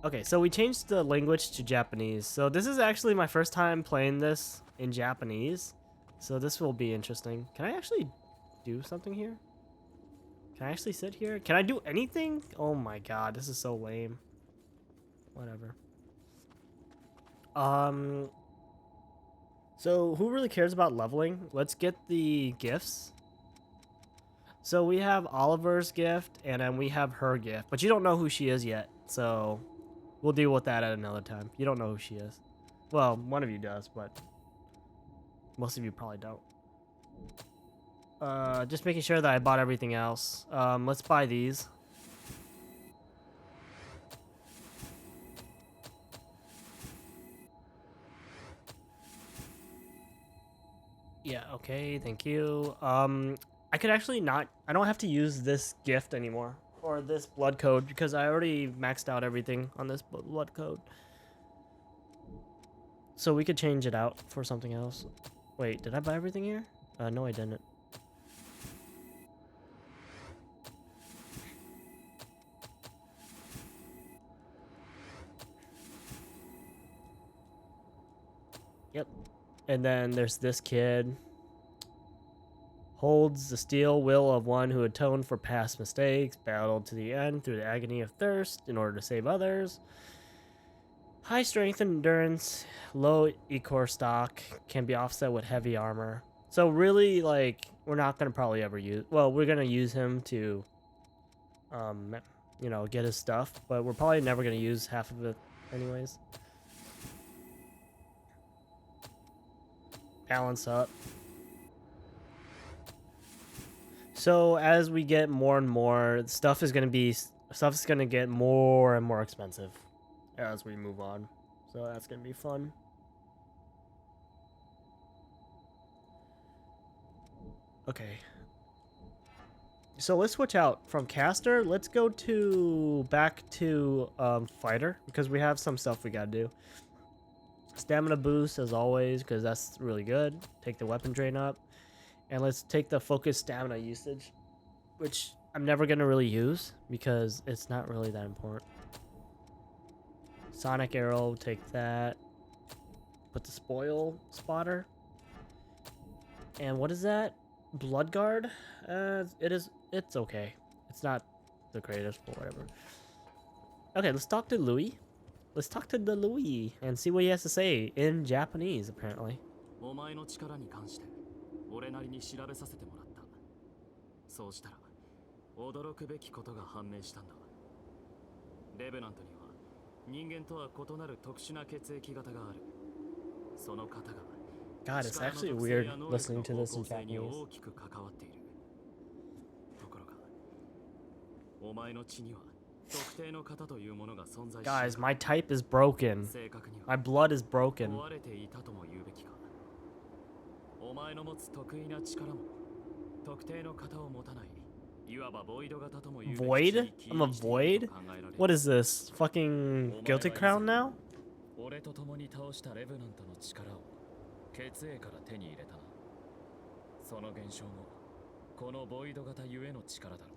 Okay, so we changed the language to Japanese. So this is actually my first time playing this in Japanese. So this will be interesting. Can I actually do something here? Can I actually sit here? Can I do anything? Oh my god, this is so lame. Whatever. Um, so who really cares about leveling? Let's get the gifts. So we have Oliver's gift, and then we have her gift. But you don't know who she is yet, so we'll deal with that at another time. You don't know who she is. Well, one of you does, but most of you probably don't. Just making sure that I bought everything else. Let's buy these. Yeah, okay, thank you. I could actually not, I don't have to use this gift anymore, or this blood code, because I already maxed out everything on this blood code. So we could change it out for something else. Wait, did I buy everything here? No, I didn't. Yep. And then there's this kid. Holds the steel will of one who atoned for past mistakes, battled to the end through the agony of thirst in order to save others. High strength and endurance, low Ecor stock, can be offset with heavy armor. So really, like, we're not gonna probably ever use. Well, we're gonna use him to, um, get his stuff, but we're probably never gonna use half of it, anyways. Balance up. So as we get more and more, stuff is gonna get more and more expensive as we move on. So that's gonna be fun. Okay. So let's switch out from caster. Let's go to back to fighter because we have some stuff we gotta do. Stamina boost as always because that's really good. Take the weapon drain up, and let's take the focus stamina usage, which I'm never gonna really use because it's not really that important. Sonic arrow, take that. Put the spoil spotter. And what is that? Blood guard? It's okay. It's not the greatest, but whatever. Okay, let's talk to Louis. Let's talk to the Louis and see what he has to say in Japanese, apparently. お前の力に関して俺なりに調べさせてもらった。そうしたら驚くべきことが判明したんだ。レベナントには人間とは異なる特殊な血液型がある。その型が God, it's actually weird listening to this in Japanese. 大きく関わっている。ところがお前の血には特定の型というものが存在し Guys, my type is broken. My blood is broken. 壊れていたとも言うべきか。お前の持つ得意な力も特定の型を持たない。Void? I'm a void? What is this? Fucking Guilty Crown now? 俺と共に倒したレブナントの力を血液から手に入れたな。その現象もこのボイド型ゆえの力だろ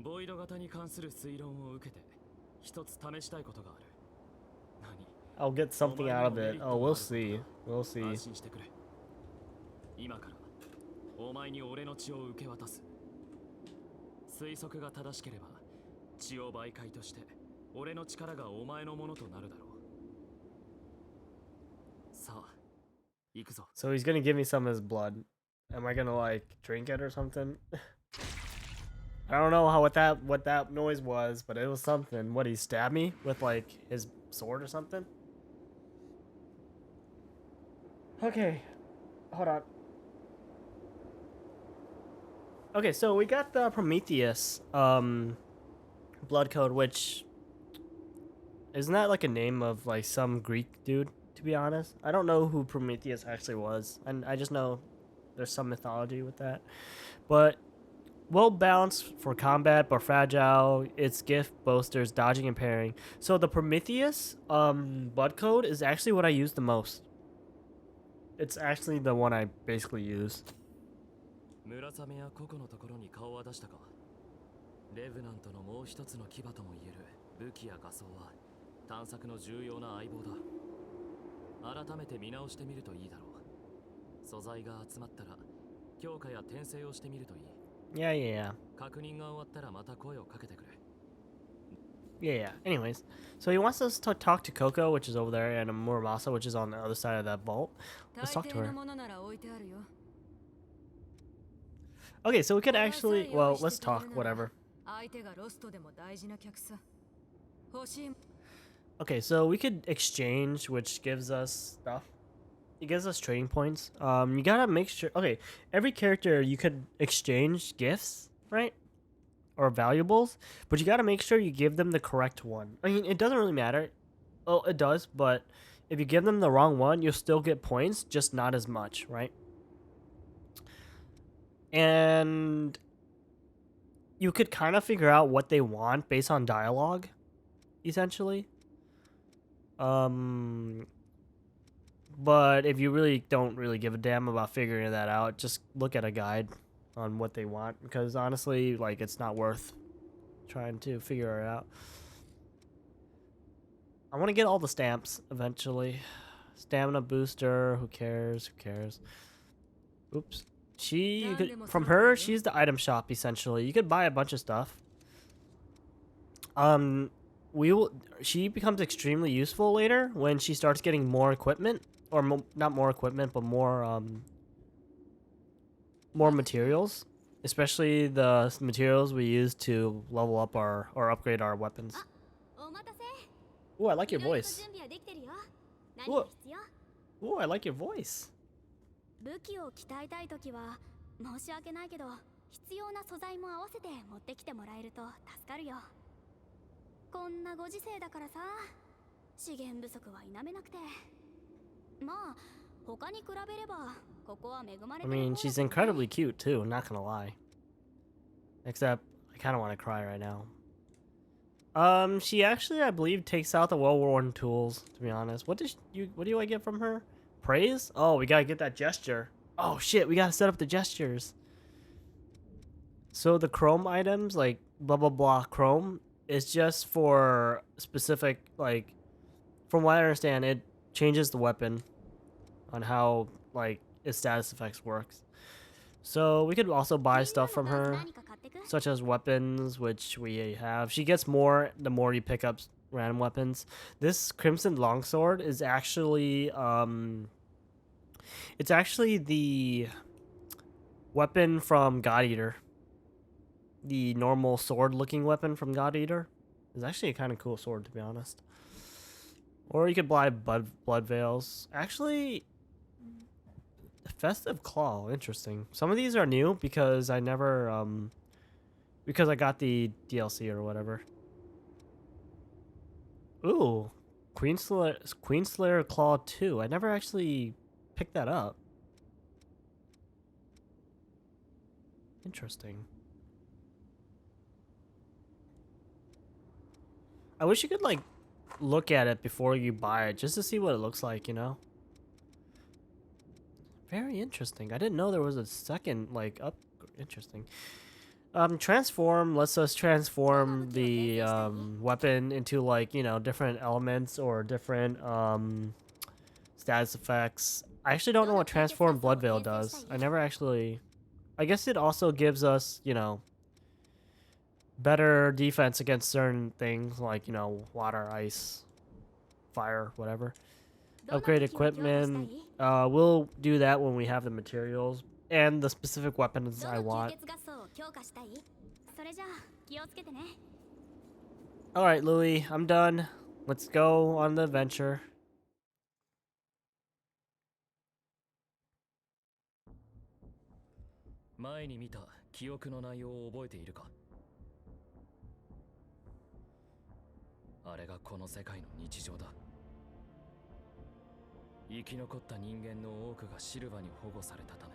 う。ボイド型に関する推論を受けて一つ試したいことがある。I'll get something out of it. Oh, we'll see. We'll see. 安心してくれ。今からお前に俺の血を受け渡す。推測が正しければ血を媒介として俺の力がお前のものとなるだろう。さあ、行くぞ。 So he's gonna give me some of his blood. Am I gonna like drink it or something? I don't know what that noise was, but it was something. What, he stabbed me with like his sword or something? Okay, hold on. Okay, so we got the Prometheus blood code, which isn't that like a name of like some Greek dude, to be honest? I don't know who Prometheus actually was, and I just know there's some mythology with that. But well balanced for combat, but fragile. Its gift boasters dodging and parrying. So the Prometheus blood code is actually what I use the most. It's actually the one I basically use. 村雨やココのところに顔は出したか。レブナントのもう一つの牙とも言える武器や画装は探索の重要な相棒だ。改めて見直してみるといいだろう。素材が集まったら強化や転生をしてみるといい。 Yeah, yeah, yeah. 確認が終わったらまた声をかけてくれ。 Yeah, yeah. Anyways, so he wants us to talk to Coco, which is over there, and Muramasa, which is on the other side of that vault. Let's talk to her. Okay, so we could actually, well, let's talk, whatever. Okay, so we could exchange, which gives us stuff. It gives us trading points. You gotta make sure, okay, every character you could exchange gifts, right? Or valuables, but you gotta make sure you give them the correct one. I mean, it doesn't really matter. Oh, it does, but if you give them the wrong one, you'll still get points, just not as much, right? And you could kind of figure out what they want based on dialogue, essentially. But if you really don't really give a damn about figuring that out, just look at a guide on what they want, because honestly, like, it's not worth trying to figure it out. I want to get all the stamps eventually. Stamina booster, who cares? Who cares? Oops. You could, from her, she's the item shop essentially. You could buy a bunch of stuff. She becomes extremely useful later when she starts getting more equipment, or not more equipment, but more materials, especially the materials we use to level up our or upgrade our weapons. Ooh, I like your voice. Ooh, ooh, I like your voice. 武器を鍛えたいときは申し訳ないけど必要な素材も合わせて持ってきてもらえると助かるよ。こんなご時世だからさ、資源不足は否めなくて。まあ他に比べればここは恵まれてる。I mean, she's incredibly cute too, not gonna lie. Except I kind of want to cry right now. She actually, I believe, takes out the well-worn tools, to be honest. What do I get from her? Praise? Oh, we gotta get that gesture. Oh shit, we gotta set up the gestures. So the chrome items, like blah blah blah chrome, is just for specific, like, from what I understand, it changes the weapon on how, like, its status effects works. So we could also buy stuff from her, such as weapons, which we have. She gets more the more you pick up random weapons. This Crimson Longsword is actually it's actually the weapon from God Eater. The normal sword looking weapon from God Eater is actually a kind of cool sword, to be honest. Or you could buy blood veils. Actually, Festive Claw, interesting. Some of these are new because I never because I got the DLC or whatever. Ooh, Queenslayer Claw 2. I never actually picked that up. Interesting. I wish you could, like, look at it before you buy it just to see what it looks like, you know? Very interesting. I didn't know there was a second, like, up. Interesting. Transform lets us transform the weapon into, like, you know, different elements or different status effects. I actually don't know what Transform Blood Veil does. I never actually... I guess it also gives us, you know, better defense against certain things like, you know, water, ice, fire, whatever. Upgrade equipment. We'll do that when we have the materials and the specific weapons I want. Alright, Louis, I'm done. Let's go on the adventure. 前に見た記憶の内容を覚えているか？あれがこの世界の日常だ。生き残った人間の多くがシルバに保護されたため、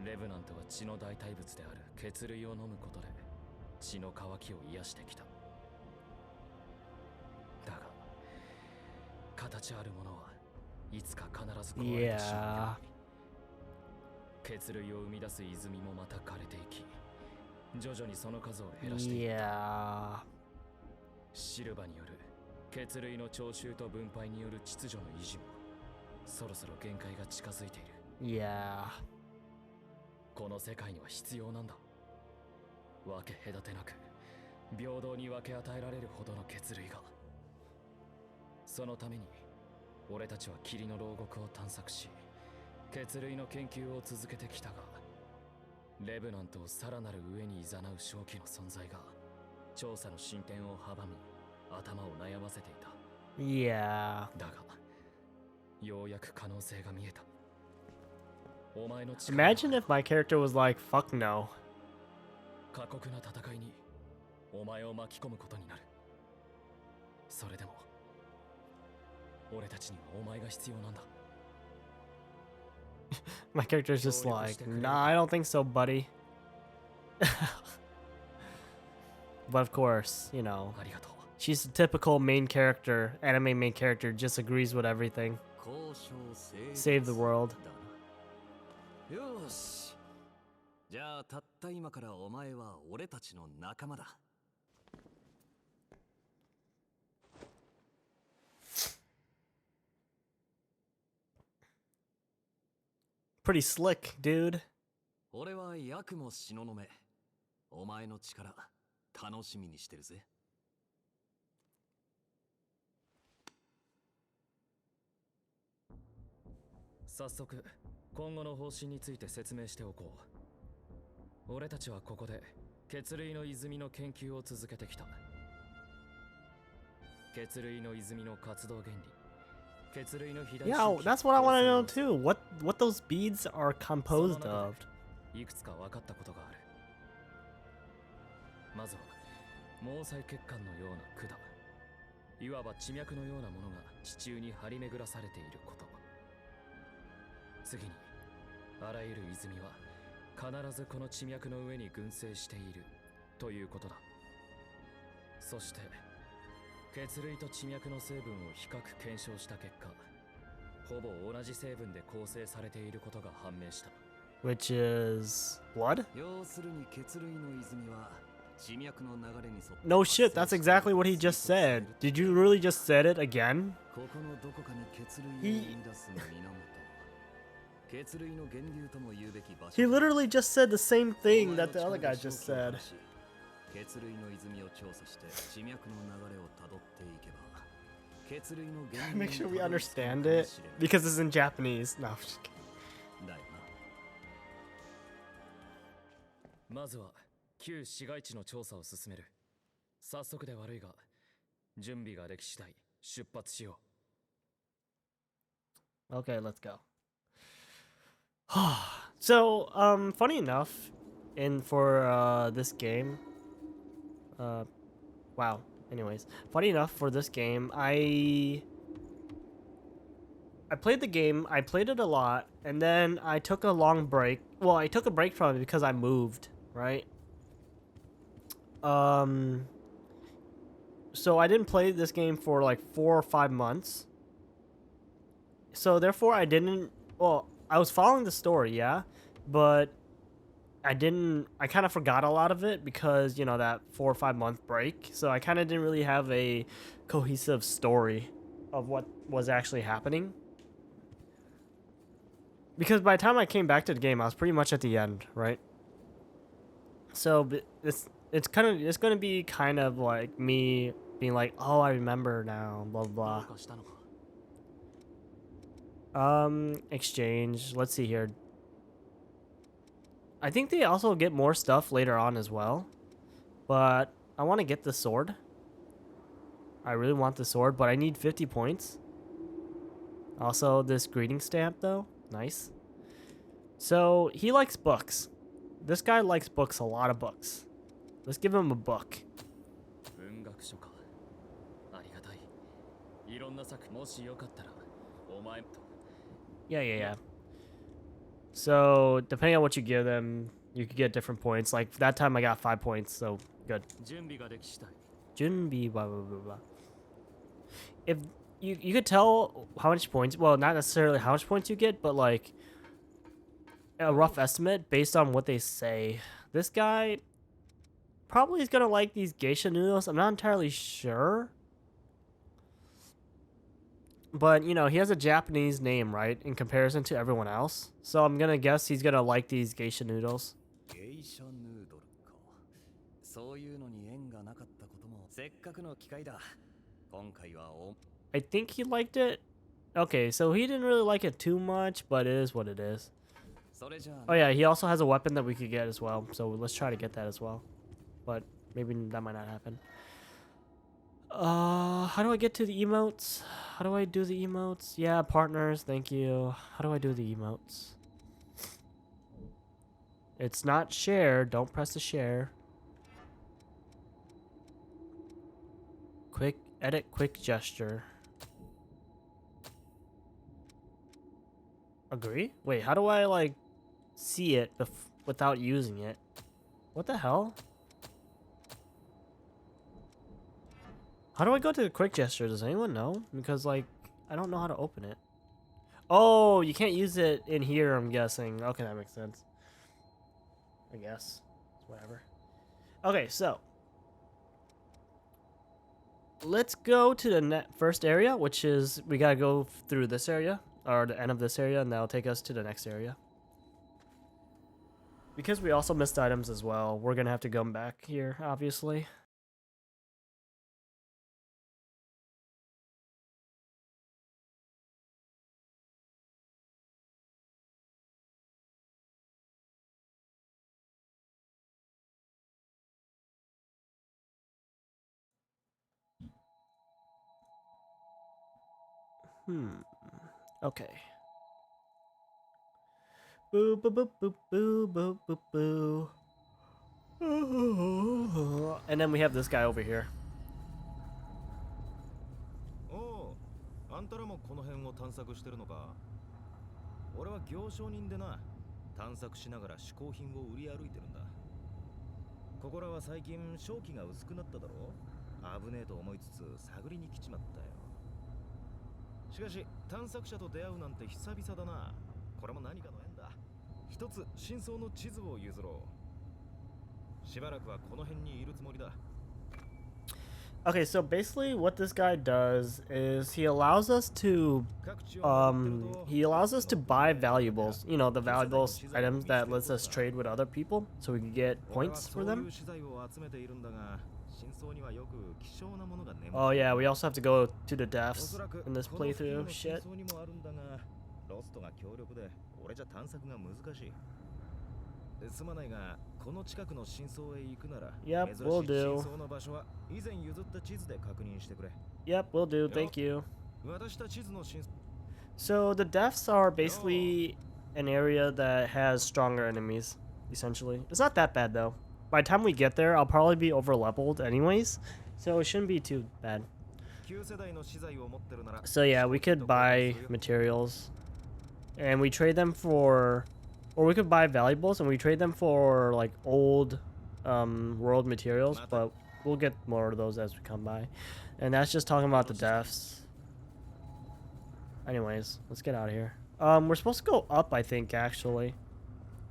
レブナントは血の代替物である血類を飲むことで血の渇きを癒してきた。だが、形あるものはいつか必ず壊れてしまう。血類を生み出す泉もまた枯れていき、徐々にその数を減らしている。 Yeah. シルバによる血類の徴収と分配による秩序の維持もそろそろ限界が近づいている。 Yeah. この世界には必要なんだ。分け隔てなく平等に分け与えられるほどの血類が。そのために俺たちは霧の牢獄を探索し血類の研究を続けてきたが、レブナントをさらなる上に誘う正気の存在が調査の進展を阻み頭を悩ませていた。 Yeah. だがようやく可能性が見えた。お前の力は Imagine if my character was like, fuck no. 過酷な戦いにお前を巻き込むことになる。それでも俺たちにはお前が必要なんだ。 My character is just like, nah, I don't think so, buddy. But of course, you know, ありがとう。 she's a typical main character, anime main character, just agrees with everything. 交渉成立 Save the world. だな。よーし。じゃあたった今からお前は俺たちの仲間だ。 Pretty slick, dude. 俺はヤクモ東雲。お前の力楽しみにしてるぜ。早速今後の方針について説明しておこう。俺たちはここで血類の泉の研究を続けてきた。血類の泉の活動原理、血類の肥大 Yeah, that's what I want to know too. What those beads are composed of. いくつか分かったことがある。まずは毛細血管のような管、いわば地脈のようなものが地中に張り巡らされていること。次にあらゆる泉は必ずこの地脈の上に群生しているということだ。そして血類と地脈の成分を比較検証した結果、ほぼ同じ成分で構成されていることが判明した。 Which is blood? 要するに血類の泉は地脈の流れに沿って No shit, that's exactly what he just said. Did you really just said it again? ここのどこかに血類を生み出す源、血類の源流とも言うべき場所。 He literally just said the same thing that the other guy just said. 血類の泉を調査して地脈の流れをたどっていけば血類の源流 Make sure we にたどり着く understand かも it しれない。 because it's in Japanese. No, I'm just kidding. だよな。まずは旧市街地の調査を進める。早速で悪いが準備ができ次第出発しよ Okay, let's go. So, funny enough, for this game, wow. Anyways, funny enough, for this game, I played the game. I played it a lot, and then I took a long break. Well, I took a break from it because I moved, right? So I didn't play this game for like 4 or 5 months. So therefore, I didn't. Well, I was following the story, yeah, but I kind of forgot a lot of it because, you know, that 4 or 5 month break. So I kind of didn't really have a cohesive story of what was actually happening. Because by the time I came back to the game, I was pretty much at the end, right? So it's going to be kind of like me being like, oh, I remember now, blah blah. う。どうかしたのか。 Exchange. Let's see here. I think they also get more stuff later on as well. But I want to get the sword. I really want the sword, but I need 50 points. Also, this greeting stamp, though. Nice. So, he likes books. This guy likes books, a lot of books. Let's give him a book. 文学書か。ありがたい。いろんな作、もしよかったら、お前と。 Yeah. So, depending on what you give them, you could get different points. Like, that time I got 5 points, so good. 準備ができ次第。 Junbi, blah, blah, blah, blah. If you could tell how much points, well, not necessarily how much points you get, but like a rough estimate based on what they say. This guy, probably is gonna like these geisha noodles. I'm not entirely sure. But, you know, he has a Japanese name, right? In comparison to everyone else. So I'm gonna guess he's gonna like these geisha noodles. ゲイシャヌードルか。そういうのに縁がなかったこともせっかくの機会だ。今回はお I think he liked it. Okay, so he didn't really like it too much, but it is what it is. それじゃあ Oh yeah, he also has a weapon that we could get as well. So let's try to get that as well. But maybe that might not happen. How do I get to the emotes? How do I do the emotes? Yeah, partners, thank you. How do I do the emotes? It's not share. Don't press the share. Quick edit, quick gesture. Agree? Wait, how do I like see it without using it? What the hell? How do I go to the quick gesture? Does anyone know? Because like I don't know how to open it. Oh, you can't use it in here, I'm guessing. Okay, that makes sense. I guess. Whatever. Okay, so let's go to the first area, which is we gotta go through this area, or the end of this area, and that'll take us to the next area. Because we also missed items as well, we're gonna have to come back here, obviously. Okay. Boo boo boo boo boo boo boo boo. And then we have this guy over here. おう、あんたらもこの辺を探索してるのか。俺は行商人でな、探索しながら嗜好品を売り歩いてるんだ。ここらは最近正気が薄くなっただろう。危ねえと思いつつ探りに来ちまったよ。しかし探索者と出会うなんて久々だな。これも何かの縁だ。一つ真相の地図を譲ろう。しばらくはこの辺にいるつもりだ。Okay, so basically what this guy does is he allows us to buy valuables, you know, the valuables items that lets us trade with other people so we can get points for them. Oh yeah, we also have to go to the deaths in this playthrough. Shit. Yep, will do. Yep, will do. Thank you. So the deaths are basically an area that has stronger enemies, essentially. It's not that bad though. By the time we get there, I'll probably be over leveled anyways, so it shouldn't be too bad. So yeah, we could buy materials and we trade them for, or we could buy valuables and we trade them for like old world materials, but we'll get more of those as we come by. And that's just talking about the deaths. Anyways, let's get out of here. We're supposed to go up, I think, actually.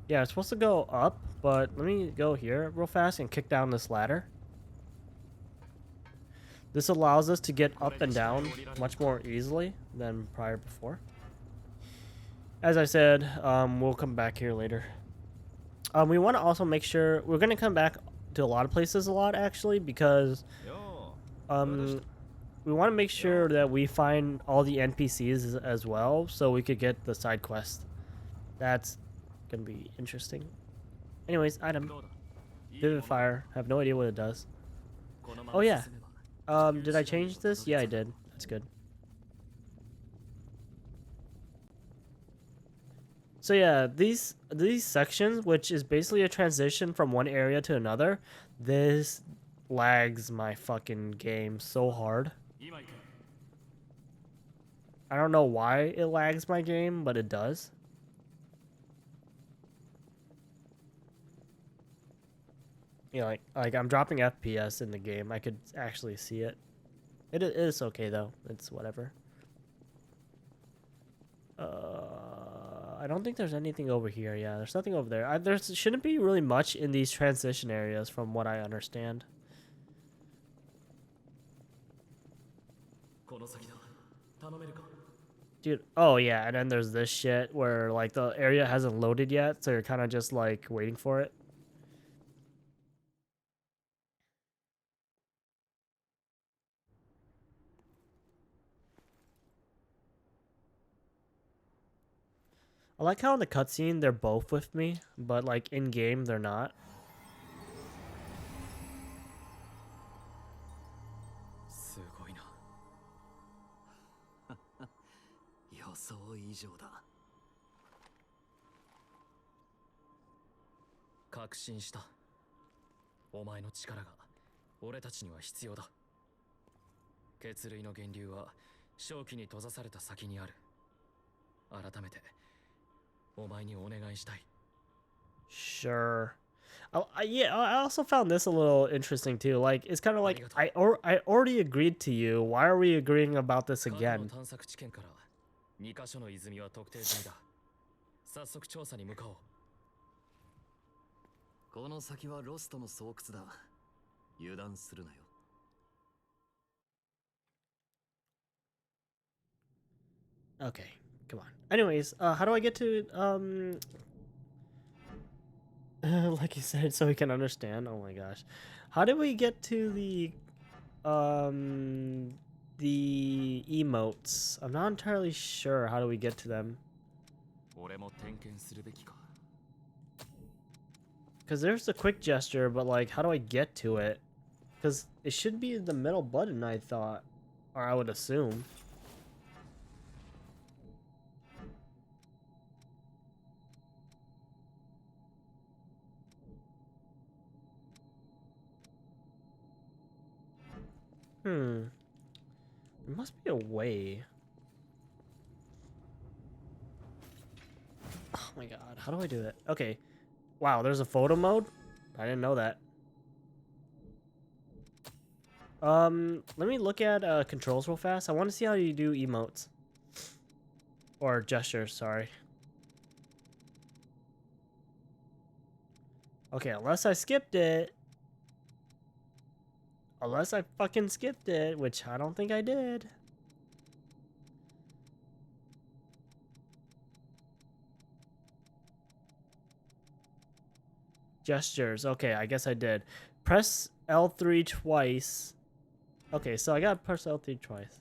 Yeah, we're supposed to go up, but let me go here real fast and kick down this ladder. This allows us to get up and down much more easily than prior before. As I said, we'll come back here later. We want to also make sure we're going to come back to a lot of places a lot, actually, because we want to make sure that we find all the NPCs as well, so we could get the side quest. That's going to be interesting. Anyways, item. Vivifier. Have no idea what it does. Oh, yeah. Did I change this? Yeah, I did. That's good. So yeah, these sections, which is basically a transition from one area to another, this lags my fucking game so hard. I don't know why it lags my game, but it does. You know, like I'm dropping FPS in the game. I could actually see it. It is okay though. It's whatever. I don't think there's anything over here. Yeah, there's nothing over there. There shouldn't be really much in these transition areas from what I understand. この先だ。頼めるか。 Dude, oh yeah, and then there's this shit where like the area hasn't loaded yet, so you're kind of just like waiting for it. I like how in the cutscene they're both with me, but like in game they're not. すごいな。予想以上だ。確信した。お前の力が俺たちには必要だ。血類の源流は正気に閉ざされた先にある。改めてお前にお願いしたい。 Sure. Yeah, I also found this a little interesting too. Like, it's kind of like I already agreed to you. Why are we agreeing about this 過去の again? 探索地点から2カ所の泉は特定済みだ。早速調査に向かおう。この先はロストの巣窟だ。油断するなよ。 Okay, come on. Anyways, how do I get to like you said, so we can understand? Oh my gosh, how did we get to the emotes? I'm not entirely sure. How do we get to them? 俺も点検するべきか。 Because there's the quick gesture, but like, how do I get to it? Because it should be the middle button, I thought, or I would assume. There must be a way. Oh my god, how do I do it? Okay. Wow, there's a photo mode? I didn't know that. Let me look at controls real fast. I want to see how you do emotes. Or gestures, sorry. Okay, unless I skipped it. Unless I fucking skipped it, which I don't think I did. Gestures. Okay, I guess I did. Press L3 twice. Okay, so I gotta press L3 twice.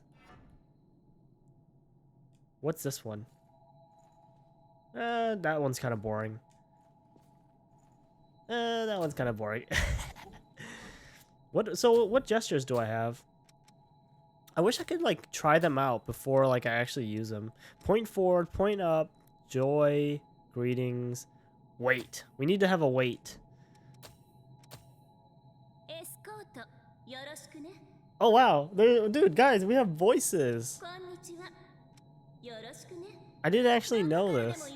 What's this one? That one's kind of boring. That one's kind of boring. What gestures do I have? I wish I could like try them out before like I actually use them. Point forward, point up, joy, greetings, wait. We need to have a wait. Oh wow, dude, guys, we have voices. I didn't actually know this.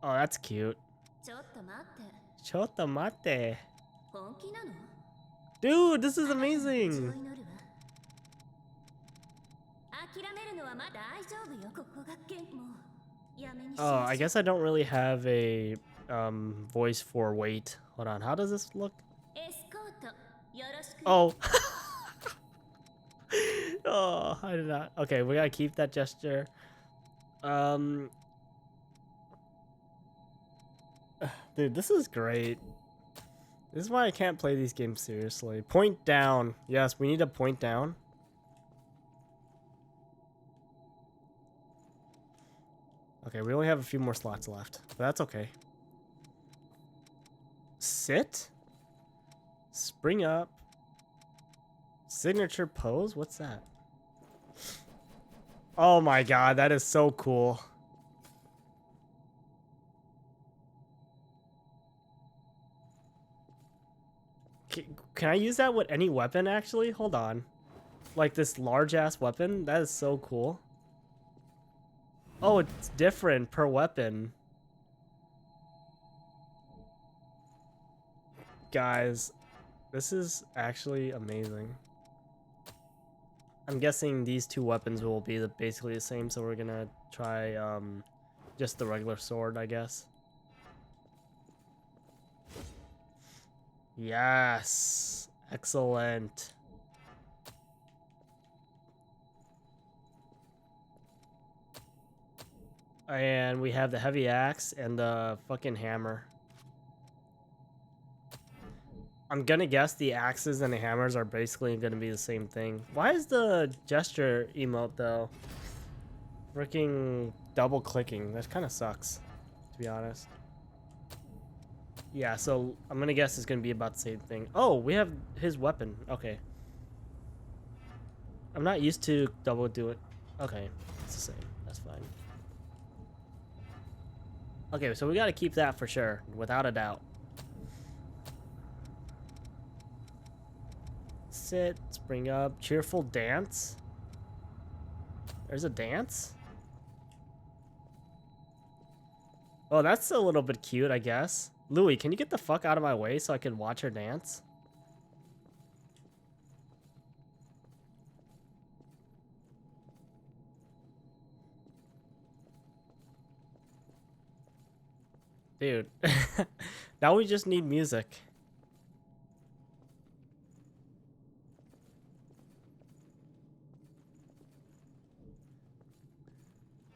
Oh, that's cute. Chotto mate. Dude, this is amazing. Oh, I guess I don't really have a voice for wait. Hold on, how does this look? Oh. Oh, I did not. Okay, we gotta keep that gesture. Dude, this is great. This is why I can't play these games seriously. Point down. Yes, we need to point down. Okay, we only have a few more slots left, but that's okay. Sit? Spring up. Signature pose? What's that? Oh my god, that is so cool. Can I use that with any weapon, actually? Hold on. Like this large-ass weapon? That is so cool. Oh, it's different per weapon. guys, this is actually amazing. I'm guessing these two weapons will be basically the same, so we're gonna try just the regular sword, I guess. Yes, excellent. And we have the heavy axe and the fucking hammer. I'm gonna guess the axes and the hammers are basically gonna be the same thing. Why is the gesture emote though freaking double clicking? That kind of sucks, to be honest. Yeah, so I'm gonna guess it's gonna be about the same thing. Oh, we have his weapon. Okay. I'm not used to double do it. Okay, it's the same. That's fine. Okay, so we gotta keep that for sure, without a doubt. Sit, spring up, cheerful dance. There's a dance? Oh, that's a little bit cute, I guess. Louis, can you get the fuck out of my way so I can watch her dance? Dude. Now we just need music.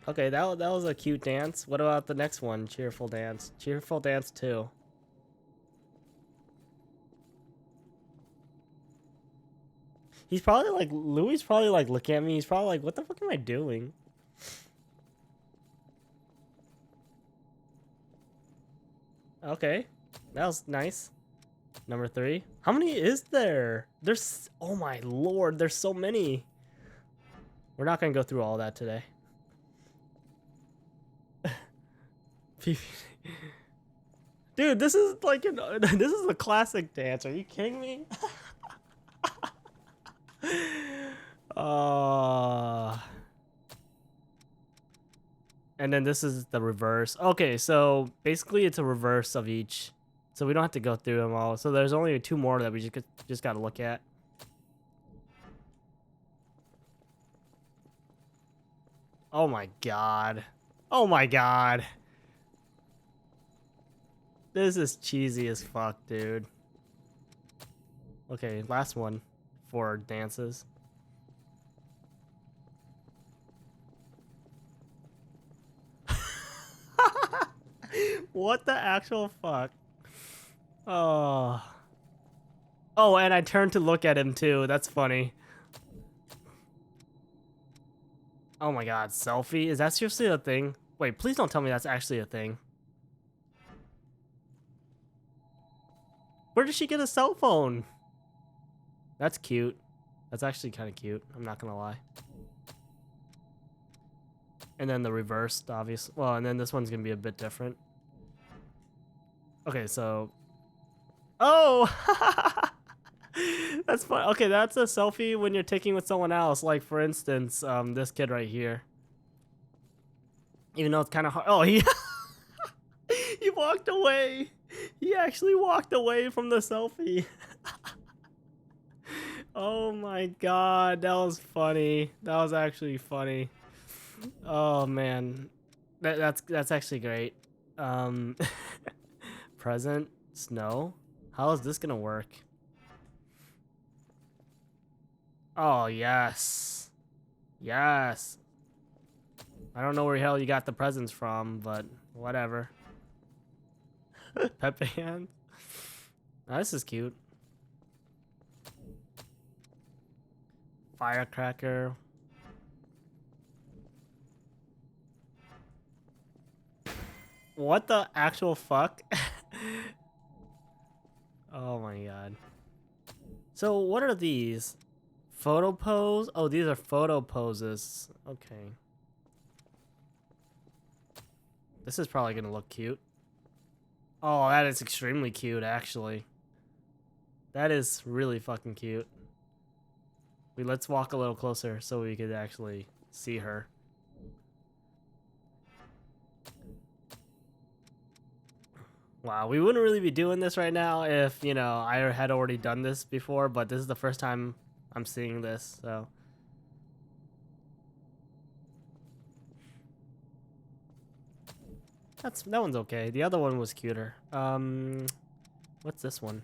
Okay, that was a cute dance. What about the next one? Cheerful dance. Cheerful dance 2. He's probably like, Louis probably like looking at me. He's probably like, what the fuck am I doing? Okay, that was nice. Number 3. How many is there? There's, oh my lord, there's so many. We're not gonna go through all that today. Dude, this is like this is a classic dance. Are you kidding me? And then this is the reverse. Okay, so basically it's a reverse of each. So we don't have to go through them all. So there's only 2 more that we just got to look at. Oh my god. Oh my god. This is cheesy as fuck, dude. Okay, last one for dances. What the actual fuck? Oh. Oh, and I turned to look at him too. That's funny. Oh my god, selfie? Is that seriously a thing? Wait, please don't tell me that's actually a thing. Where did she get a cell phone? That's cute. That's actually kind of cute. I'm not gonna lie. And then the reversed, obviously. Well, and then this one's gonna be a bit different. Okay, so. Oh! That's fun. Okay, that's a selfie when you're taking with someone else. Like, for instance, this kid right here. Even though it's kind of hard. Oh, he he walked away. He actually walked away from the selfie. Oh my god, that was funny. That was actually funny. Oh man, that's actually great. Present snow. How is this gonna work? Oh yes, yes. I don't know where the hell you got the presents from, but whatever. Pepe hand. Oh, this is cute. Firecracker. What the actual fuck? Oh my god. So what are these? Photo pose? Oh, these are photo poses. Okay. This is probably gonna look cute. Oh, that is extremely cute, actually. That is really fucking cute. Let's walk a little closer so we could actually see her. Wow, we wouldn't really be doing this right now if, you know, I had already done this before, but this is the first time I'm seeing this, so. That one's okay. The other one was cuter. What's this one?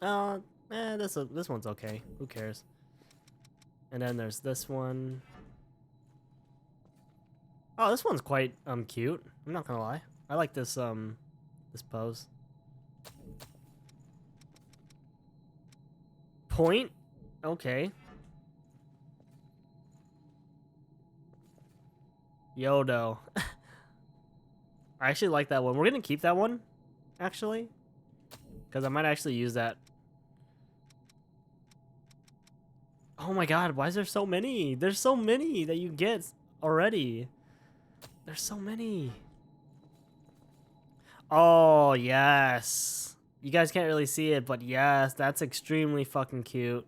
This one's okay. Who cares? And then there's this one. Oh, this one's quite cute. I'm not gonna lie. I like this this pose. Point? Okay. Yodo. I actually like that one. We're gonna keep that one, actually. Because I might actually use that. Oh my god, why is there so many? There's so many that you get already. There's so many. Oh, yes. You guys can't really see it, but yes, that's extremely fucking cute.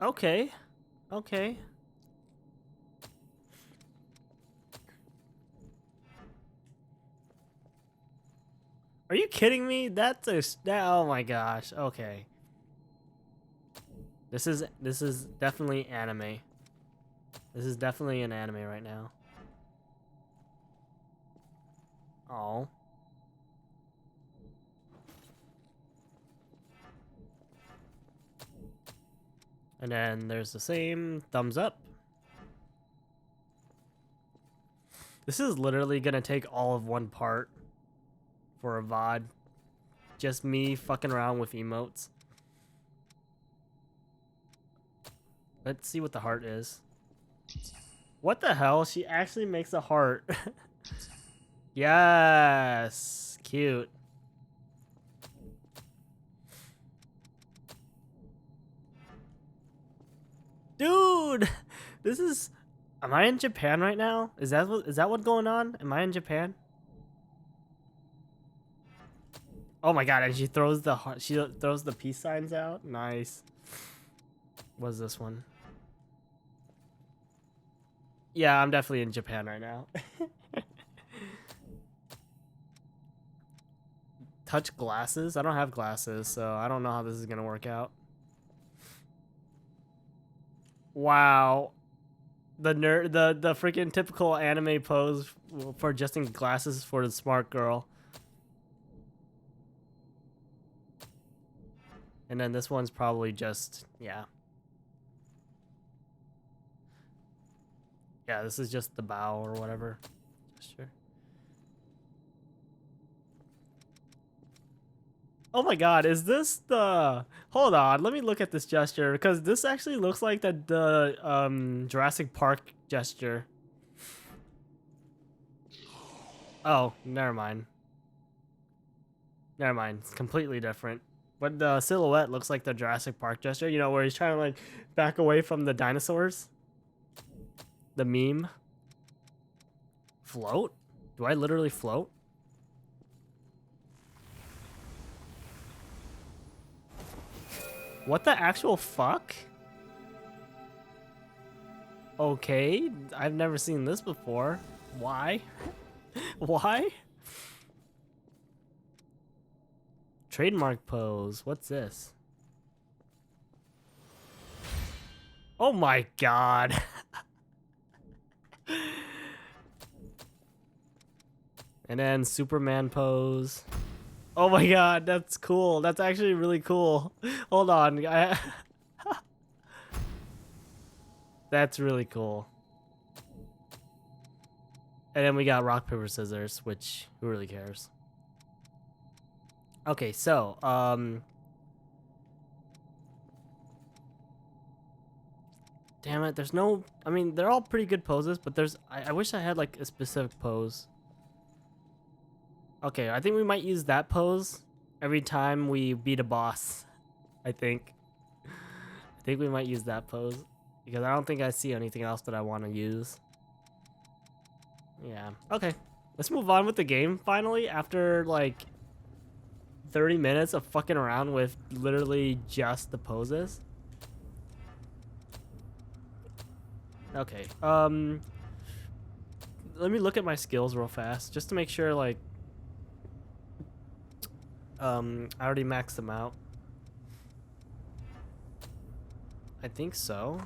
Okay. Okay. Are you kidding me? That's oh my gosh. Okay. This is definitely anime. This is definitely an anime right now. Oh. And then there's the same thumbs up. This is literally gonna take all of one part for a VOD. Just me fucking around with emotes. Let's see what the heart is. What the hell? She actually makes a heart. Yes. Cute. Dude, this is. Am I in Japan right now? Is that what's going on? Am I in Japan? Oh my god! And she throws the peace signs out. Nice. What's this one? Yeah, I'm definitely in Japan right now. Touch glasses? I don't have glasses, so I don't know how this is gonna work out. Wow. The freaking typical anime pose for adjusting glasses for the smart girl. And then this one's probably just, yeah. Yeah, this is just the bow or whatever. Sure. Oh my god, is this the... Hold on, let me look at this gesture, because this actually looks like the Jurassic Park gesture. Oh, never mind. Never mind, it's completely different. But the silhouette looks like the Jurassic Park gesture, you know, where he's trying to like back away from the dinosaurs. The meme. Float? Do I literally float? What the actual fuck? Okay, I've never seen this before. Why? Why? Trademark pose. What's this? Oh my god. And then Superman pose. Oh my god, that's cool. That's actually really cool. Hold on. That's really cool. And then we got rock, paper, scissors, which who really cares? Okay, so, damn it, there's no... I mean, they're all pretty good poses, but there's... I wish I had, like, a specific pose. Okay, I think we might use that pose every time we beat a boss. I think we might use that pose. Because I don't think I see anything else that I want to use. Yeah, okay. Let's move on with the game, finally, after, like... 30 minutes of fucking around with literally just the poses. Okay. Let me look at my skills real fast just to make sure like I already maxed them out. I think so.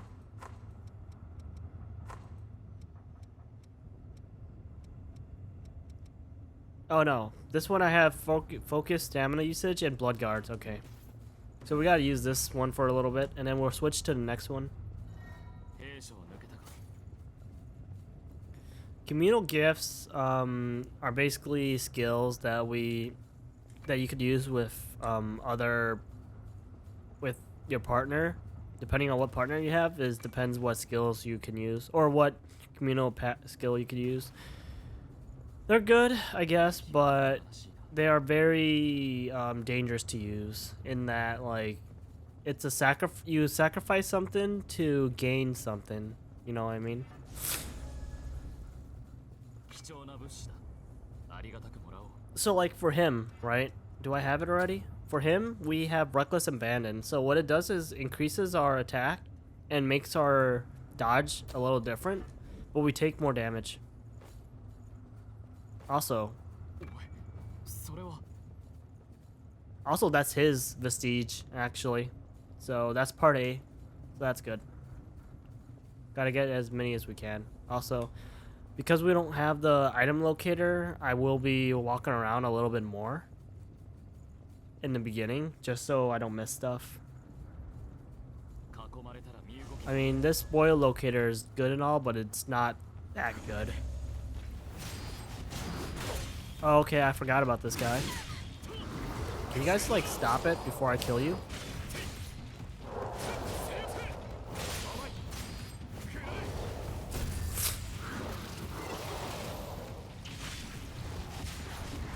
Oh no, this one I have focus, stamina usage, and blood guards. Okay, so we gotta use this one for a little bit, and then we'll switch to the next one. Communal gifts are basically skills that you could use with with your partner. Depending on what partner you have, depends what skills you can use or what communal skill you could use. They're good, I guess, but they are very dangerous to use in that like it's a you sacrifice something to gain something. You know what I mean? So like for him, right? Do I have it already? For him, we have Reckless Abandon. So what it does is increases our attack and makes our dodge a little different, but we take more damage. Also, that's his Vestige, actually. So that's part A. So that's good. Gotta get as many as we can. Also, because we don't have the item locator, I will be walking around a little bit more in the beginning, just so I don't miss stuff. I mean, this spoil locator is good and all, but it's not that good. Oh, okay, I forgot about this guy. Can you guys, like, stop it before I kill you?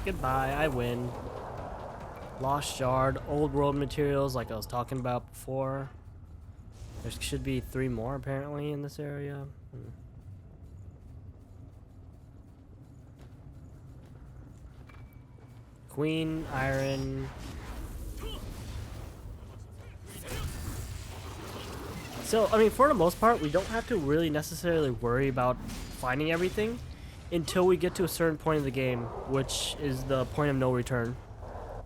Goodbye, I win. Lost Shard, old world materials like I was talking about before. There should be 3 more apparently in this area. Queen, Iron. So, I mean, for the most part, we don't have to really necessarily worry about finding everything until we get to a certain point of the game, which is the point of no return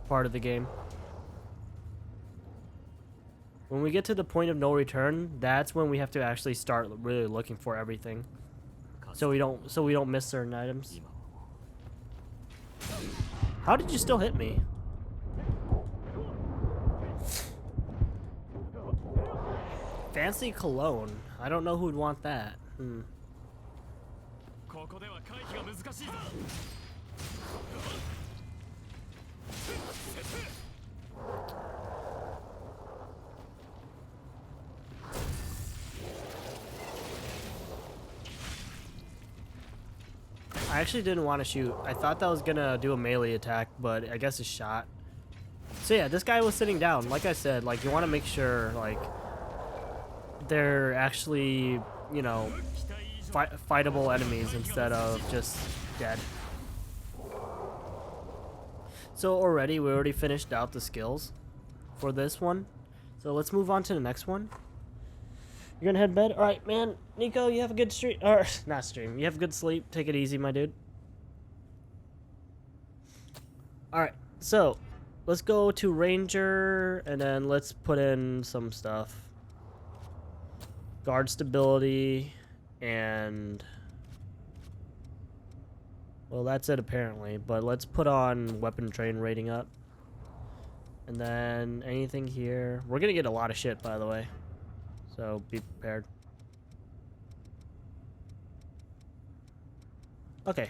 part of the game. When we get to the point of no return, that's when we have to actually start really looking for everything, so we don't miss certain items. How did you still hit me? Fancy cologne. I don't know who'd want that. I actually didn't want to shoot. I thought that was gonna do a melee attack, but I guess it shot. So yeah, this guy was sitting down. Like I said, like you want to make sure like they're actually, you know, fightable enemies instead of just dead. So we already finished out the skills for this one. So let's move on to the next one. You're gonna head to bed? Alright, man. Nico, you have a good stream. Or, not stream. You have a good sleep. Take it easy, my dude. Alright, so let's go to Ranger and then let's put in some stuff. Guard stability and... well, that's it apparently, but let's put on weapon train rating up. And then anything here. We're gonna get a lot of shit, by the way. So be prepared. Okay.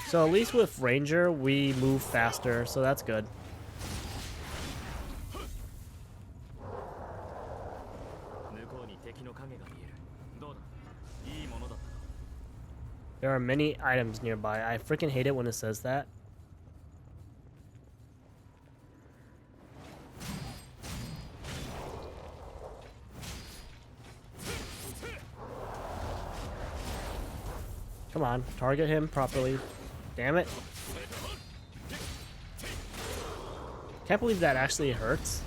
So at least with Ranger, we move faster, so that's good. There are many items nearby. I freaking hate it when it says that. Come on, target him properly. Damn it. Can't believe that actually hurts.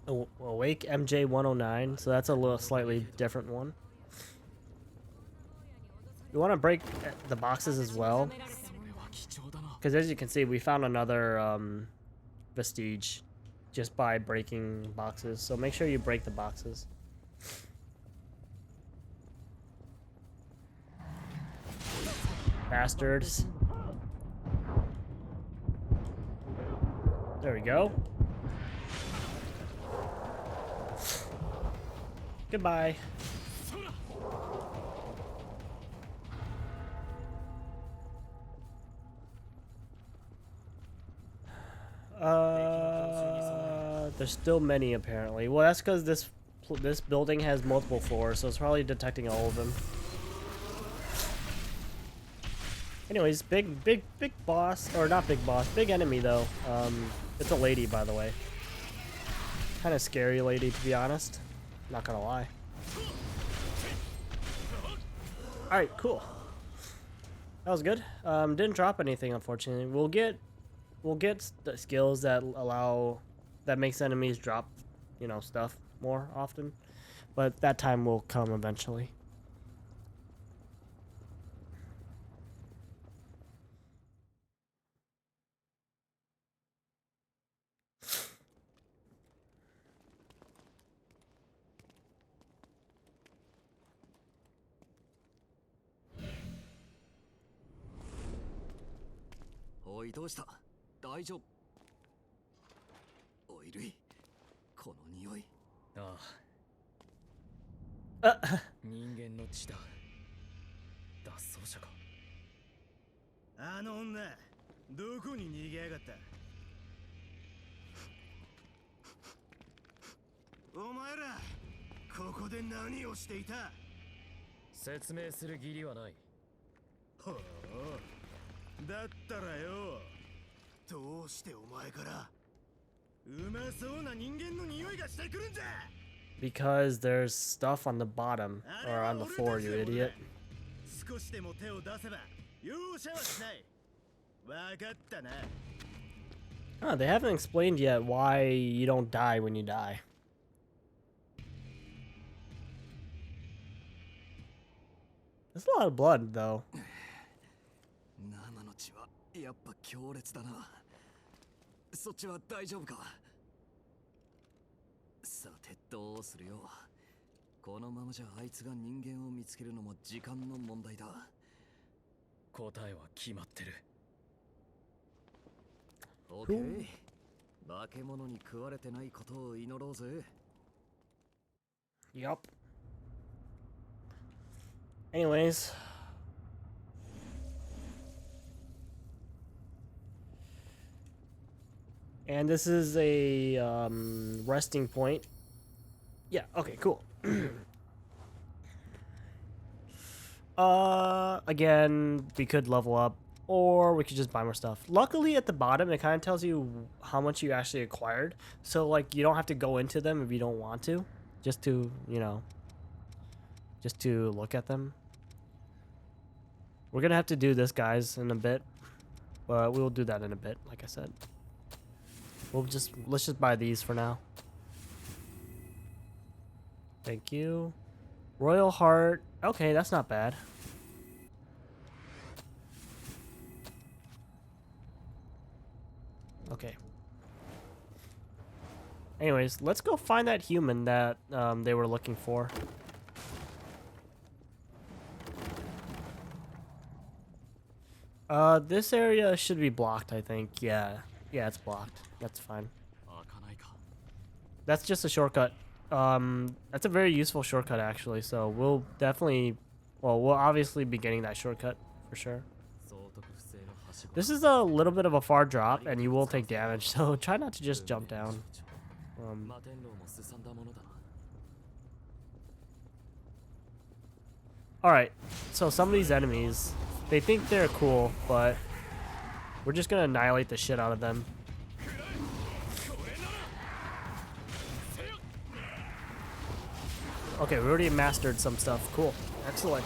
Awake MJ 109, so that's a little slightly different one. You want to break the boxes as well, because as you can see, we found another vestige just by breaking boxes. So make sure you break the boxes. Bastards. There we go. Goodbye. There's still many apparently. Well, that's because this building has multiple floors, so it's probably detecting all of them. Anyways, big boss, or not big boss, big enemy though. It's a lady, by the way. Kind of scary lady, to be honest. Not gonna lie. All right, cool. That was good. Didn't drop anything, unfortunately. We'll get the skills that makes enemies drop, you know, stuff more often, but that time will come eventually.おいどうした大丈夫おいルイこの匂いああ人間の血だ脱走者かあの女どこに逃げやがったお前らここで何をしていた説明する義理はないほうだったらよどうしてお前からうまそうな人間の匂いがしてくるんじゃ Because there's stuff on the bottom or on the floor, you idiot. 少しでも手を出せば容赦はしないわかったな Oh, they haven't explained yet why you don't die when you die. That's a lot of blood, though. 生の血はやっぱ強烈だなそっちは大丈夫かさてどうするよこのままじゃあいつが人間を見つけるのも時間の問題だ答えは決まってるオッケー化け物に食われてないことを祈ろうぜ Yup. Anyways. And this is a resting point. Yeah, okay, cool. Again, we could level up or we could just buy more stuff. Luckily at the bottom it kind of tells you how much you actually acquired. So like you don't have to go into them if you don't want to. Just to, you know, just to look at them. We're gonna have to do this, guys, in a bit. But we'll do that in a bit, like I said. Let's just buy these for now. Thank you. Royal Heart. Okay, that's not bad. Okay. Anyways, let's go find that human that they were looking for. This area should be blocked, I think. Yeah, it's blocked. That's fine. That's just a shortcut. That's a very useful shortcut, actually. So we'll definitely, well, we'll obviously be getting that shortcut for sure. This is a little bit of a far drop, and you will take damage. So try not to just jump down. Alright, so some of these enemies, they think they're cool, but we're just gonna annihilate the shit out of them. Okay, we already mastered some stuff. Cool. Excellent.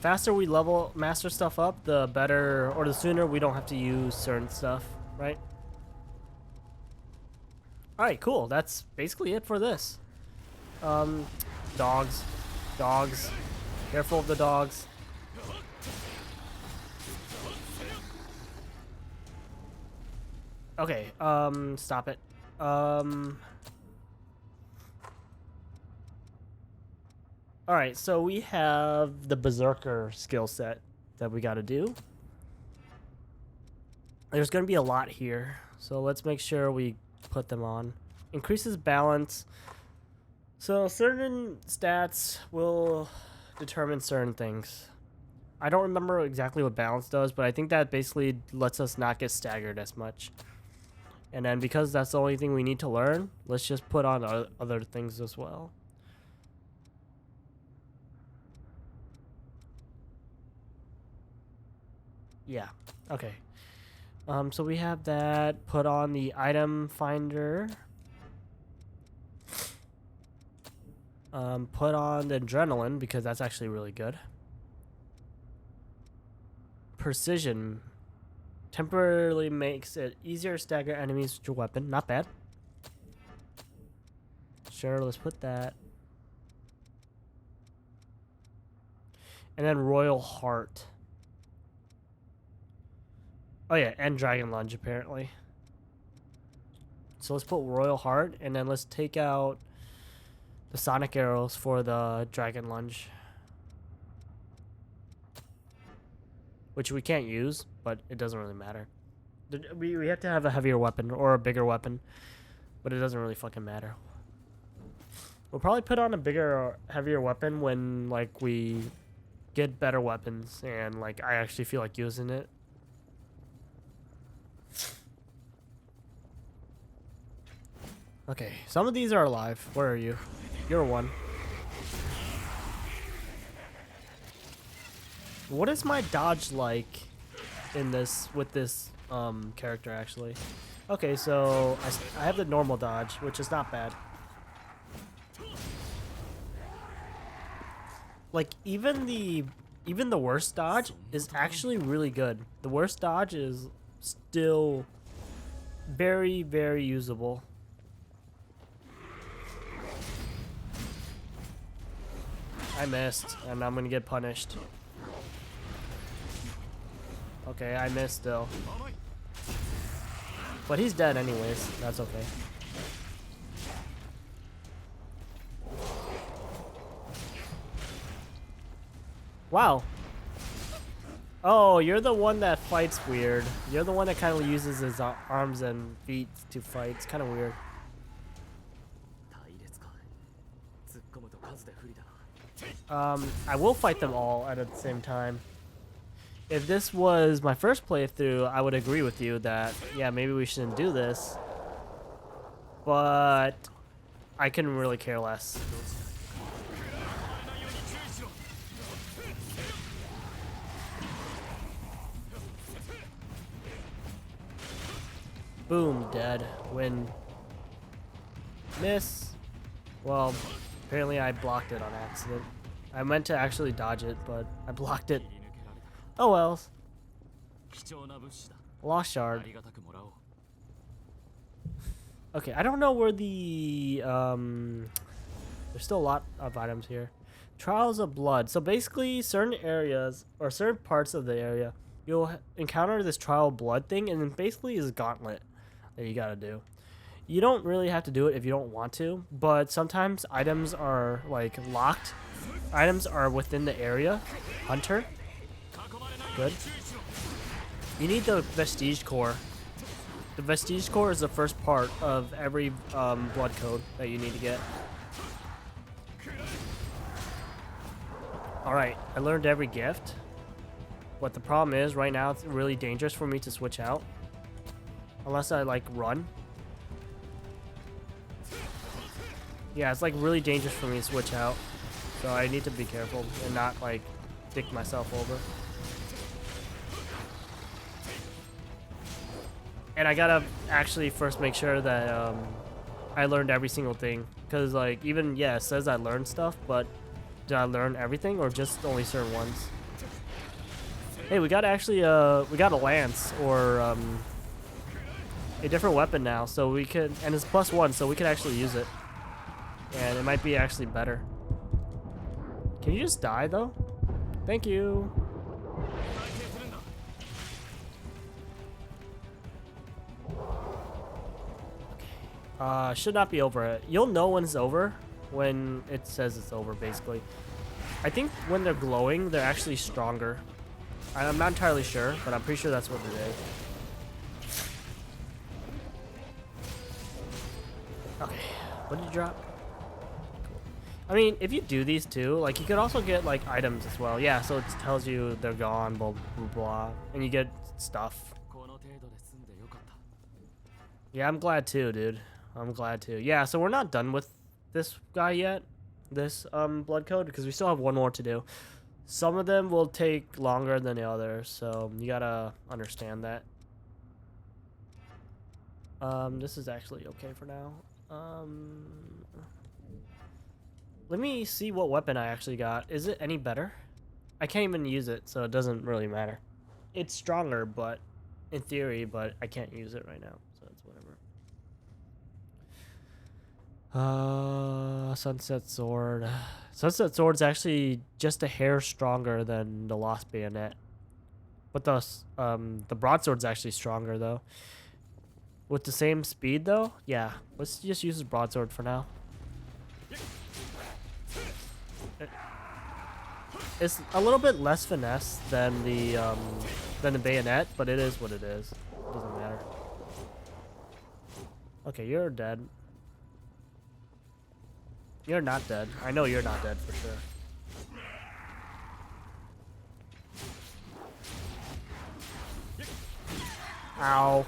faster we level master stuff up, the better, or the sooner we don't have to use certain stuff, right? All right, cool. That's basically it for this. Dogs. Careful of the dogs. Okay, stop it. Alright, so we have the Berserker skill set that we gotta do. There's gonna be a lot here, so let's make sure we put them on. Increases balance. So certain stats will determine certain things. I don't remember exactly what balance does, but I think that basically lets us not get staggered as much. And then because that's the only thing we need to learn, let's just put on other things as well. Yeah, okay. So we have that. Put on the item finder. Put on the adrenaline because that's actually really good. Precision. Temporarily makes it easier to stagger enemies with your weapon. Not bad. Sure, let's put that. And then Royal Heart. Oh yeah, and Dragon Lunge apparently. So let's put Royal Heart, and then let's take out the Sonic Arrows for the Dragon Lunge. Which we can't use, but it doesn't really matter. We have to have a heavier weapon, or a bigger weapon, but it doesn't really fucking matter. We'll probably put on a bigger, heavier weapon when, like, we get better weapons, and, like, I actually feel like using it. Okay, some of these are alive. Where are you? You're one. What is my dodge like in this, with this character actually? Okay, so I have the normal dodge, which is not bad. Like even the worst dodge is actually really good. The worst dodge is still very, very usable. I missed, and I'm gonna get punished. Okay, I missed still. But he's dead anyways. That's okay. Wow. Oh, you're the one that fights weird. You're the one that kind of uses his arms and feet to fight. It's kind of weird. I will fight them all at the same time. If this was my first playthrough, I would agree with you that, yeah, maybe we shouldn't do this. But I couldn't really care less. Boom, dead. Win. Miss. Well, apparently I blocked it on accident. I meant to actually dodge it, but I blocked it. Oh well. Lost shard. Okay, I don't know where the there's still a lot of items here. Trials of Blood. So basically certain areas or certain parts of the area you'll encounter this trial of blood thing, and then basically is a gauntlet that you gotta do. You don't really have to do it if you don't want to, but sometimes items are like locked. Items are within the area. Hunter. Good. You need the Vestige Core. The Vestige Core is the first part of every blood code that you need to get. Alright, I learned every gift. But the problem is, right now it's really dangerous for me to switch out. Unless I, like, run. Yeah, it's, like, really dangerous for me to switch out. So I need to be careful and not, like, dick myself over. And I gotta actually first make sure that I learned every single thing. Because, like, even, yeah, it says I learned stuff, but did I learn everything or just only certain ones? Hey, we got actually we got a lance or a different weapon now, so we could, and it's +1, so we could actually use it, and it might be actually better. Can you just die though? Thank you. Should not be over. You'll know when it's over when it says it's over, basically. I think when they're glowing, they're actually stronger. I'm not entirely sure, but I'm pretty sure that's what it is. Okay, what did you drop? Cool. I mean, if you do these too, like you could also get like items as well. Yeah, so it tells you they're gone, blah blah blah, and you get stuff. Yeah, I'm glad too, dude. I'm glad too. Yeah, so we're not done with this guy yet, this blood code, because we still have one more to do. Some of them will take longer than the others, so you gotta understand that. This is actually okay for now. Let me see what weapon I actually got. Is it any better? I can't even use it, so it doesn't really matter. It's stronger, but in theory, but I can't use it right now, so it's whatever. Sunset Sword. Sunset Sword's actually just a hair stronger than the Lost Bayonet. But the Broadsword's actually stronger, though. With the same speed, though? Yeah, let's just use the Broadsword for now. It's a little bit less finesse than the Bayonet, but it is what it is. It doesn't matter. Okay, you're dead. You're not dead. I know you're not dead for sure. Ow.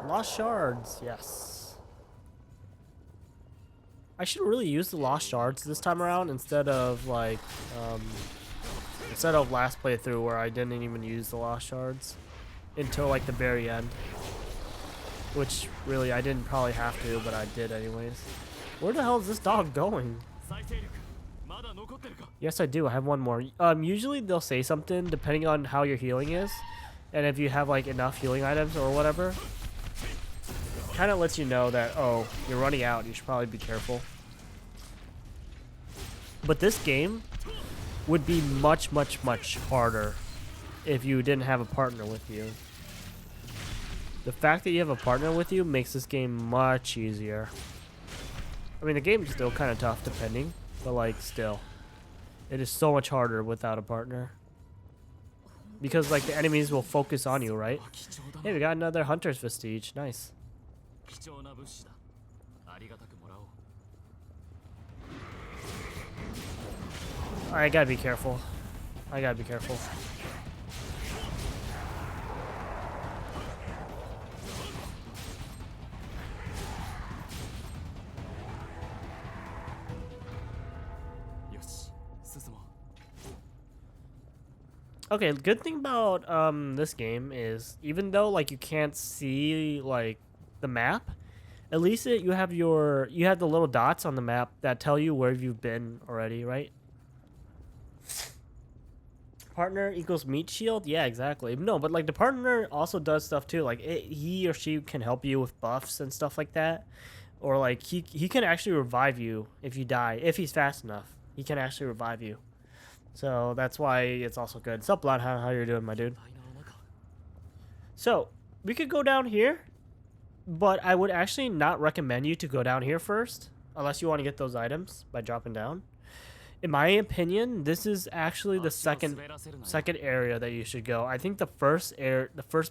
Lost shards, yes. I should really use the lost shards this time around instead of like last playthrough where I didn't even use the lost shards until like the very end, which really I didn't probably have to, but I did anyways. Where the hell is this dog going? Yes, I do. I have one more. Usually they'll say something depending on how your healing is, and if you have like enough healing items or whatever, kind of lets you know that, oh, you're running out. You should probably be careful. But this game would be much, much, much harder if you didn't have a partner with you. The fact that you have a partner with you makes this game much easier. I mean, the game's still kind of tough depending, but like still, it is so much harder without a partner. Because like the enemies will focus on you, right? Hey, we got another Hunter's Vestige. Nice. I gotta be careful. I gotta be careful. Okay, good thing about this game is even though like you can't see like the map, at least you have the little dots on the map that tell you where you've been already, right? Partner equals meat shield? Yeah, exactly. No, but like the partner also does stuff too. Like he or she can help you with buffs and stuff like that. Or like he can actually revive you if you die. If he's fast enough, he can actually revive you. So that's why it's also good. What's up, Blood? How you doing, my dude? So we could go down here, but I would actually not recommend you to go down here first, unless you want to get those items by dropping down. In my opinion, this is actually the second area that you should go. I think the first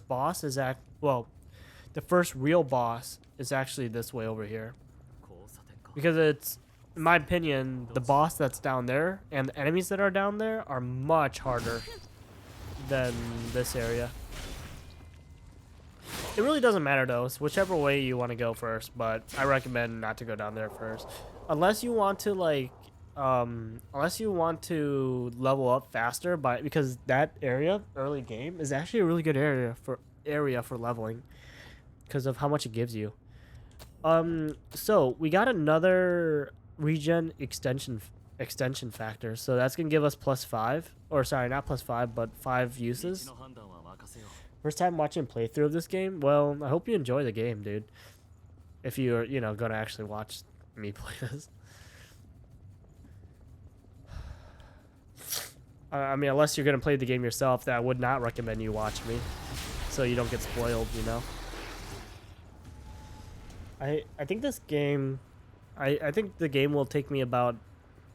boss is the first real boss is actually this way over here, because it's, in my opinion, the boss that's down there and the enemies that are down there are much harder than this area. It really doesn't matter though. It's whichever way you want to go first, but I recommend not to go down there first, unless you want to like. Unless you want to level up faster, because that area early game is actually a really good area for leveling because of how much it gives you. So we got another regen extension factor, so that's gonna give us +5, or sorry, not +5, but 5 道 uses. の判断は任せよう First time watching playthrough of this game. Well, I hope you enjoy the game, dude. If you're, gonna actually watch me play this. I mean, unless you're gonna play the game yourself, that I would not recommend you watch me, so you don't get spoiled, I think this game, I think the game will take me about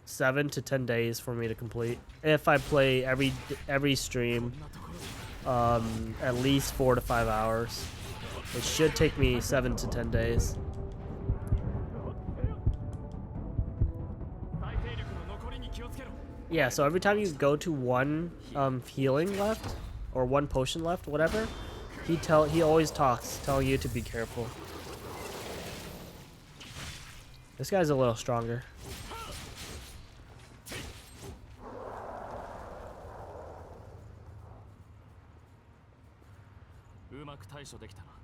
7 to 10 days for me to complete if I play every stream, こんなところで at least 4 to 5 hours. It should take me 7 to 10 days. 最勢力の残りに気をつけろ Yeah, so every time you go to one healing left or one potion left, whatever, he always talks, telling you to be careful. This guy's a little stronger.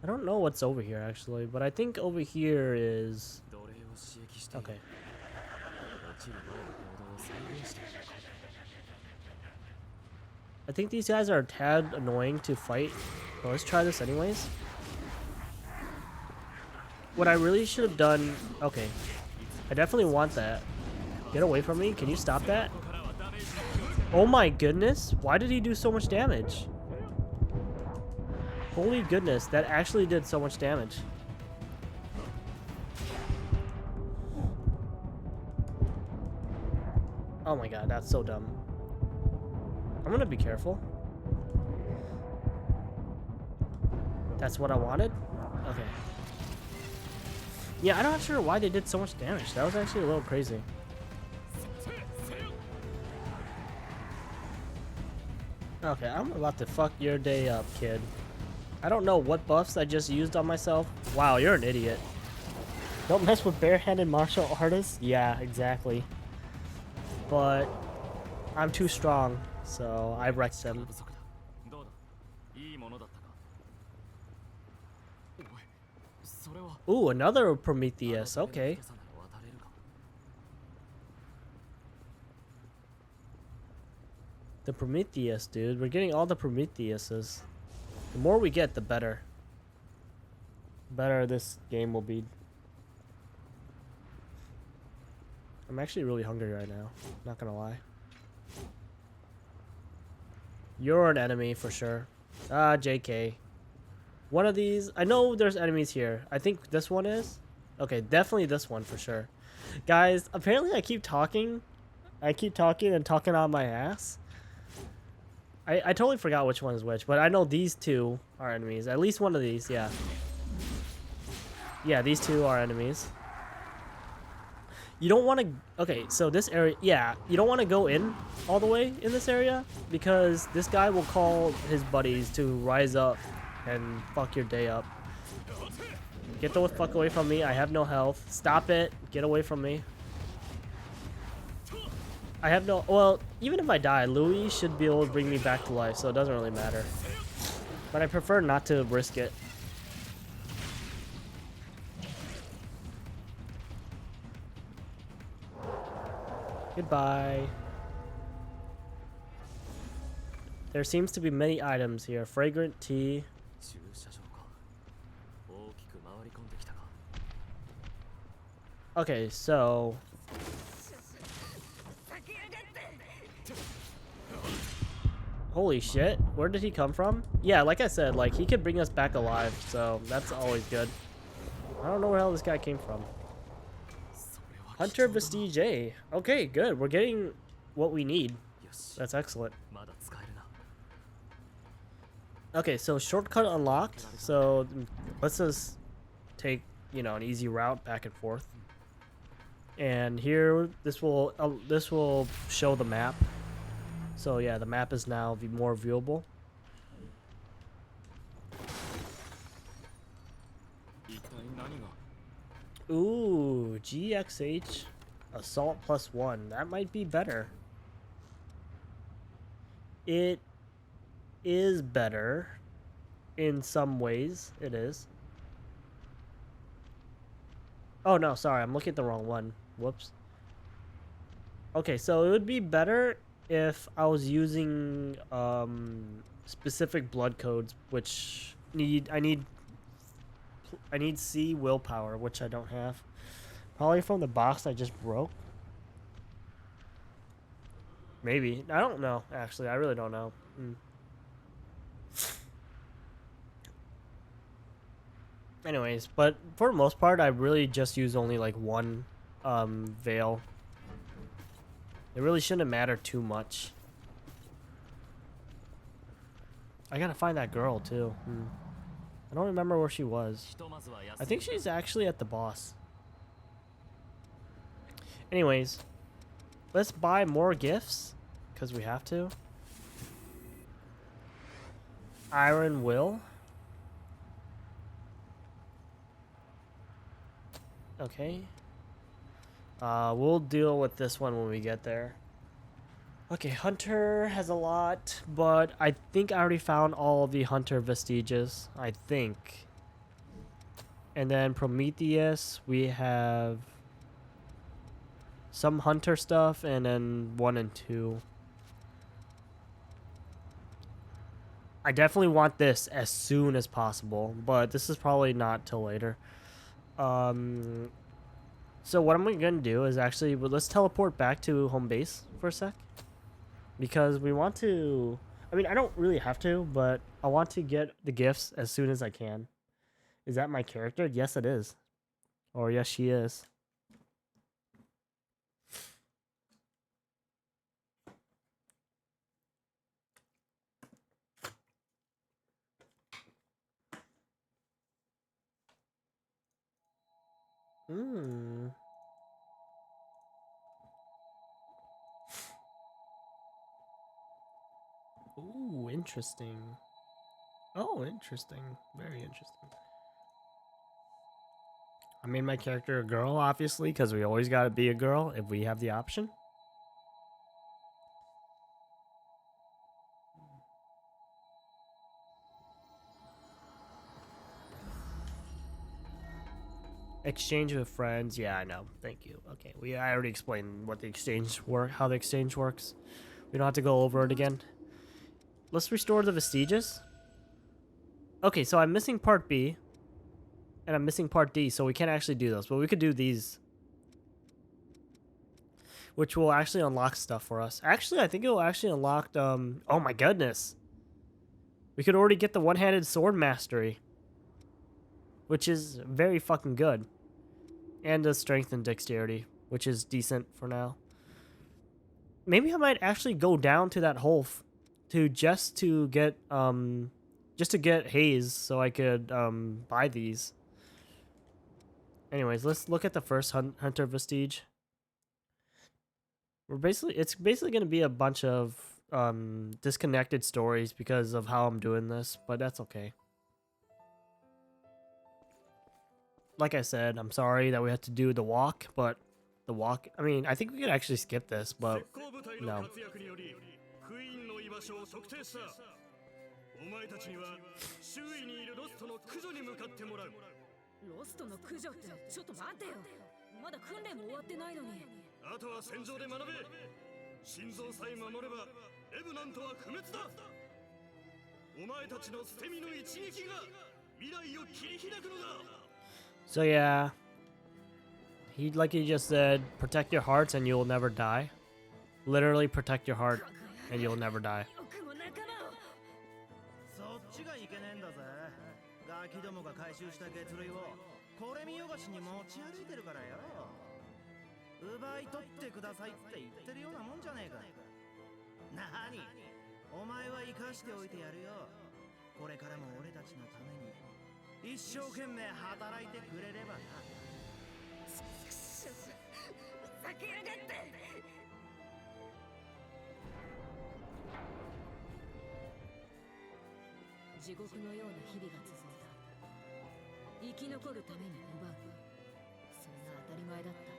I don't know what's over here actually, but I think over here is 奴隷を刺激している okay. 落ちる前の行動を再現している I think these guys are a tad annoying to fight. But let's try this anyways. What I really should have done... Okay. I definitely want that. Get away from me. Can you stop that? Oh my goodness. Why did he do so much damage? Holy goodness. That actually did so much damage. Oh my god. That's so dumb. I'm gonna be careful. That's what I wanted? Okay. Yeah, I'm not sure why they did so much damage. That was actually a little crazy. Okay, I'm about to fuck your day up, kid. I don't know what buffs I just used on myself. Wow, you're an idiot. Don't mess with barehanded martial artists? Yeah, exactly. But I'm too strong, so I wrecked them. 不足だどうだいいものだったかおいそれは Ooh, another Prometheus. Okay. The Prometheus, dude. We're getting all the Prometheuses. The more we get, the better. The better this game will be. I'm actually really hungry right now. Not gonna lie. You're an enemy for sure. Ah, JK. One of these. I know there's enemies here. I think this one is. Okay, definitely this one for sure. Guys, apparently I keep talking. I keep talking and talking on my ass. I totally forgot which one is which, but I know these two are enemies. At least one of these, yeah. Yeah, these two are enemies. You don't want to... Okay, so this area... Yeah, you don't want to go in all the way in this area because this guy will call his buddies to rise up and fuck your day up. Get the fuck away from me. I have no health. Stop it. Get away from me. I have no... Well, even if I die, Louis should be able to bring me back to life, so it doesn't really matter. But I prefer not to risk it. Goodbye. There seems to be many items here. Fragrant tea. 駐車場か大きく回り込んできたか Okay, so... Holy shit, where did he come from? Yeah, like I said, like, he could bring us back alive, so that's always good. I don't know where the hell this guy came from. Hunter Vestige A. Okay, good. We're getting what we need. よし That's excellent. まだ使えるな Okay, so shortcut unlocked. So let's just take, an easy route back and forth. And here, this will show the map. So yeah, the map is now more viewable. 一体何が Ooh, GXH Assault +1. That might be better. It is better in some ways. It is. Oh no, sorry, I'm looking at the wrong one. Whoops. Okay, so it would be better if I was using specific blood codes, which I need C willpower, which I don't have. Probably from the box I just broke. Maybe. I don't know, actually. I really don't know. Anyways, but for the most part, I really just use only like one veil. It really shouldn't matter too much. I gotta find that girl too. I don't remember where she was. I think she's actually at the boss. Anyways, let's buy more gifts because we have to. Iron Will. Okay. We'll deal with this one when we get there. Okay, Hunter has a lot, but I think I already found all of the Hunter vestiges. I think. And then Prometheus, we have some Hunter stuff, and then 1 and 2. I definitely want this as soon as possible, but this is probably not till later. So what I'm gonna do is actually, let's teleport back to home base for a sec. Because we want to, I mean, I don't really have to, but I want to get the gifts as soon as I can. Is that my character? Yes, it is. Or yes, she is. Ooh, interesting. Oh, interesting. Very interesting. I made my character a girl, obviously, because we always gotta be a girl if we have the option. Exchange with friends. Yeah, I know. Thank you. Okay, I already explained what the exchange how the exchange works. We don't have to go over it again. Let's restore the vestiges. Okay, so I'm missing part B. And I'm missing part D, so we can't actually do those. But we could do these. Which will actually unlock stuff for us. Actually, I think it will actually unlock, oh my goodness. We could already get the one-handed sword mastery. Which is very fucking good. And the strength and dexterity, which is decent for now. Maybe I might actually go down to that hole just to get Haze so I could buy these. Anyways, let's look at the first Hunter vestige. It's basically going to be a bunch of disconnected stories because of how I'm doing this, but that's okay. Like I said, I'm sorry that we had to do the walk, but the walk, I mean, I think we could actually skip this, but no. ロストの駆除ってちょっと待ってよ。まだ訓練も終わってないのに。あとは戦場で学べ。心臓さえ守ればレブナントは不滅だ。お前たちの捨て身の一撃が未来を切り開くのだ。So yeah, like he just said, protect your hearts and you'll never die. Literally protect your heart and you'll never die. そっちがいけねえんだぜ。ガキどもが回収した月類をこれ見よがしに持ち歩いてるからよ。奪い取ってくださいって言ってるようなもんじゃねえか。なに、お前は生かしておいてやるよ。これからも俺たちのために一生懸命働いてくれればな。ふざけやがって。地獄のような日々が続いた。生き残るために奪う。そんな当たり前だった。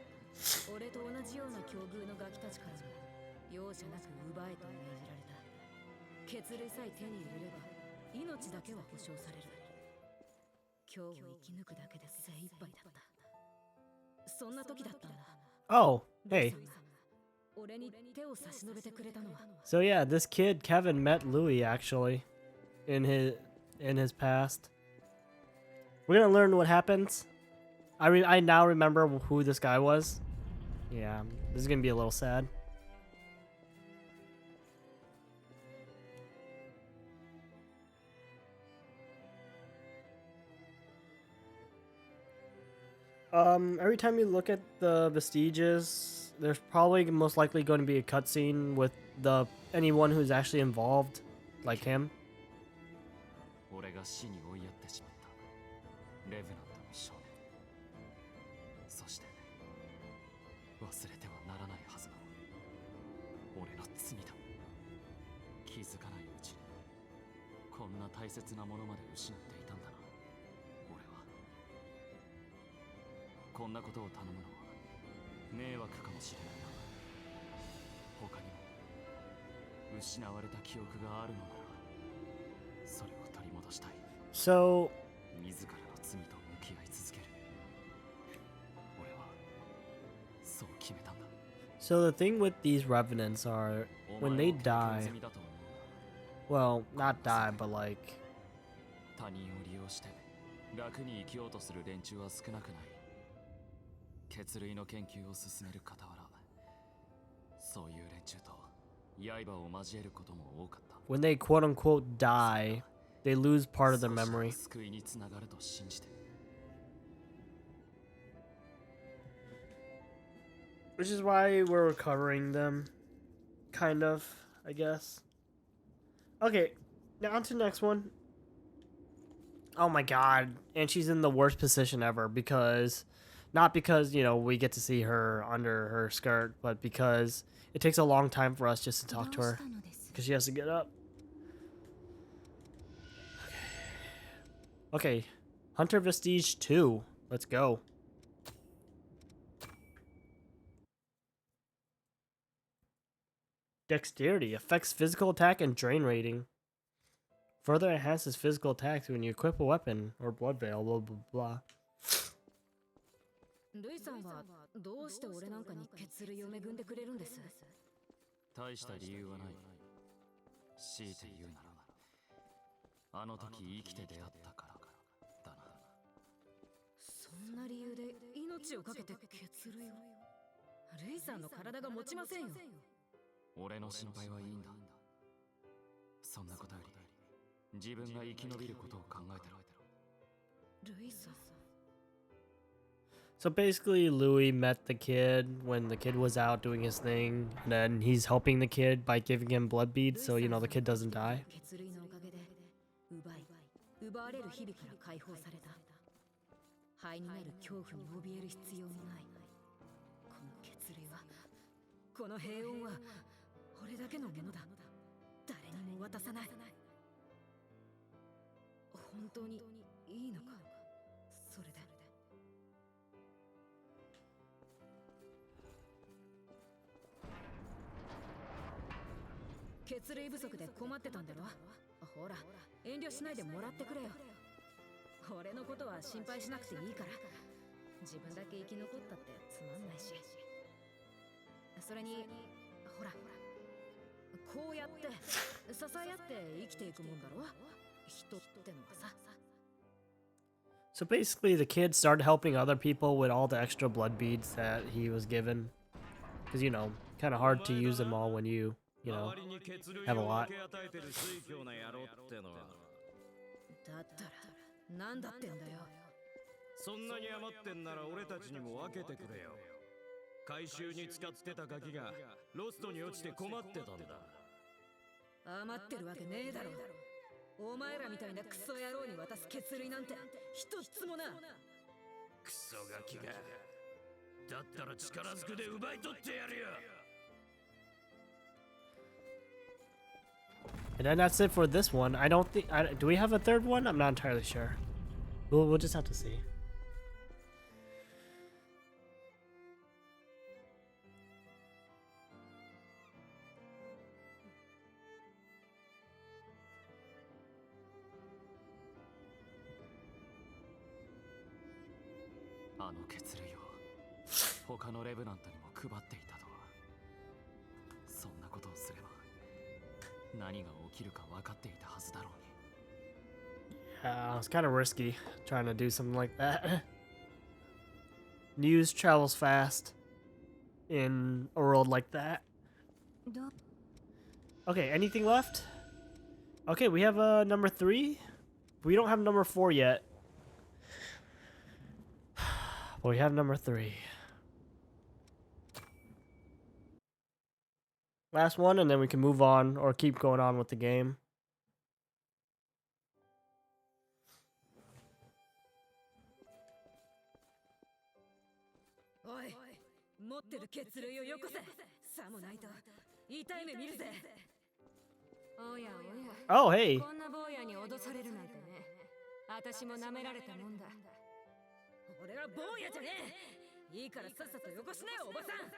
俺と同じような境遇のガキたちからも容赦なく奪えと命じられた。血類さえ手に入れれば命だけは保証される。今日を生き抜くだけで精一杯だった。そんな時だったんだ。 Oh, hey. 俺に手を差し伸べてくれたのは So yeah, this kid Kevin met Louis actually in his past. We're gonna learn what happens. I now remember who this guy was. Yeah, this is gonna be a little sad. Every time you look at the vestiges, there's probably most likely going to be a cutscene with anyone who's actually involved, like him. 俺が死に追いやってしまったレブナントの少年、そして忘れてはならないはずの俺の罪だ。気づかないうちにこんな大切なものまで失っていたんだな。俺はこんなことを頼むのは迷惑かもしれないが、他にも失われた記憶があるのならそれを取り戻したい。 So 自らの罪と向き合い続ける。俺はそう決めたんだ。 So the thing with these revenants are when they die, well, not die, but like 他人を利用して楽に生きようとする連中は少なくない。血類の研究を進める傍ら、そういう連中と刃を交えることも多かった。 when they quote unquote die, they lose part of their 少しは memory. 救いにつながると信じて。 Which is why we're recovering them. Kind of, I guess. Okay, now on to the next one. Oh my god. And she's in the worst position ever because... Not because, you know, we get to see her under her skirt, but because it takes a long time for us just to talk to her. Because she has to get up. Okay. Hunter Vestige 2. Let's go. Dexterity affects physical attack and drain rating. Further enhances physical attacks when you equip a weapon or blood veil, blah blah blah. ルイさんはどうして俺なんかに血類を恵んでくれるんです？大した理由はない。強いて言うなら、あの時生きて出会ったからだな。そんな理由で命をかけて血類を？ルイさんの体が持ちませんよ。俺の心配はいいんだ。そんなことより自分が生き延びることを考えてろ。ルイさん。 So basically, Louis met the kid when the kid was out doing his thing, and then he's helping the kid by giving him blood beads, so you know the kid doesn't die. 血類のおかげで奪われる日々から解放された。灰になる恐怖に怯える必要もない。この血類は、この平穏は俺だけのものだ。誰にも渡さない。本当にいいのか？それで。 血類不足で困ってたんだろ。ほら、遠慮しないでもらってくれよ。俺のことは心配しなくていいから。自分だけ生き残ったってつまんないし。それに、ほら、こうやって支え合って生きていくもんだろ。人ってのはさ。 So basically, the kid started helping other people with all the extra blood beads that he was given, because you know, kind of hard to use them all when you know, have a lot. だったら、なんだってんだよ。そんなに余ってんなら俺たちにも分けてくれよ。回収に使ってたガキがロストに落ちて困ってたんだ。余ってるわけねえだろ。お前らみたいなクソ野郎に渡す血類なんて一つもな。クソガキが。だったら力ずくで奪い取ってやるよ。 And then that's it for this one. I don't think. Do we have a third one? I'm not entirely sure. We'll just have to see. 他のレブナントにも配っていたとは。そんなことをすれば何が起きるか分かっていたはずだろうに。It's kind of risky trying to do something like that. News travels fast in a world like that. Okay, anything left? Okay, we have number 3. We don't have number 4 yet. But we have number 3. Last one, and then we can move on or keep going on with the game. おい、持ってる血類をよこせ。さもないと痛い目見るぜ。おやおや。 Oh, hey. こんな坊やに脅されるなんてね。私も舐められたもんだ。俺は坊やじゃねえ。いいからさっさとよこしなよ、おばさん。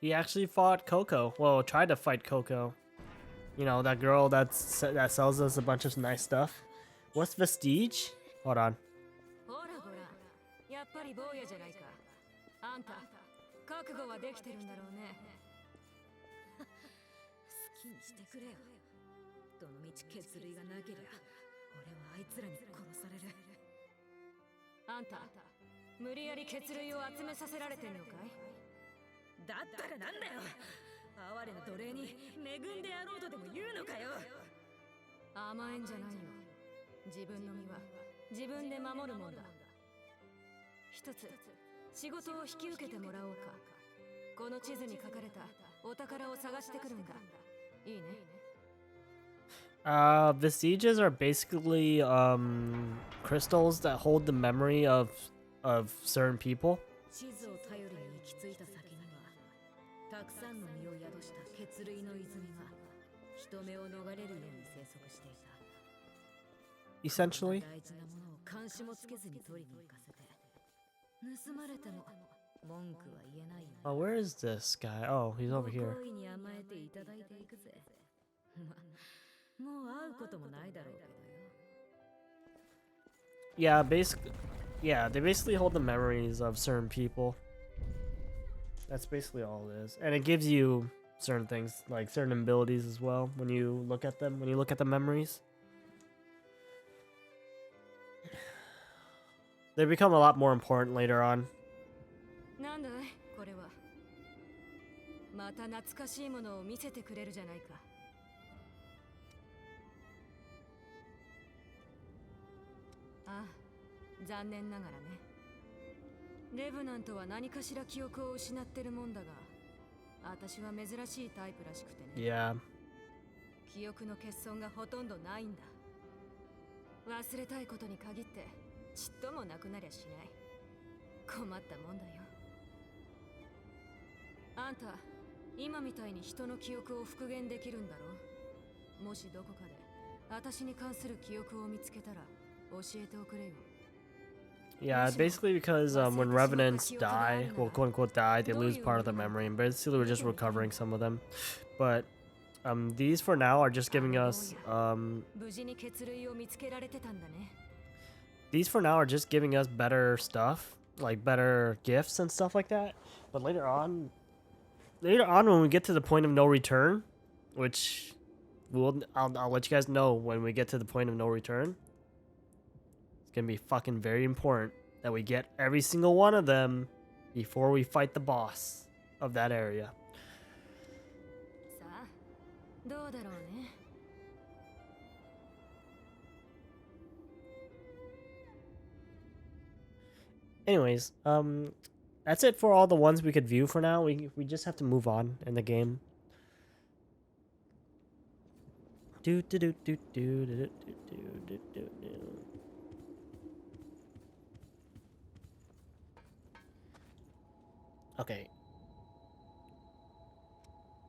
He actually fought Coco. Well, tried to fight Coco. You know, that girl that sells us a bunch of nice stuff. What's Vestige? Hold on. ほらほら、やっぱり坊やじゃないか。あんた、覚悟はできてるんだろうね。好きにしてくれよ。どのみち血類がなけりゃ、俺はあいつらに殺される。あんた、無理やり血類を集めさせられてんのかい？だったらなんだよ。哀れな奴隷に恵んでやろうとでも言うのかよ。甘えんじゃないよ。自分の身は自分で守るもんだ。一つ仕事を引き受けてもらおうか。この地図に書かれたお宝を探してくるんだ。いいね。Vestiges are basically crystals that hold the memory of certain people. 地図を頼りに行き着いた先には、たくさんの身を宿した血類の泉が人目を逃れるように生息していた。 Essentially. 大事なものを監視もつけずに取りに行かせて、盗まれても文句は言えないよね。 Oh, where is this guy? Oh, he's over here. 好意に甘えていただいていくぜ。もう会うこともないだろうけどよ。 Yeah, they basically hold the memories of certain people. That's basically all it is. And it gives you certain things, like certain abilities as well, when you look at them, when you look at the memories. They become a lot more important later on. なんだいこれは。また懐かしいものを見せてくれるじゃないか。ああ、残念ながらね。レブナントは何かしら記憶を失ってるもんだが、私は珍しいタイプらしくてね。Yeah. 記憶の欠損がほとんどないんだ。忘れたいことに限ってちっともなくなりゃしない。困ったもんだよ。あんた、今みたいに人の記憶を復元できるんだろ？もしどこかで私に関する記憶を見つけたら教えておくれよ。 Yeah, basically because when revenants die, well, quote unquote die, they lose part of the memory, and basically we're just recovering some of them. But these for now are just giving us these for now are just giving us better stuff, like better gifts and stuff like that. But later on when we get to the point of no return, which I'll let you guys know when we get to the point of no return. It's gonna be fucking very important that we get every single one of them before we fight the boss of that area. Anyways, that's it for all the ones we could view for now. We just have to move on in the game. Do do do do do do do do do do.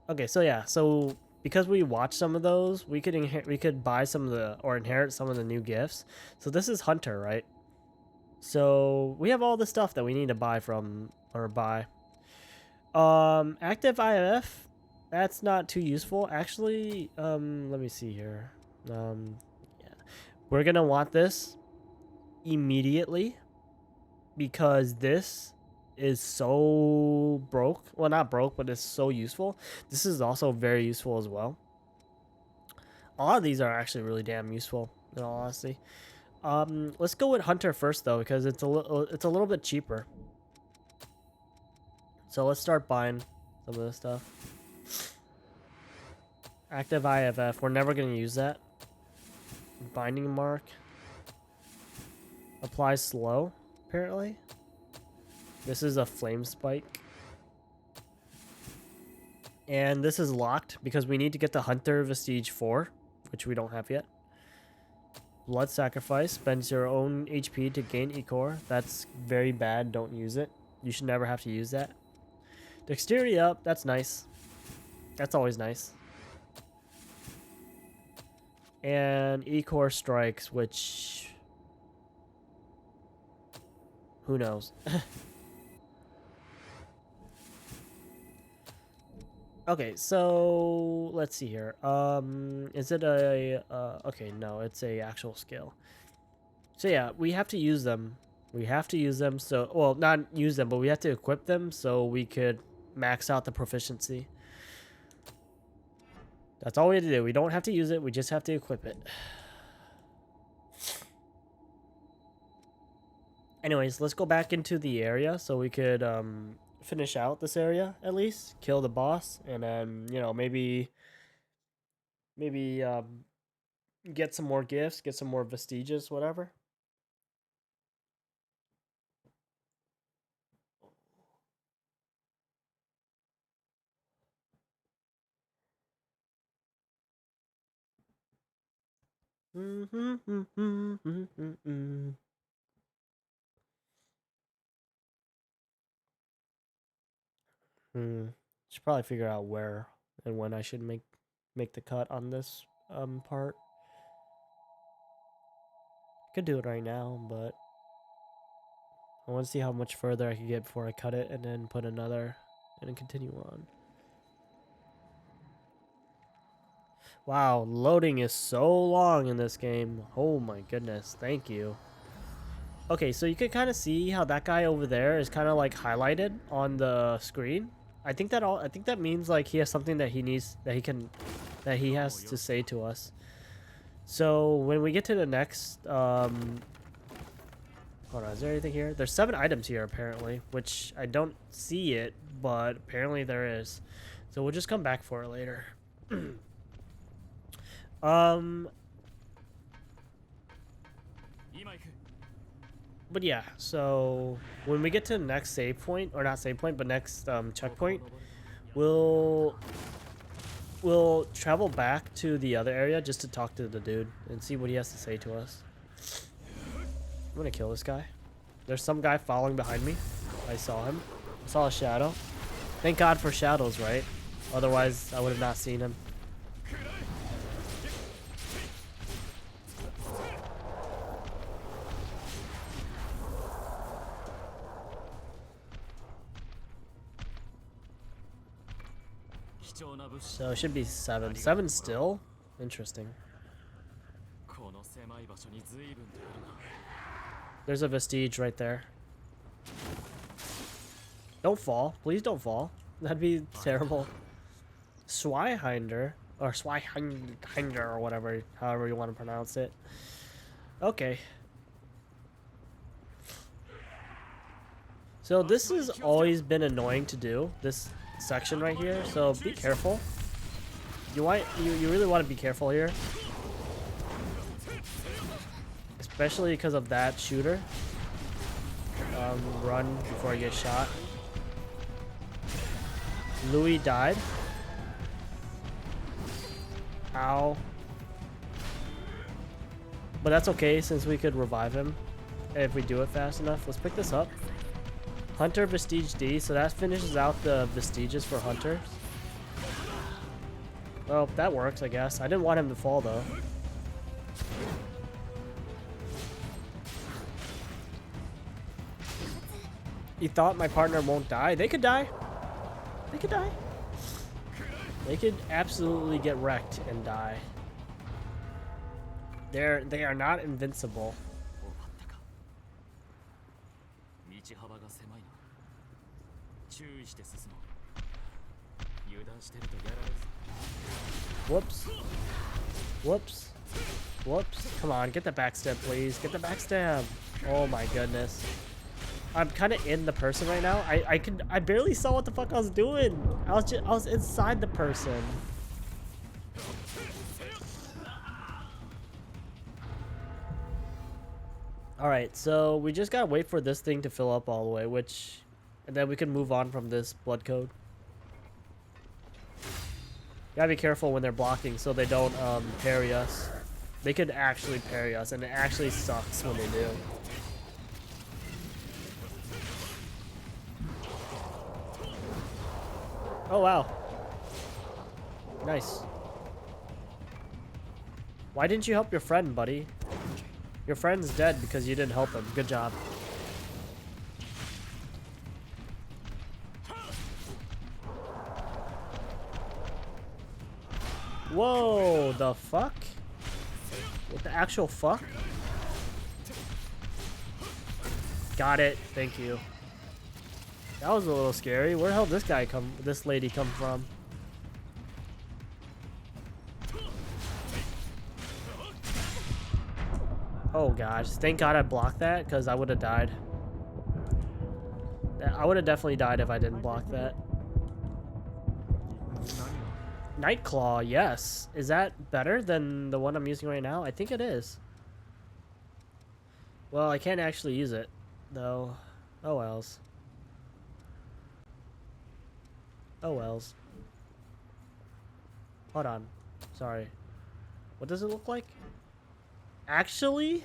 Okay, so yeah, so because we watched some of those, we could buy some of the, or inherit some of the new gifts. So this is Hunter, right? So we have all the stuff that we need to buy from, or buy. Active IMF, that's not too useful. Actually, let me see here. Yeah. We're gonna want this immediately because this is so broke. Well, not broke, but it's so useful. This is also very useful as well. A lot of these are actually really damn useful, in all honesty. Let's go with Hunter first though, because it's a little bit cheaper. So let's start buying some of this stuff. Active IFF. We're never gonna use that. Binding mark. Applies slow, apparently. This is a flame spike. And this is locked because we need to get the Hunter Vestige 4, which we don't have yet. Blood Sacrifice spends your own HP to gain Ecor. That's very bad. Don't use it. You should never have to use that. Dexterity up. That's nice. That's always nice. And Ecor Strikes, which... who knows? Okay, so let's see here. Is it a okay, no, it's a actual skill. So yeah, we have to use them. We have to use them so, well, not use them, but we have to equip them so we could max out the proficiency. That's all we have to do. We don't have to use it, we just have to equip it. Anyways, let's go back into the area so we could finish out this area at least, kill the boss, and then, you know, maybe get some more gifts, get some more vestiges, whatever. Should probably figure out where and when I should make the cut on this part. Could do it right now, but I want to see how much further I can get before I cut it and then put another and then continue on. Wow, loading is so long in this game. Oh my goodness, thank you. Okay, so you can kind of see how that guy over there is kind of like highlighted on the screen. I think that means like he has something that he needs, that he has to say to us. So when we get to the next hold on, is there anything here? There's 7 items here apparently, which I don't see it, but apparently there is. So we'll just come back for it later. But yeah, so when we get to the next save point, or not save point, but next checkpoint, we'll travel back to the other area just to talk to the dude and see what he has to say to us. I'm gonna kill this guy. There's some guy following behind me. I saw him. I saw a shadow. Thank God for shadows, right? Otherwise, I would have not seen him. So it should be 7. 7 still? Interesting. There's a vestige right there. Don't fall. Please don't fall. That'd be terrible. Zweihinder. Or Zweihinder or whatever. However you want to pronounce it. Okay. So this has always been annoying to do. This section right here, so be careful. You really want to be careful here, especially because of that shooter. Run before you get shot. Louis died. Ow. But that's okay since we could revive him if we do it fast enough. Let's pick this up. Hunter Vestige D, so that finishes out the vestiges for Hunters. Well, that works, I guess. I didn't want him to fall, though. You thought my partner won't die? They could die. They could die. They could absolutely get wrecked and die. They are not invincible. 注意して進もう。油断してるとやられるぞ。 Whoops. Whoops. Whoops. Come on, get the backstab, please. Get the backstab. Oh my goodness. I'm kind of in the person right now. I barely saw what the fuck I was doing. I was inside the person. All right, so we just gotta wait for this thing to fill up all the way, and then we can move on from this blood code. Gotta be careful when they're blocking so they don't parry us. They could actually parry us, and it actually sucks when they do. Oh wow. Nice. Why didn't you help your friend, buddy? Your friend's dead because you didn't help him. Good job. Whoa, the fuck? What the actual fuck? Got it. Thank you. That was a little scary. Where the hell did this lady come from? Oh gosh, thank God I blocked that because I would have died. I would have definitely died if I didn't block that. Nightclaw, yes. Is that better than the one I'm using right now? I think it is. Well, I can't actually use it, though. Oh wells. Oh wells. Hold on. Sorry. What does it look like? Actually,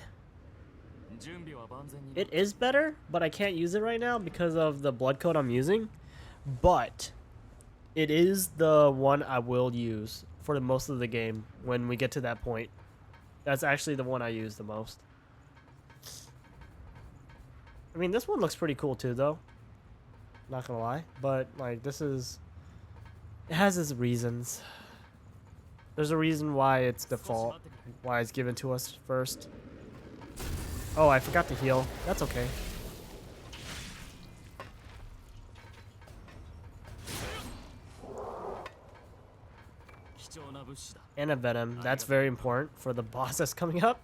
準備は万全に。 it is better, but I can't use it right now because of the blood code I'm using. But it is the one I will use for the most of the game when we get to that point. That's actually the one I use the most. I mean, this one looks pretty cool too, though. Not gonna lie, but like this is, it has its reasons. There's a reason why it's default, why it's given to us first. Oh, I forgot to heal. That's okay. And a venom. That's very important for the boss that's coming up.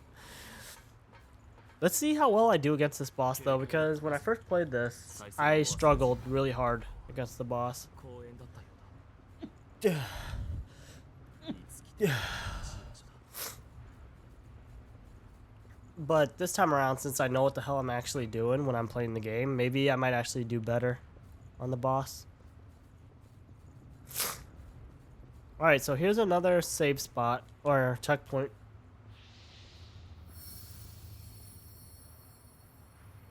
Let's see how well I do against this boss, though, because when I first played this, I struggled really hard against the boss. 公園だったようだ。言いつきて But this time around, since I know what the hell I'm actually doing when I'm playing the game, maybe I might actually do better on the boss. Alright, so here's another save spot, or checkpoint.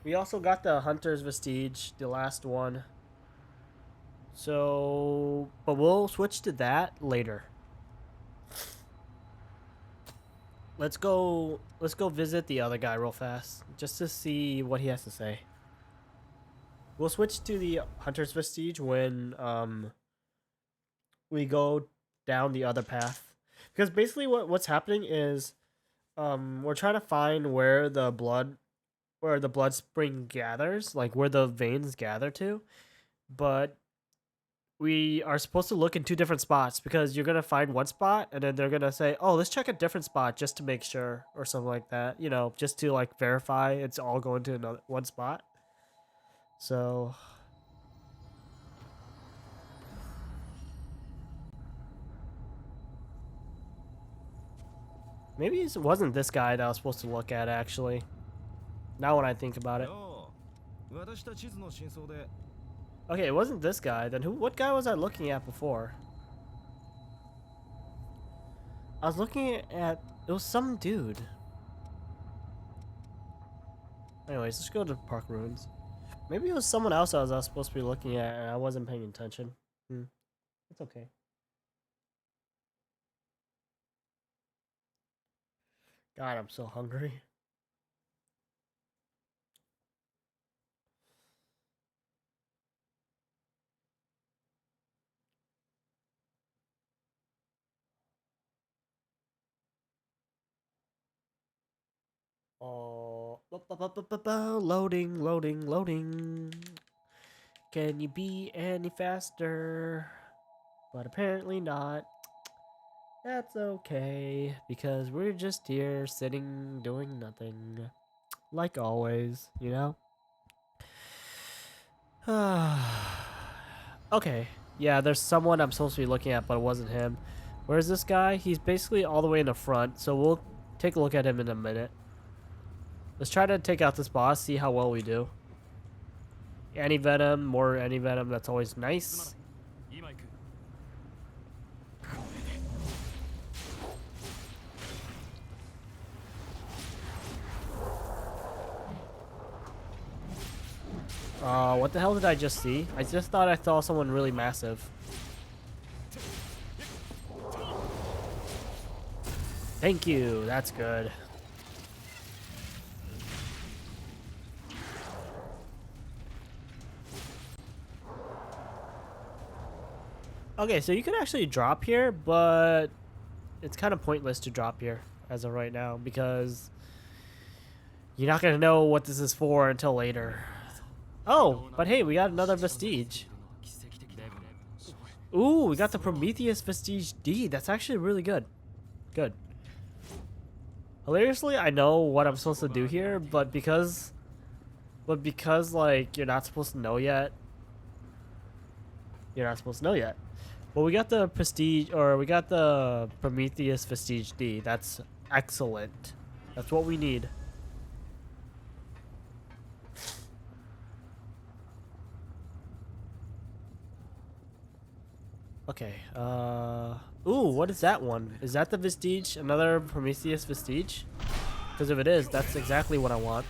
We also got the Hunter's Vestige, the last one. So, but we'll switch to that later. Let's go visit the other guy real fast, just to see what he has to say. We'll switch to the Hunter's Vestige when we go down the other path. Because basically what's happening is we're trying to find where the blood spring gathers, like where the veins gather to. But we are supposed to look in two different spots because you're going to find one spot and then they're going to say, oh, let's check a different spot just to make sure or something like that. You know, just to like verify it's all going to one spot. So maybe it wasn't this guy that I was supposed to look at actually. Now when I think about it. よう渡した地図の真相で Okay, it wasn't this guy. Then what guy was I looking at before? I was looking at, it was some dude. Anyways, let's go to Park Ruins. Maybe it was someone else I was supposed to be looking at and I wasn't paying attention. It's okay. God, I'm so hungry. Oh, loading. Can you be any faster? But apparently not. That's okay, because we're just here sitting doing nothing. Like always, you know? Okay, yeah, there's someone I'm supposed to be looking at, but it wasn't him. Where's this guy? He's basically all the way in the front, so we'll take a look at him in a minute. Let's try to take out this boss, see how well we do. Anti-venom, more anti-venom, that's always nice. 今行く What the hell did I just see? I just thought I saw someone really massive. Thank you, that's good. Okay, so you can actually drop here, but it's kind of pointless to drop here as of right now because you're not going to know what this is for until later. Oh, but hey, we got another Vestige. Ooh, we got the Prometheus Vestige D. That's actually really good. Good. Hilariously, I know what I'm supposed to do here, but because like you're not supposed to know yet. You're not supposed to know yet. Well, we got the Prestige, or we got the Prometheus Vestige D. That's excellent. That's what we need. Okay, ooh, what is that one? Is that the Vestige? Another Prometheus Vestige? Because if it is, that's exactly what I want.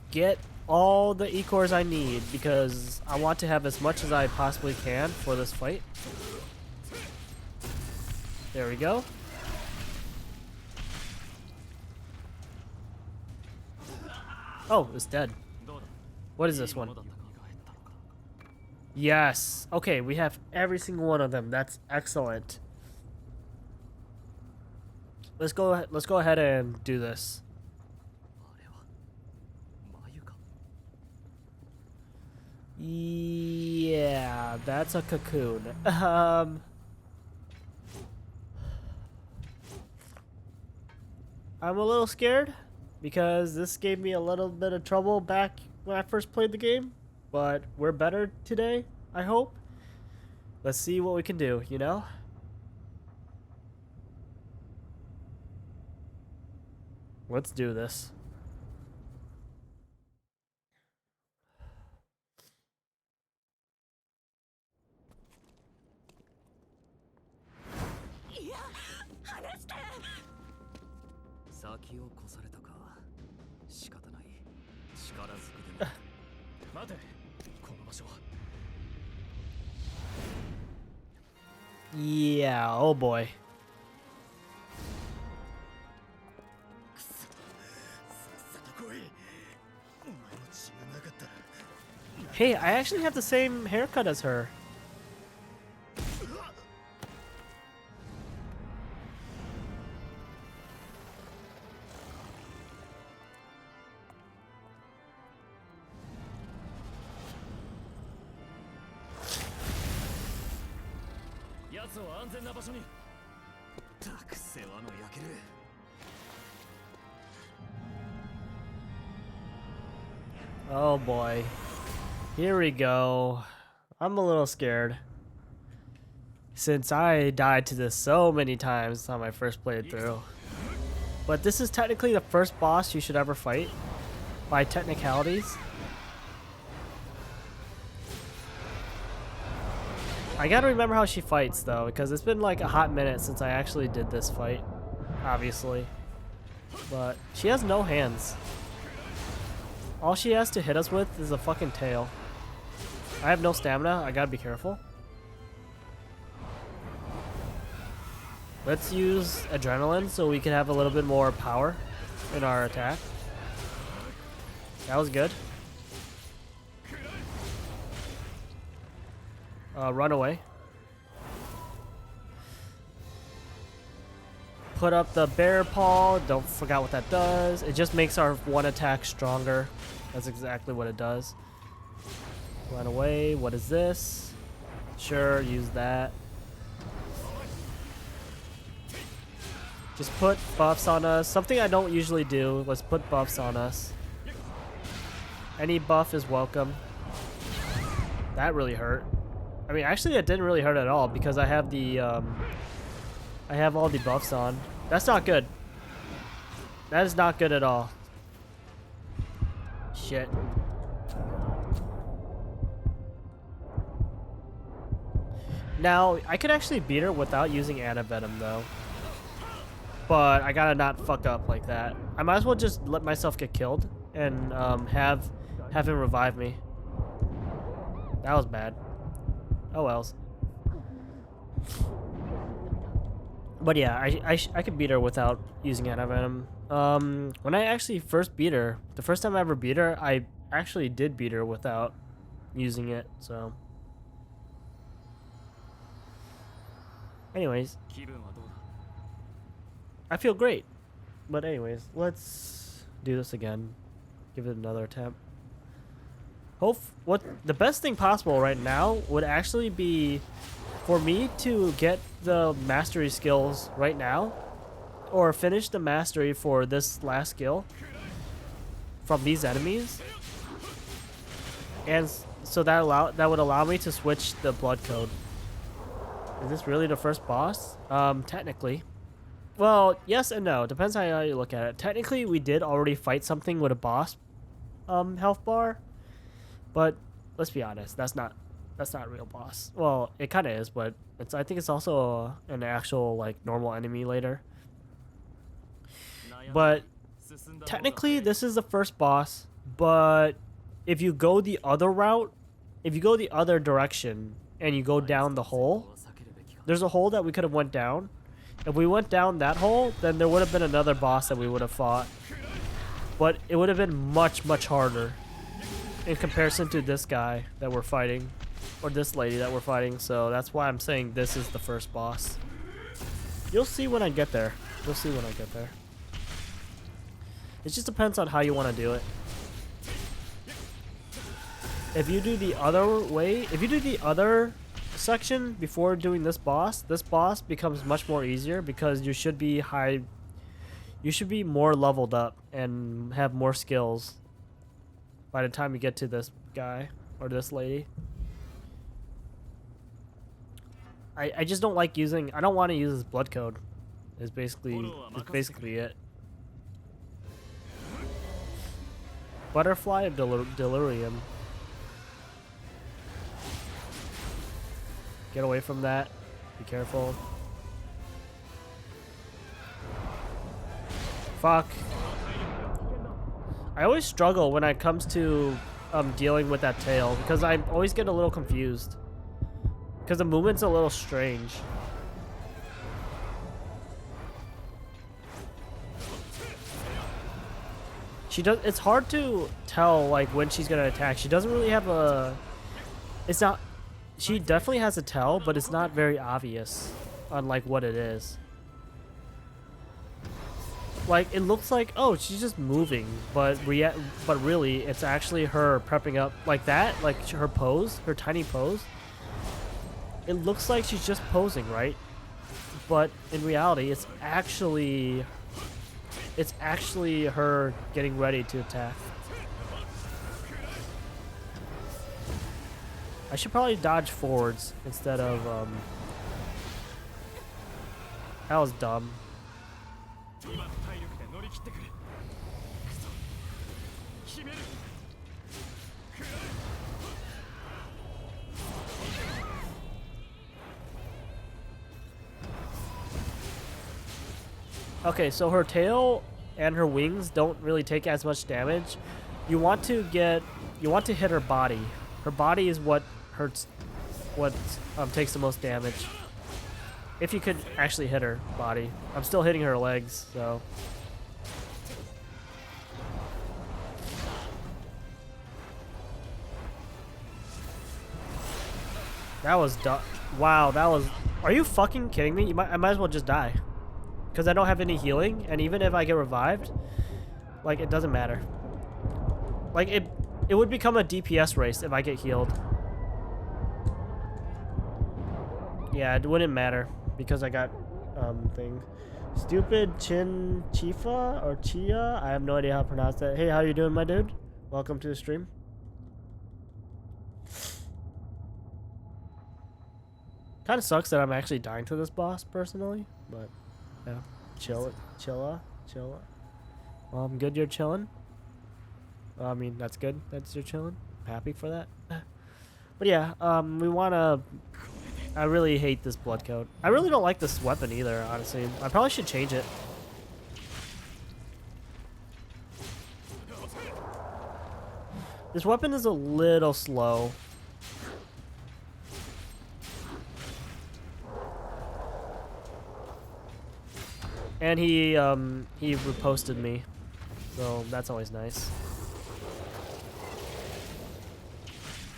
Get all the E-cores I need, because I want to have as much as I possibly can for this fight. There we go. Oh, it's dead. What is this one? Yes. Okay, we have every single one of them. That's excellent. Let's go ahead and do this. Yeah, that's a cocoon. I'm a little scared because this gave me a little bit of trouble back when I first played the game. But we're better today, I hope. Let's see what we can do, you know? Let's do this. Yeah, 先を越されたか。仕方ない。力ずくでも。待て。この場所は。Yeah, oh boy. Hey, I actually have the same haircut as her. Oh boy. Here we go. I'm a little scared. Since I died to this so many times on my first playthrough. But this is technically the first boss you should ever fight. By technicalities. I gotta remember how she fights though, because it's been like a hot minute since I actually did this fight. Obviously. But she has no hands. All she has to hit us with is a fucking tail. I have no stamina. I gotta be careful. Let's use adrenaline so we can have a little bit more power in our attack. That was good. Run away. Put up the bear paw. Don't forget what that does. It just makes our one attack stronger. That's exactly what it does. Run away. What is this? Sure, use that. Just put buffs on us. Something I don't usually do. Let's put buffs on us. Any buff is welcome. That really hurt. I mean, actually, it didn't really hurt at all because I have the I have all the buffs on. That's not good. That is not good at all. Shit. Now, I could actually beat her without using Antivenom, though. But I gotta not fuck up like that. I might as well just let myself get killed and have him revive me. That was bad. Oh wells. But yeah, I could beat her without using Antivenom. When I actually first beat her, the first time I ever beat her, I actually did beat her without using it, so. Anyways, 気分はどうだ I feel great. But anyways, let's do this again. Give it another attempt. What the best thing possible right now would actually be for me to get the mastery skills right now, or finish the mastery for this last skill from these enemies, and so that would allow me to switch the blood code. Is this really the first boss? Technically. Well, yes and no. Depends on how you look at it. Technically, we did already fight something with a boss health bar, but let's be honest, that's not a real boss. Well, it kind of is, but I think it's also an actual like normal enemy later. But technically, this is the first boss. But if you go the other route, if you go the other direction and you go down the hole, there's a hole that we could have went down. If we went down that hole, then there would have been another boss that we would have fought. But it would have been much, much harder in comparison to this guy that we're fighting, or this lady that we're fighting. So that's why I'm saying this is the first boss. You'll see when I get there. You'll see when I get there. It just depends on how you want to do it. If you do the other way, if you do the other section before doing this boss becomes much more easier because you should be more leveled up and have more skills by the time you get to this guy or this lady. I just don't like using, I don't want to use this blood code. It's basically it. Butterfly of Delirium. Get away from that. Be careful. Fuck. I always struggle when it comes to dealing with that tail because I always get a little confused. Because the movement's a little strange. It's hard to tell like when she's gonna attack. She doesn't really have a. She definitely has a tell, but it's not very obvious on like what it is. Like it looks like, oh, she's just moving, but really it's actually her prepping up like that, like her pose, her tiny pose. It looks like she's just posing, right? But in reality, it's actually her getting ready to attack. I should probably dodge forwards instead of that was dumb. Okay, so her tail and her wings don't really take as much damage. You want to hit her body. Her body is what hurts, takes the most damage. If you could actually hit her body. I'm still hitting her legs, so. That was dumb. Wow, that was. Are you fucking kidding me? I might as well just die. Because I don't have any healing, and even if I get revived, like, it doesn't matter. Like, it would become a DPS race if I get healed. Yeah, it wouldn't matter because I got thing. Stupid Chin Chifa or Chia? I have no idea how to pronounce that. Hey, how you doing, my dude? Welcome to the stream. Kind of sucks that I'm actually dying to this boss personally, but yeah, chilla. Well, I'm good. You're chilling. Well, I mean, that's good. That's you're chilling. I'm happy for that. But yeah, we wanna. I really hate this blood coat. I really don't like this weapon either, honestly. I probably should change it. This weapon is a little slow. And he reposted me, so that's always nice.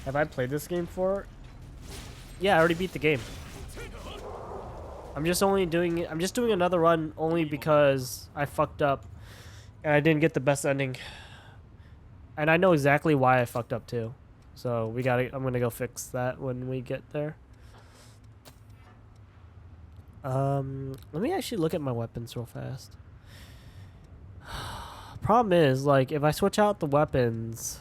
Have I played this game before? Yeah, I already beat the game. I'm just doing another run only because I fucked up and I didn't get the best ending. And I know exactly why I fucked up too. So I'm gonna go fix that when we get there. Let me actually look at my weapons real fast. Problem is, like, if I switch out the weapons,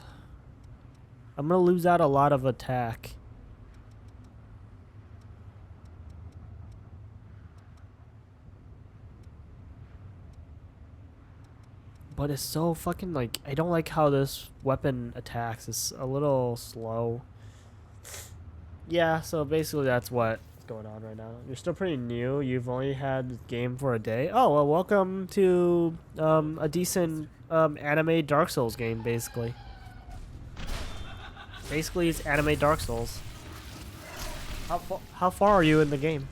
I'm gonna lose out a lot of attack. But it's so fucking, like, I don't like how this weapon attacks. It's a little slow. Yeah, so basically that's what's going on right now. You're still pretty new. You've only had the game for a day. Oh, well, welcome to a decent anime Dark Souls game, basically. Basically, it's anime Dark Souls. How far are you in the game?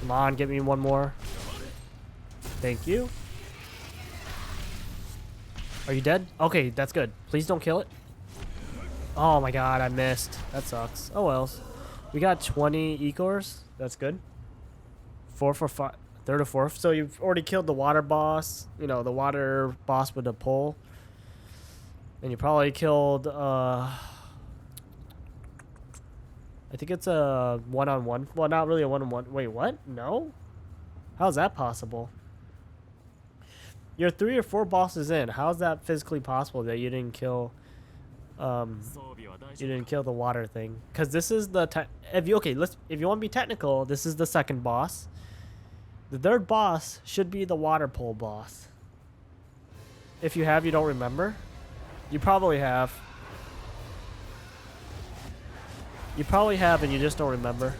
Come on, get me one more. Thank you. Are you dead? Okay, that's good. Please don't kill it. Oh my god, I missed. That sucks. Oh well. We got 20 Ecors. That's good. 4 for 5. Third or fourth. So you've already killed the water boss. You know, the water boss with the pole. And you probably killed, I think it's a one-on-one. Well, not really a one-on-one. Wait, what? No? How's that possible? You're 3 or 4 bosses in. How's that physically possible that you didn't kill, the water thing? Because this is the if you want to be technical, this is the second boss. The third boss should be the water pole boss. If you don't remember. You probably have. You probably have and you just don't remember.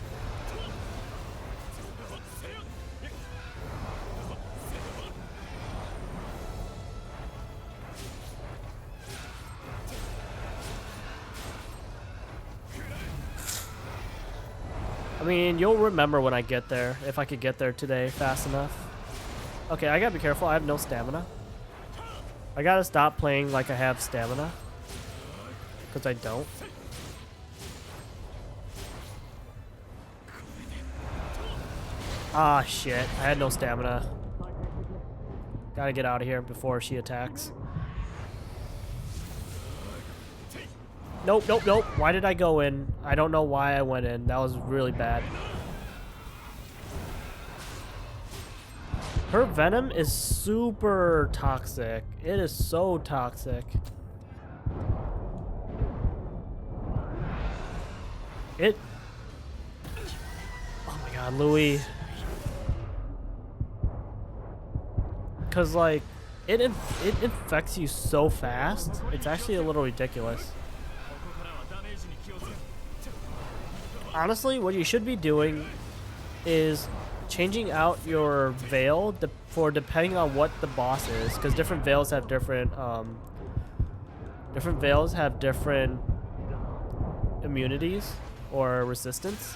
I mean, you'll remember when I get there, if I could get there today fast enough. Okay, I gotta be careful. I have no stamina. I gotta stop playing like I have stamina. Because I don't. Ah, shit. I had no stamina. Gotta get out of here before she attacks. Nope, nope, nope. Why did I go in? I don't know why I went in. That was really bad. Her venom is super toxic. It is so toxic. Oh my god, Louis. Cause like, it infects you so fast. It's actually a little ridiculous. Honestly, what you should be doing is changing out your veil depending on what the boss is, because different veils have different immunities or resistance.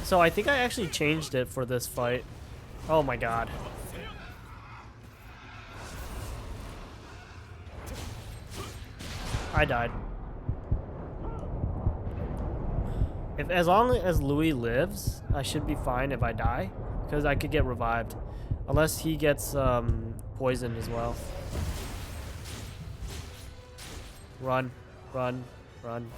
So I think I actually changed it for this fight. Oh my god. I died. If as long as Louis lives, I should be fine if I die, because I could get revived, unless he gets poisoned as well. Run, run, run.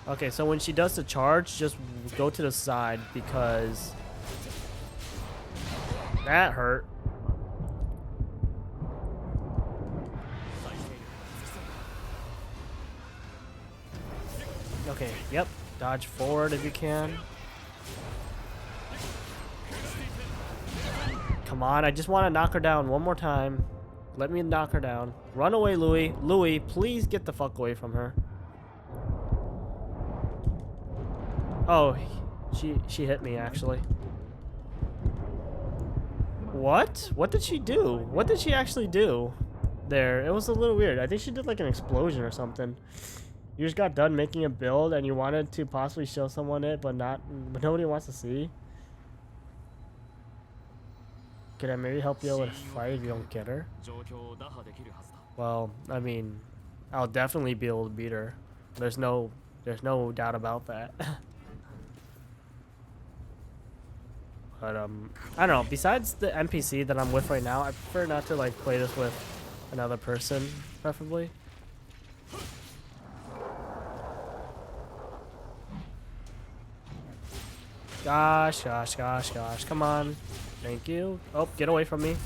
Okay, so when she does the charge, just go to the side because that hurt. Okay, yep. Dodge forward if you can. Come on, I just want to knock her down one more time. Let me knock her down. Run away, Louis. Louis, please get the fuck away from her. Oh, she hit me actually. What? What did she do? What did she actually do? There, it was a little weird. I think she did like an explosion or something. You just got done making a build and you wanted to possibly show someone it, but nobody wants to see. Could I maybe help you out with a fight if you don't get her? Well, I mean, I'll definitely be able to beat her. There's no doubt about that. But I don't know. Besides the NPC that I'm with right now, I prefer not to like play this with another person, preferably. Gosh, gosh, gosh, gosh. Come on. Thank you. Oh, get away from me.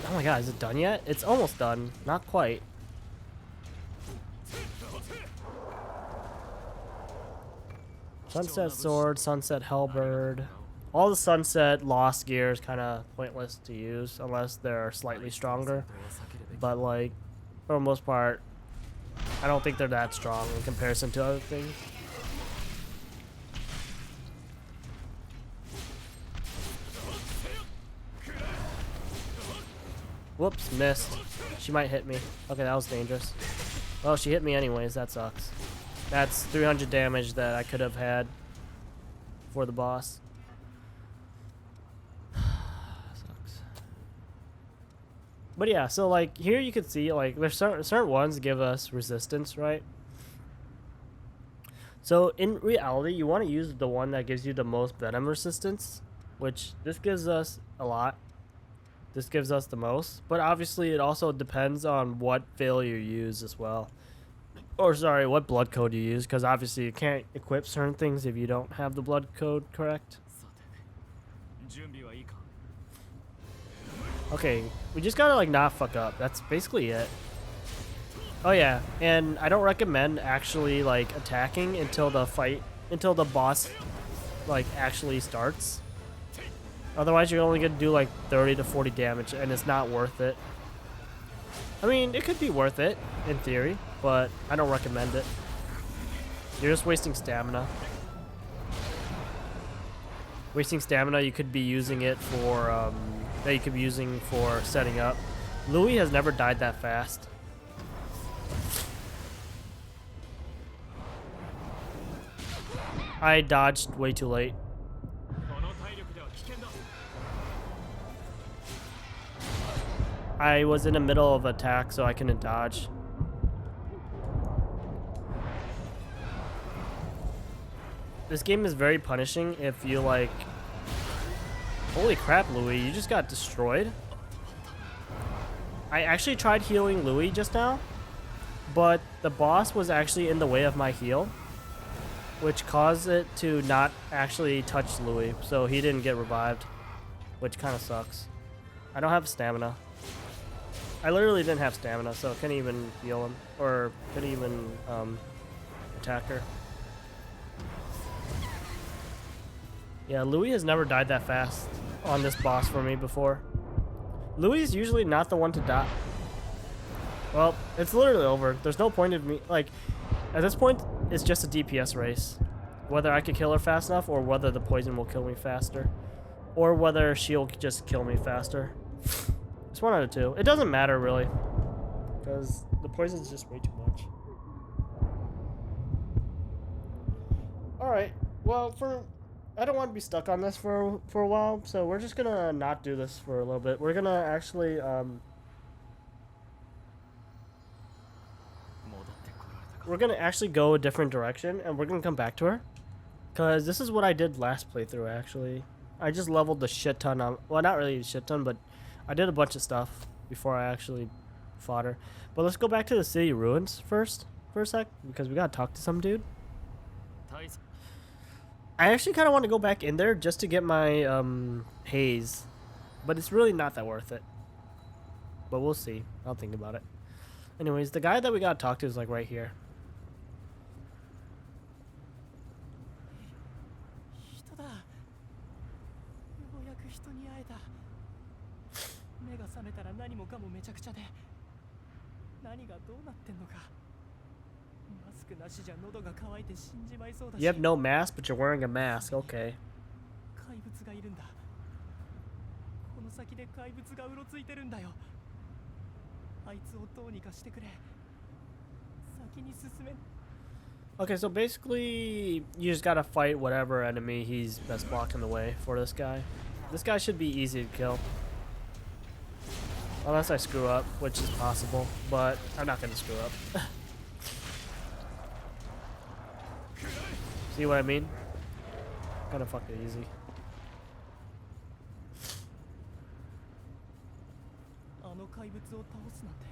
Oh my god, is it done yet? It's almost done. Not quite. Sunset Sword, Sunset Halberd. All the Sunset Lost gear is kind of pointless to use unless they're slightly stronger. But like, for the most part, I don't think they're that strong in comparison to other things. Whoops, missed. She might hit me. Okay, that was dangerous. Well, she hit me anyways. That sucks. That's 300 damage that I could have had for the boss. Sucks. But yeah, so like here you can see like there's certain ones give us resistance, right? So in reality, you want to use the one that gives you the most venom resistance, which this gives us a lot. This gives us the most, but obviously it also depends on what failure you use as well. Or sorry, what blood code you use, because obviously you can't equip certain things if you don't have the blood code correct. Okay, we just gotta like not fuck up. That's basically it. Oh yeah, and I don't recommend actually like attacking until the boss like actually starts. Otherwise you're only gonna do like 30 to 40 damage and it's not worth it. I mean, it could be worth it in theory, but I don't recommend it. You're just wasting stamina. Wasting stamina, you could be using it for that you could be using for setting up. Louis has never died that fast. I dodged way too late. I was in the middle of attack, so I couldn't dodge. This game is very punishing if you like... Holy crap, Louis, you just got destroyed. I actually tried healing Louis just now, but the boss was actually in the way of my heal, which caused it to not actually touch Louis, so he didn't get revived, which kind of sucks. I don't have stamina. I literally didn't have stamina, so I couldn't even heal him, or couldn't even attack her. Yeah, Louis has never died that fast on this boss for me before. Louis is usually not the one to die. Well, it's literally over. There's no point of me, like, at this point, it's just a DPS race. Whether I could kill her fast enough, or whether the poison will kill me faster. Or whether she'll just kill me faster. It's one out of two. It doesn't matter, really. Because the poison's just way too much. Alright, well, I don't want to be stuck on this for a while, so we're just gonna not do this for a little bit. We're gonna actually 戻ってこられたか。 we're gonna actually go a different direction, and we're gonna come back to her, cause this is what I did last playthrough. Actually, I just leveled the shit ton on. Well, not really a shit ton, but I did a bunch of stuff before I actually fought her. But let's go back to the city ruins first for a sec, because we gotta talk to some dude. 大佐 I actually kind of want to go back in there just to get my haze, but it's really not that worth it. But we'll see. I'll think about it. Anyways, the guy that we gotta talk to is like right here. 人だ。ようやく人に会えた。目が覚めたら何もかもめちゃくちゃで、何がどうなってんのか。マスクなしじゃ喉が渇いて死んじまいそうだし。 You have no mask, but you're wearing a mask. Okay. 怪物がいるんだ。この先で怪物がうろついてるんだよ。あいつをどうにかしてくれ。先に進め。 Okay, so basically, you just gotta fight whatever enemy he's best blocking the way for this guy. This guy should be easy to kill. Unless I screw up, which is possible, but I'm not gonna screw up. See what I mean? Kinda fucking easy. あの怪物を倒すなんて。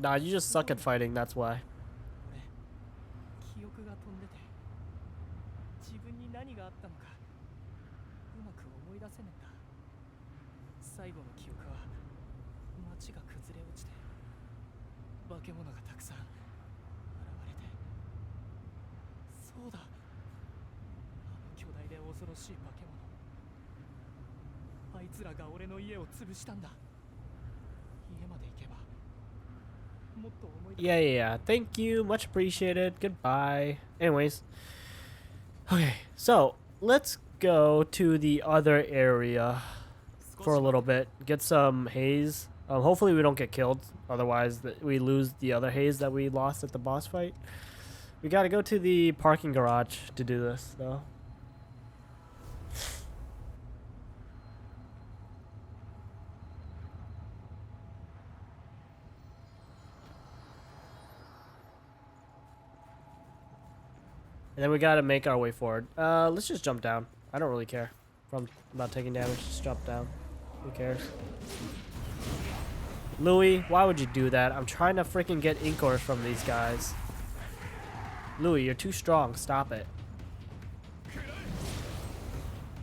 Nah, you just suck at fighting, that's why. 俺、記憶が飛んでて、自分に何があったのか、うまく思い出せねえんだ。最後の記憶は、街が崩れ落ちて、化け物がたくさん現れて、そうだ、あの巨大で恐ろしい化け物。あいつらが俺の家を潰したんだ。家まで行けば、もっと思い出せ Yeah, yeah, yeah. Thank you. Much appreciated. Goodbye. Anyways. Okay, so let's go to the other area for a little bit. Get some haze. Hopefully we don't get killed. Otherwise, we lose the other haze that we lost at the boss fight. We gotta go to the parking garage to do this, though. And then we gotta make our way forward. Let's just jump down. I don't really care if I'm not taking damage. Just jump down. Who cares? Louis, why would you do that? I'm trying to freaking get Inkors from these guys. Louis, you're too strong. Stop it.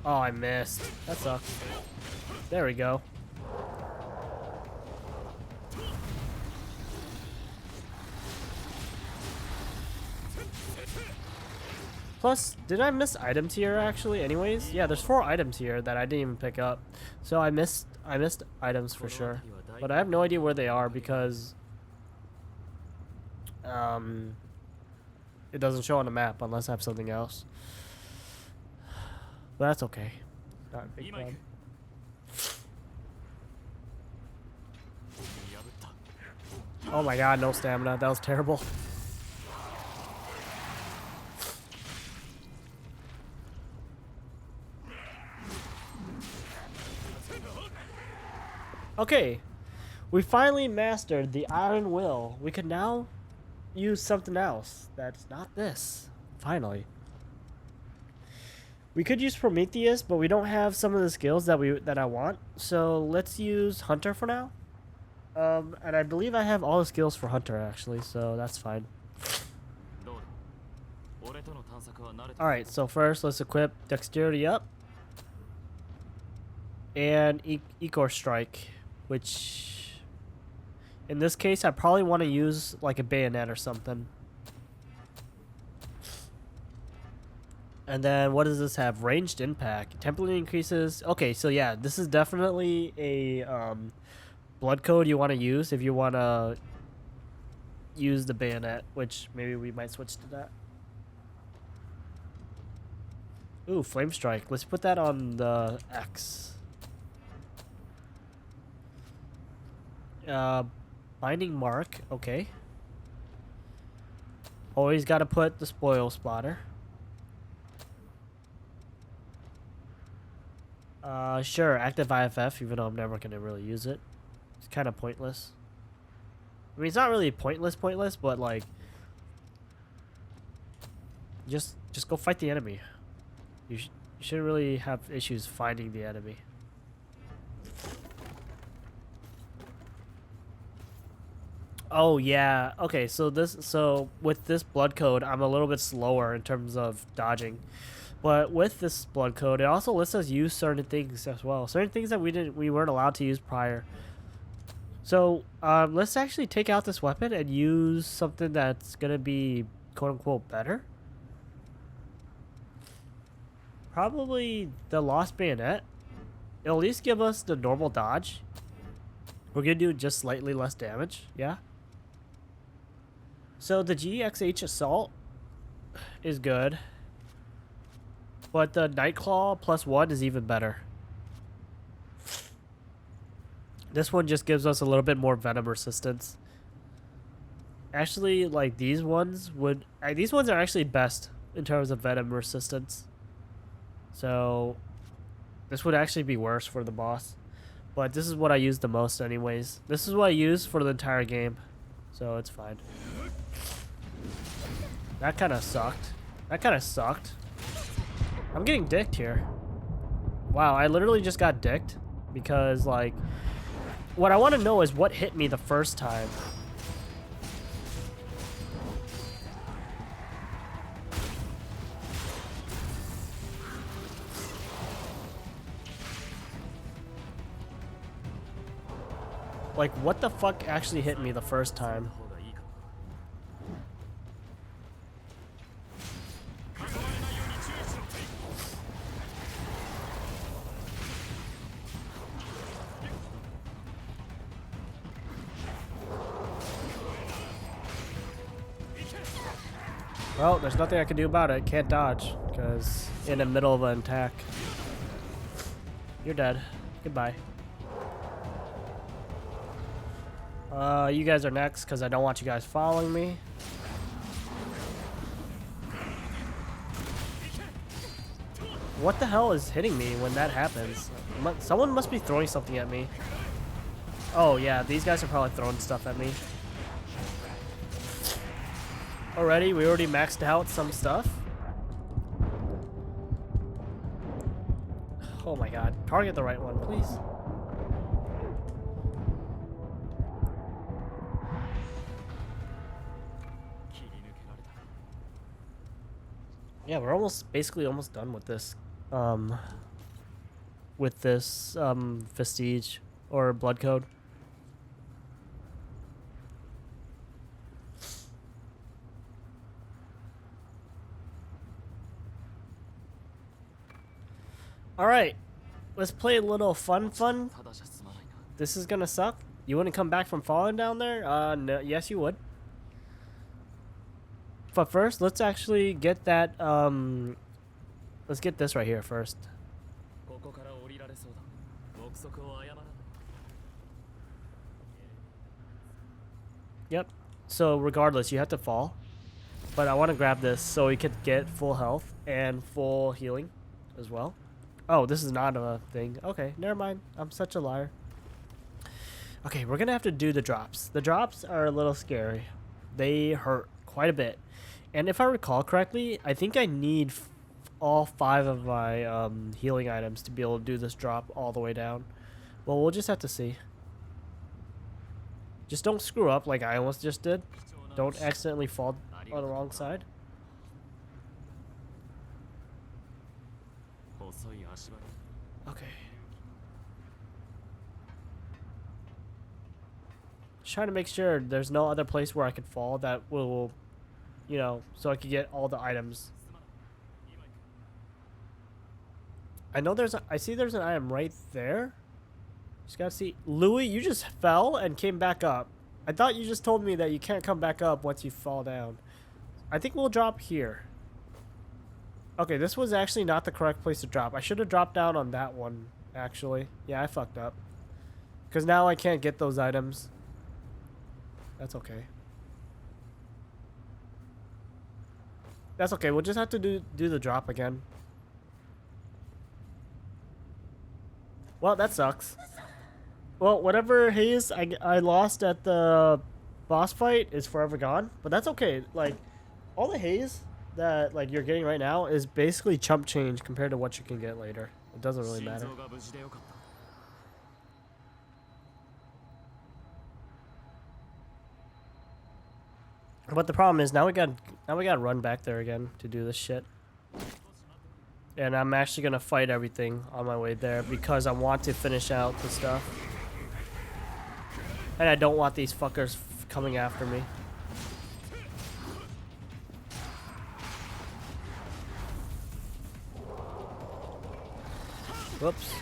Oh, I missed. That sucks. There we go. Plus, did I miss items here actually anyways? Yeah, there's 4 items here that I didn't even pick up. So I missed items for sure. But I have no idea where they are because it doesn't show on the map unless I have something else. But that's okay. Not a big problem. 破った Oh my god, no stamina. That was terrible. Okay, we finally mastered the Iron Will. We can now use something else that's not this. Finally. We could use Prometheus, but we don't have some of the skills that I want. So let's use Hunter for now. And I believe I have all the skills for Hunter actually, so that's fine. どうだ俺との探索は慣れて Alright, so first let's equip Dexterity up. And Ecor Strike, which in this case I probably want to use like a bayonet or something. And then what does this have? Ranged impact. Temporarily increases. Okay, so yeah, this is definitely a blood code you want to use if you want to use the bayonet, which maybe we might switch to that. Ooh, Flame Strike. Let's put that on the X. Binding Mark. Okay. Always got to put the Spoil Spotter. Sure, active IFF, even though I'm never gonna really use it. It's kind of pointless. I mean, it's not really pointless, but like, just go fight the enemy. You shouldn't really have issues finding the enemy. Oh yeah. Okay, so with this blood code, I'm a little bit slower in terms of dodging. But with this blood code, it also lets us use certain things as well. Certain things that we weren't allowed to use prior. So, let's actually take out this weapon and use something that's gonna be quote unquote better. Probably the Lost Bayonet. It'll at least give us the normal dodge. We're gonna do just slightly less damage, yeah. So the GXH Assault is good. But the Nightclaw +1 is even better. This one just gives us a little bit more venom resistance. Actually, like these ones are actually best in terms of venom resistance. So this would actually be worse for the boss. But this is what I use the most anyways. This is what I use for the entire game. So it's fine. That kind of sucked. I'm getting dicked here. Wow, I literally just got dicked. Because, like, what I want to know is what hit me the first time. Like, what the fuck actually hit me the first time? Well, there's nothing I can do about it. Can't dodge, because in the middle of an attack. You're dead. Goodbye. You guys are next, because I don't want you guys following me. What the hell is hitting me when that happens? Someone must be throwing something at me. Oh yeah, these guys are probably throwing stuff at me. Already, we already maxed out some stuff. Oh my god, target the right one, please. Yeah, we're basically almost done with this. Vestige or blood code. All right, let's play a little fun. This is gonna suck. You wouldn't come back from falling down there? No, yes, you would. But first, let's actually get that. Let's get this right here first. Yep. So regardless, you have to fall. But I want to grab this so we could get full health and full healing as well. Oh, this is not a thing. Okay, never mind. I'm such a liar. Okay, we're gonna have to do the drops. The drops are a little scary. They hurt quite a bit. And if I recall correctly, I think I need all 5 of my healing items to be able to do this drop all the way down. Well, we'll just have to see. Just don't screw up like I almost just did. Don't accidentally fall on the wrong side. Okay. Just trying to make sure there's no other place where I could fall that will, you know, so I could get all the items. I see there's an item right there. Just gotta see. Louis, you just fell and came back up. I thought you just told me that you can't come back up once you fall down. I think we'll drop here. Okay, this was actually not the correct place to drop. I should have dropped down on that one, actually. Yeah, I fucked up. Because now I can't get those items. That's okay. That's okay. We'll just have to do the drop again. Well, that sucks. Well, whatever haze I lost at the boss fight is forever gone, but that's okay. Like, all the haze that like you're getting right now is basically chump change compared to what you can get later. It doesn't really 心 matter. 臓が無事でよかった But the problem is now we got to run back there again to do this shit. And I'm actually gonna fight everything on my way there because I want to finish out the stuff. And I don't want these fuckers coming after me. Whoops.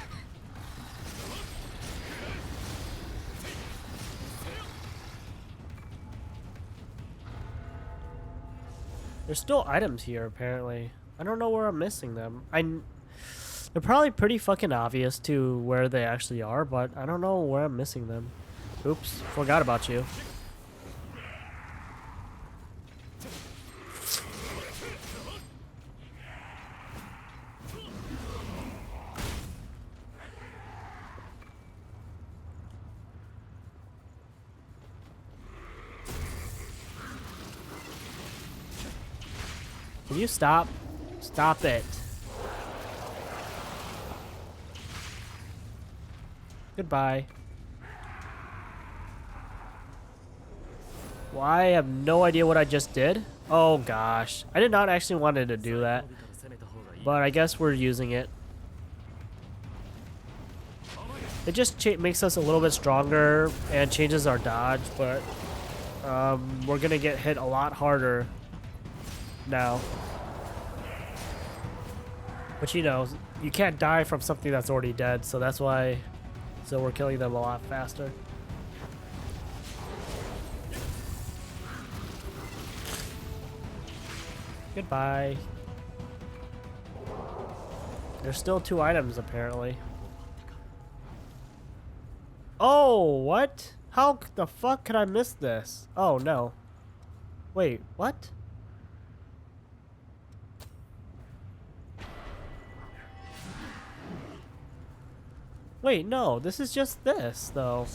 There's still items here, apparently. I don't know where I'm missing them. They're probably pretty fucking obvious to where they actually are, but I don't know where I'm missing them. Oops, forgot about you. Can you stop? Stop it. Goodbye. Well, I have no idea what I just did. Oh gosh. I did not actually wanted to do that. 伸びたら攻めた方がいい But I guess we're using it. It just makes us a little bit stronger and changes our dodge, but we're gonna get hit a lot harder now. But you know, you can't die from something that's already dead, so that's why. So we're killing them a lot faster. Goodbye. There's still 2 items apparently. Oh, what? How the fuck could I miss this? Oh no. Wait, what? Wait, no, this is just this, though.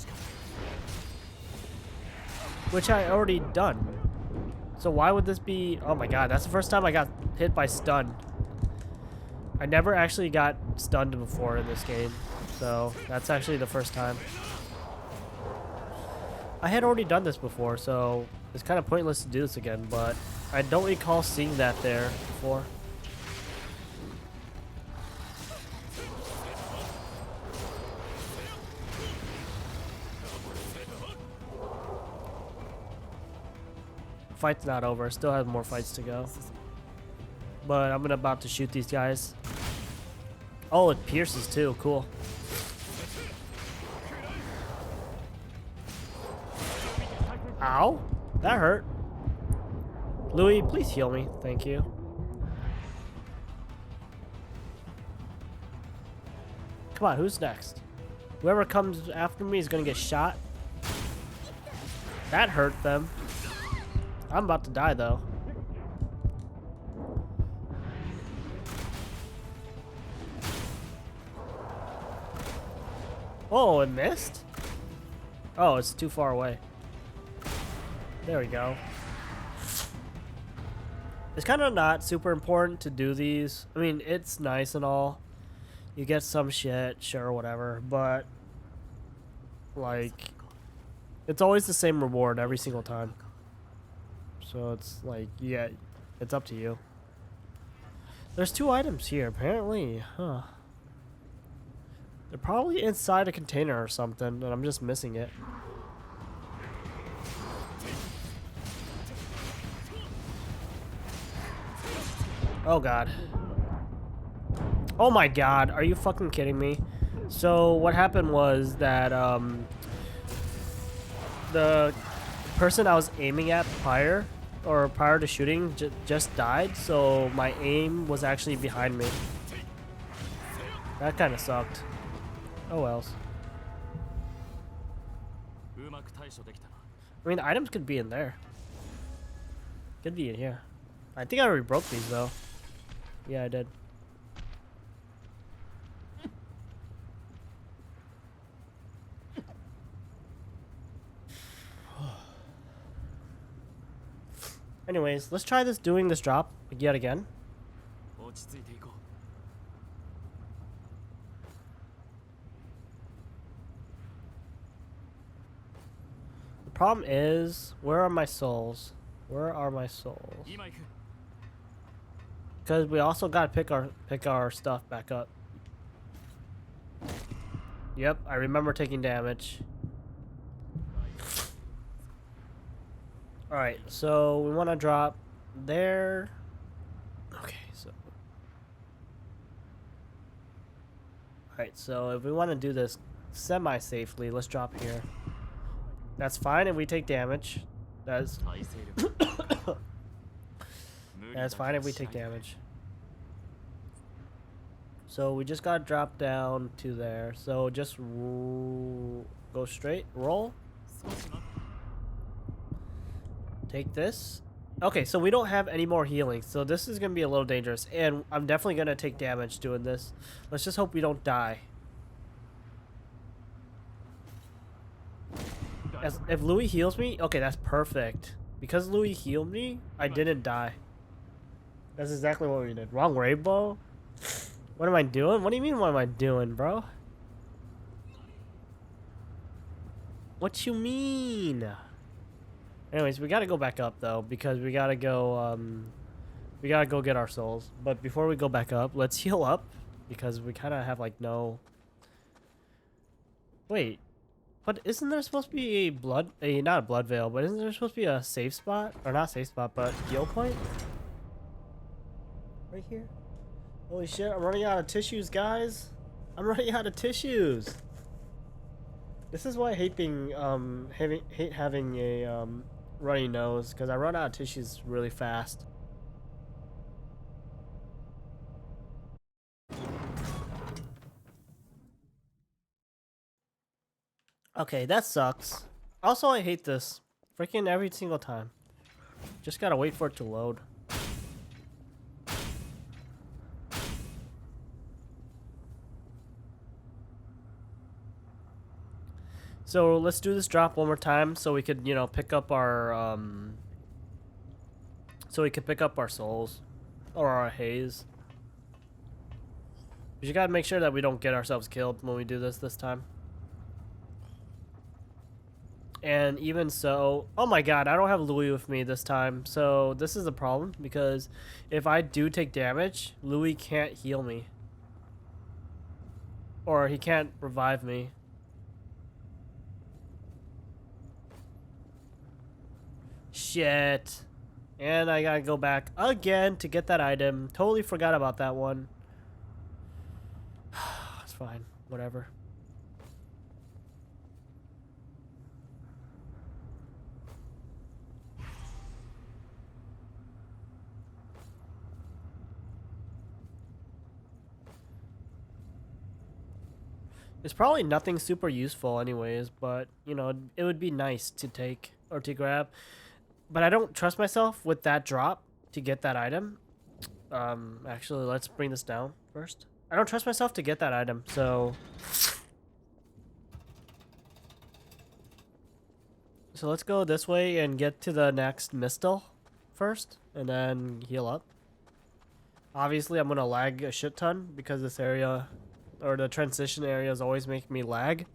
Which I already done. So why would this be... Oh my god, that's the first time I got hit by stun. I never actually got stunned before in this game. So that's actually the first time. I had already done this before, so it's kind of pointless to do this again, but I don't recall seeing that there before. Fight's not over. Still have more fights to go. But I'm about to shoot these guys. Oh, it pierces too. Cool. Ow. That hurt. Louis, please heal me. Thank you. Come on, who's next? Whoever comes after me is gonna get shot. That hurt them. I'm about to die though. Oh, it missed? Oh, it's too far away. There we go. It's kind of not super important to do these. I mean, it's nice and all. You get some shit, sure, whatever, but like, it's always the same reward every single time. So it's like, yeah, it's up to you. There's 2 items here, apparently. Huh. They're probably inside a container or something, and I'm just missing it. Oh god. Oh my god, are you fucking kidding me? So what happened was that the person I was aiming at prior to shooting just died, so my aim was actually behind me. That kind of sucked. Oh wells. うまく対処できたな I mean, the items could be in there. Could be in here. I think I already broke these though. Yeah, I did. Anyways, let's try doing this drop yet again. 落ち着いていこ The problem is, where are my souls? Where are my souls? う。今行く。 Because we also gotta pick our stuff back up. Yep, I remember taking damage. Alright, so we want to drop there. Okay, so... Alright, so if we want to do this semi-safely, let's drop here. That's fine if we take damage. That's 体勢力。無理だ That's けは fine if we しない take で damage. So we just gotta drop down to there. So just go straight, roll, 少し待って。 take this. Okay, so we don't have any more healing, so this is gonna be a little dangerous, and I'm definitely gonna take damage doing this. Let's just hope we don't die. If Louis heals me, okay, that's perfect. Because Louis healed me, I didn't die. That's exactly what we did. Wrong rainbow? What am I doing? What do you mean, what am I doing, bro? What you mean? Anyways, we gotta go back up, though, because we gotta go get our souls. But before we go back up, let's heal up, because we kind of have, like, no... Wait. But isn't there supposed to be not a blood veil, but isn't there supposed to be a safe spot? Or not safe spot, but heal point? Right here? Holy shit, I'm running out of tissues, guys. I'm running out of tissues. This is why I hate being, hate having a, runny nose, because I run out of tissues really fast. Okay, that sucks. Also, I hate this. Freaking every single time. Just gotta wait for it to load. So let's do this drop one more time so we could, you know, pick up our, so we could pick up our souls. Or our haze. We just gotta make sure that we don't get ourselves killed when we do this time. And even so, oh my god, I don't have Louis with me this time. So this is a problem because if I do take damage, Louis can't heal me. Or he can't revive me. Shit. And I gotta go back again to get that item. Totally forgot about that one. It's fine. Whatever. It's probably nothing super useful anyways, but, you know, it would be nice to take or to grab. But I don't trust myself with that drop to get that item. Actually, let's bring this down first. I don't trust myself to get that item, so... So let's go this way and get to the next Mistle first, and then heal up. Obviously, I'm gonna lag a shit ton because this area... or the transition areas always make me lag.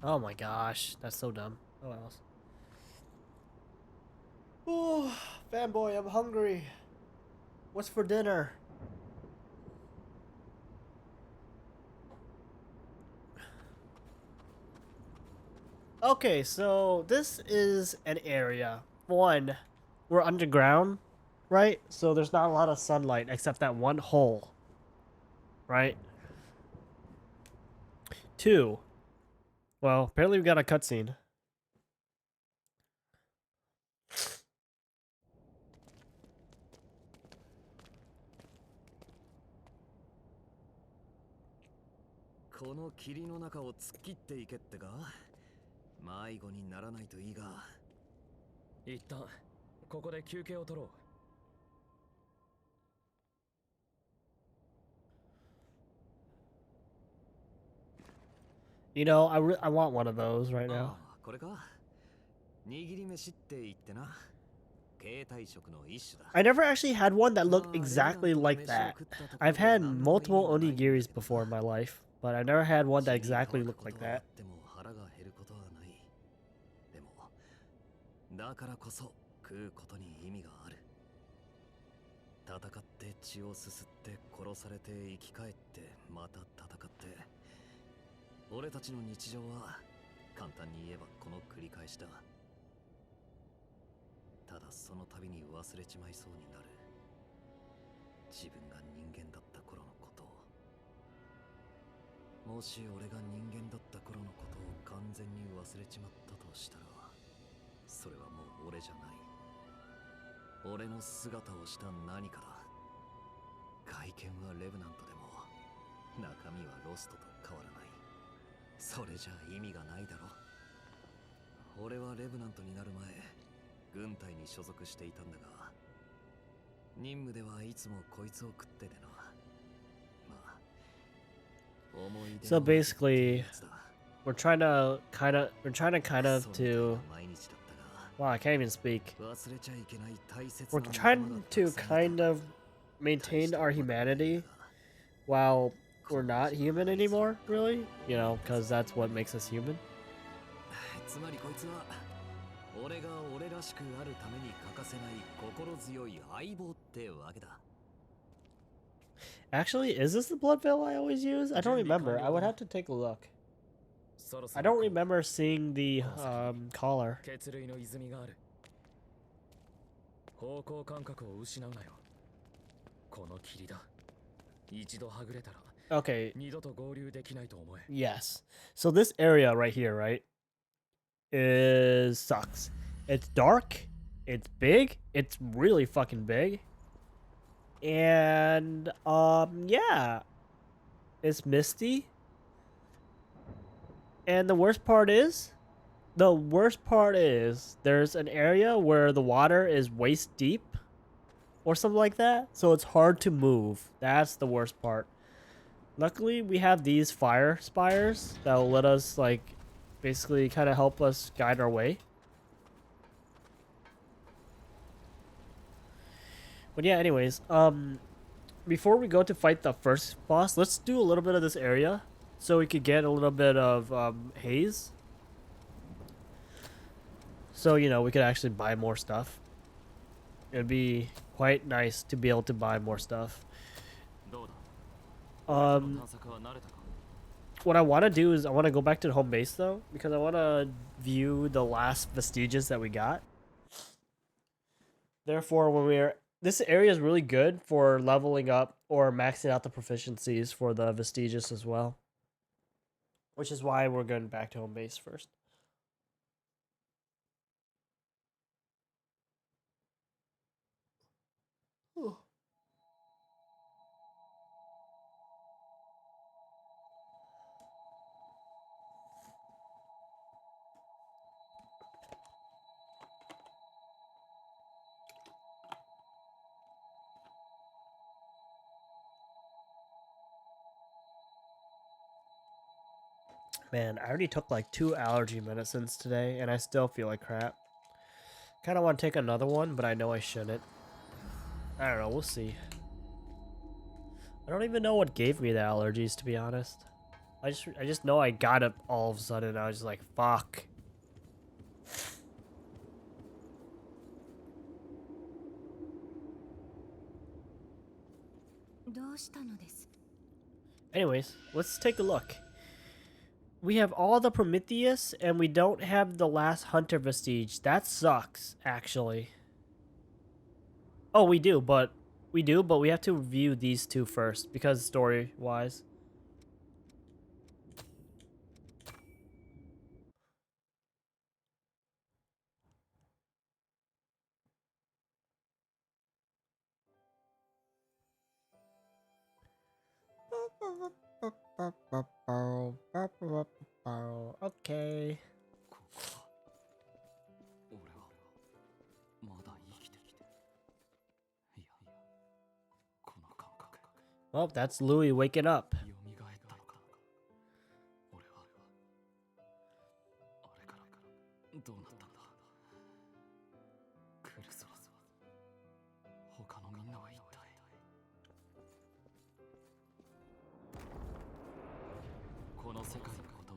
Oh my gosh, that's so dumb. Oh well. Oh, fanboy, I'm hungry. What's for dinner? Okay, so this is an area. One, we're underground, right? So there's not a lot of sunlight except that one hole, right? Two, well, apparently we got a cutscene.この霧の中を突っ切っていけってか迷子にならないといいが一旦ここで休憩を取ろう You know, I want one of those right あ now. あこれか握り飯って言ってな携帯食の一種だ I never actually had one that looked まあ exactly レブナントの like 飯を that. 食ったところ I've で had 何の意味 multiple もないんだけ onigiris ど before な in my life, but I've never had one that 血に exactly 乾く looked こ like とはあ that. っても腹が減ることはないでもだからこそ食うことに意味がある戦って血をすすって殺されて生き返ってまた戦って俺たちの日常は簡単に言えばこの繰り返しだただその度に忘れちまいそうになる自分が人間だった頃のことをもし俺が人間だった頃のことを完全に忘れちまったとしたらそれはもう俺じゃない俺の姿をした何かだ外見はレブナントでも中身はロストと変わらないそれじゃ意味がないだろ俺はレブナントになる前軍隊に所属していたんだが任務ではいつもこいつを食っててなまあ思い出 So の味って basically, やつだ we're trying to kind of to 毎日だったが wow, I can't even speak. 忘れちゃいけない大切 We're な仲間 trying が to たくさんい kind た of maintain our humanity while we're not human anymore, really. You know, because that's what makes us human. つまりこいつは俺が俺らしくあるために欠かせない心強い相棒ってわけだ Actually, is this the blood veil I always use? I don't remember. I would have to take a look. I don't remember seeing the collar. 血類の泉がある方向感覚を失うなよこの霧だ一度はぐれたら Okay, 二度と合流できないと思え yes. So this area right here, right, is sucks. It's dark. It's big. It's really fucking big. And yeah, it's misty. And the worst part is there's an area where the water is waist deep or something like that. So it's hard to move. That's the worst part. Luckily, we have these fire spires that will let us, like, basically kind of help us guide our way. But yeah, anyways, before we go to fight the first boss, let's do a little bit of this area so we could get a little bit of haze. So, you know, we could actually buy more stuff. It'd be quite nice to be able to buy more stuff. どうだ Um, 探索は慣れたか what I want to do is I want to go back to the home base though, because I want to view the last vestiges that we got. Therefore, this area is really good for leveling up or maxing out the proficiencies for the vestiges as well. Which is why we're going back to home base first. Ooh. Man, I already took like 2 allergy medicines today, and I still feel like crap. Kind of want to take another one, but I know I shouldn't. I don't know, we'll see. I don't even know what gave me the allergies, to be honest. I just know I got it all of a sudden, and I was just like, fuck. Anyways, let's take a look. We have all the Prometheus, and we don't have the last Hunter Vestige. That sucks, actually. Oh, we do, but we have to review these two first, because story-wise. Okay. ここか俺はまだ生きてきていやこの感覚 Well, that's Louis waking up. 蘇ったのか俺は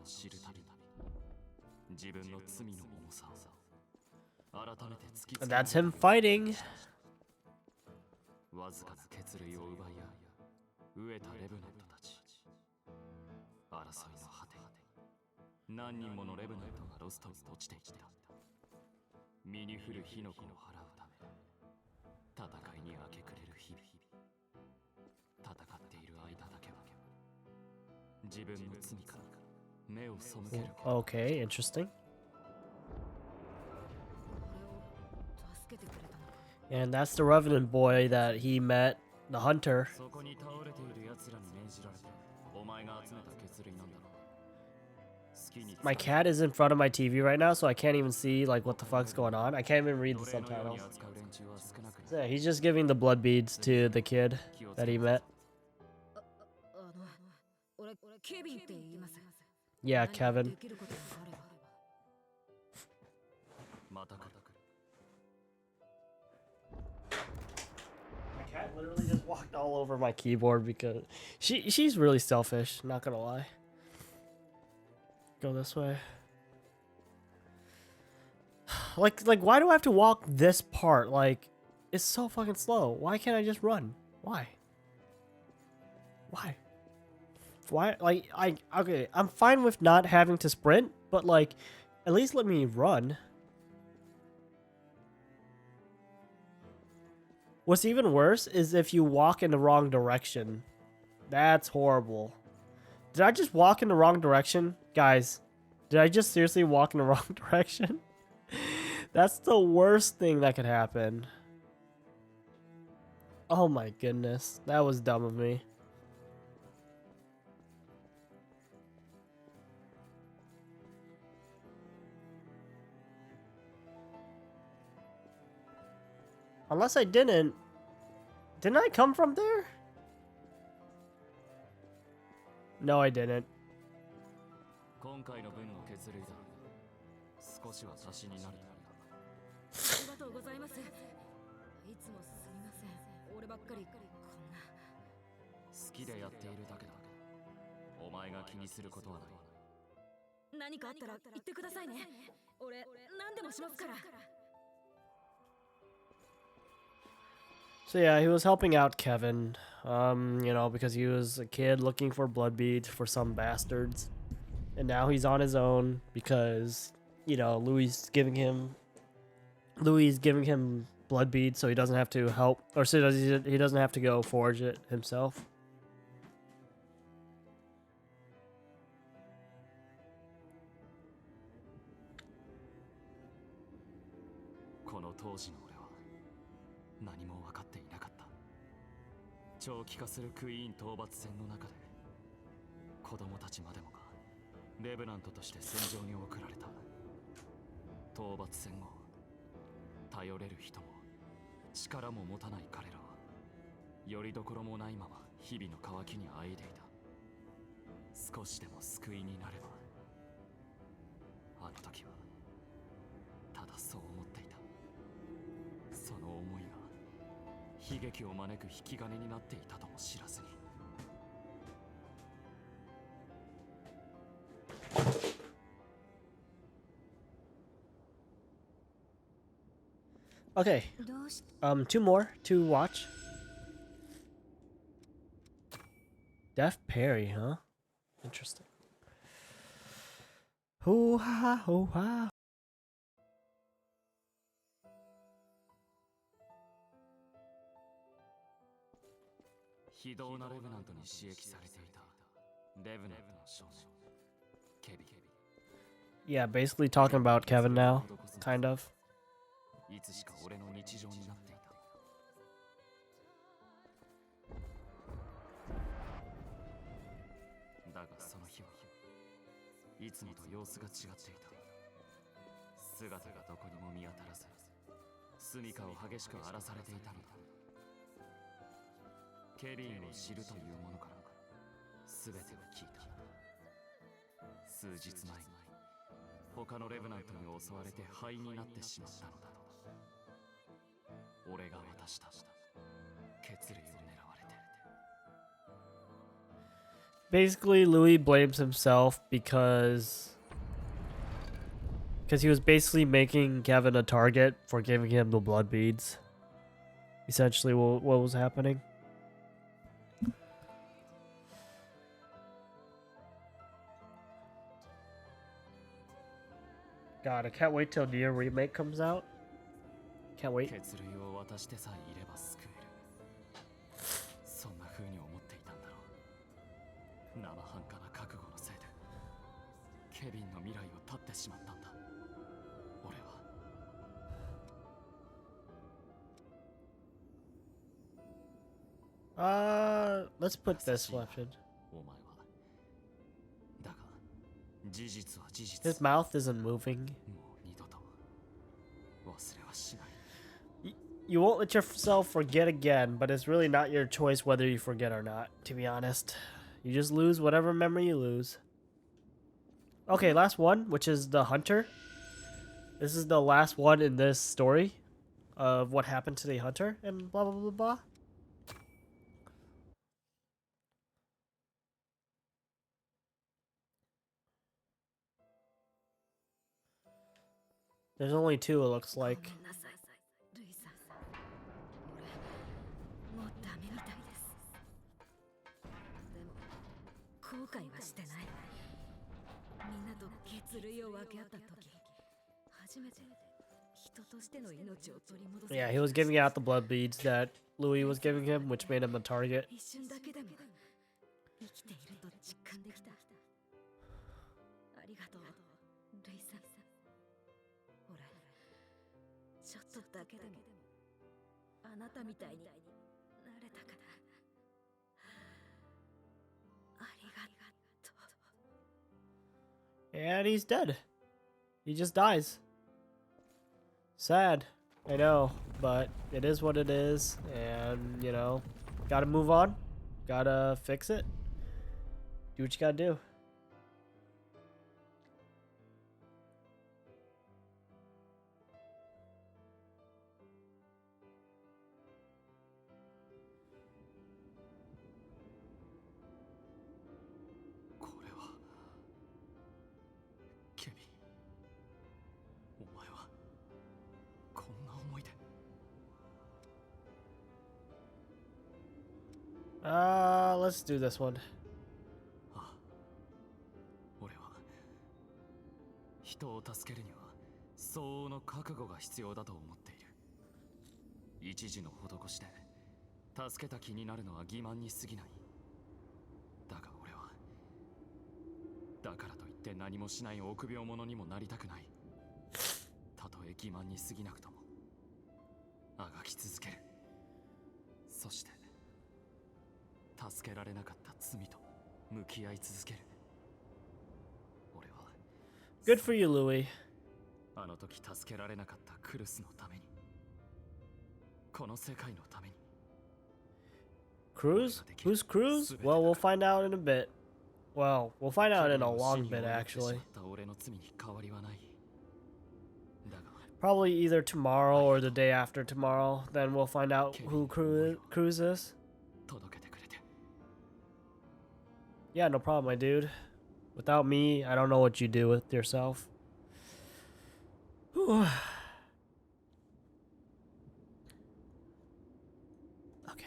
知るたび自分の罪の重さを改めて突きつ And け that's him fighting. わずかな血類を奪い合う飢えたレブナントたち争いの果て何人ものレブナントがロストに落ちていった身に降る火の粉を払うため戦いに明け暮れる日々戦っている間だけは自分の罪から目を背ける Okay, interesting. 俺を助けてくれたのか。 And that's the Revenant boy that he met, the hunter. そこに倒れている奴らに命じられてお前が集めた血類なんだろう My cat is in front of my TV right now, so I can't even see like what the fuck's going on. I can't even read the subtitles. So yeah, he's just giving the blood beads to the kid that he met. 俺ケビンって言います。 Yeah, 何か Kevin. できることがあれば。また来る My cat literally just walked all over my keyboard because she's really selfish, not gonna lie. Go this way. Like why do I have to walk this part? Like it's so fucking slow. Why can't I just run? Why? Why? Why like okay, I'm fine with not having to sprint, but like at least let me run. What's even worse is if you walk in the wrong direction. That's horrible. Did I just walk in the wrong direction? Guys, did I just seriously walk in the wrong direction? That's the worst thing that could happen. Oh my goodness. That was dumb of me. Unless I didn't. Didn't I come from there? No, I didn't. 今回の分の血類だ少しは足しになるといいなありがとうございます。いつもすみません。俺ばっかりこんな。好きでやっているだけだお前が気にすることはない何かあったら言ってくださいね。俺何でもしますから。 So yeah, he was helping out Kevin, you know, because he was a kid looking for blood beads for some bastards. And now he's on his own because, you know, Louis is giving him blood beads so he doesn't have to help, or so he doesn't have to go forge it himself. この当時の俺は何も分かっていなかった長期化するクイーン討伐戦の中で子供たちまでもがレブナントとして戦場に送られた討伐戦後頼れる人も力も持たない彼らはよりどころもないまま日々の渇きにあえいでいた少しでも救いになればあの時はただそう思っていたその思いが悲劇を招く引き金になっていたとも知らずに Okay, どうし two more to watch. Deaf Perry, huh? Interesting. Hoo ha hoo ha. 非道なレブナントに刺激されていたレブナントの少年ケビ Yeah, basically talking about Kevin now, kind of. いつしか俺の日常になっていただがその日はいつもと様子が違っていた姿がどこにも見当たらず住処を激しく荒らされていたのだケビンを知るというものから全てを聞いた数日前に他のレブナントに襲われて灰になってしまったのだ俺が渡した血類を狙われて Basically, Louis blames himself because he was basically making Kevin a target for giving him the blood beads. Essentially, what was happening. God, I can't wait till Nier Remake comes out. Can't wait. 血類を渡してさえいれば救える。そんな風に思っていたんだろう。生半可な覚悟のせいでケビンの未来を絶ってしまったんだ。俺は。Let's put this weapon. お前は。だが事実は事 His 実。 mouth isn't moving. もう二度と忘れはしない。 You won't let yourself forget again, but it's really not your choice whether you forget or not, to be honest. You just lose whatever memory you lose. Okay, last one, which is the hunter. This is the last one in this story of what happened to the hunter and blah blah blah blah. There's only two, it looks like. ごめんなさいルイさん。俺もうダメみたいです。でも後悔はしてない。みんなと血類を分け合った時、初めて人としての命を取り戻せた。 Yeah, he was giving out the blood beads that Louis was giving him, which made him a target. 一瞬だけでも生きていると実感できた。ありがとうルイさん。俺ちょっとだけでもあなたみたいになれたかな。ありがとう。 And he's dead. He just dies. Sad. I know, but it is what it is. And, you know, gotta move on. Gotta fix it. Do what you gotta do. Let's do this one. 俺は人を助けるには相応の覚悟が必要だと思っている。一時の施しで助けた気になるのは欺瞞に過ぎない。だが俺はだからといって何もしない臆病者にもなりたくない。たとえ欺瞞に過ぎなくともあがき続ける。そして助けられなかった罪と向き合い続ける。俺は Good for you, Louis. あの時助けられなかったクルスのために、この世界のために。 Cruz? Who's Cruz? Well, we'll find out in a bit. Well, we'll find out in a long bit, actually. 俺の罪に変わりはない。だが Probably either tomorrow or the day after tomorrow. Then we'll find out who Cruz is. 届けてくれて。 Yeah, no problem, my dude. Without me, I don't know what you do with yourself. Whew. Okay.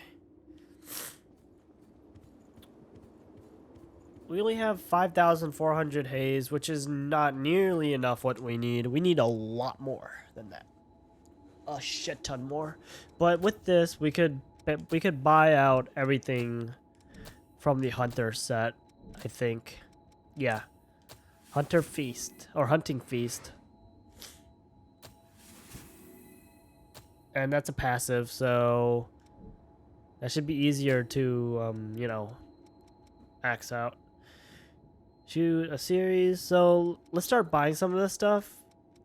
We only have 5,400 haze, which is not nearly enough what we need. We need a lot more than that. A shit ton more. But with this, we could buy out everything from the hunter set, I think. Yeah. Hunter Feast, or Hunting Feast. And that's a passive, so that should be easier to, you know, axe out. Shoot a series. So let's start buying some of this stuff.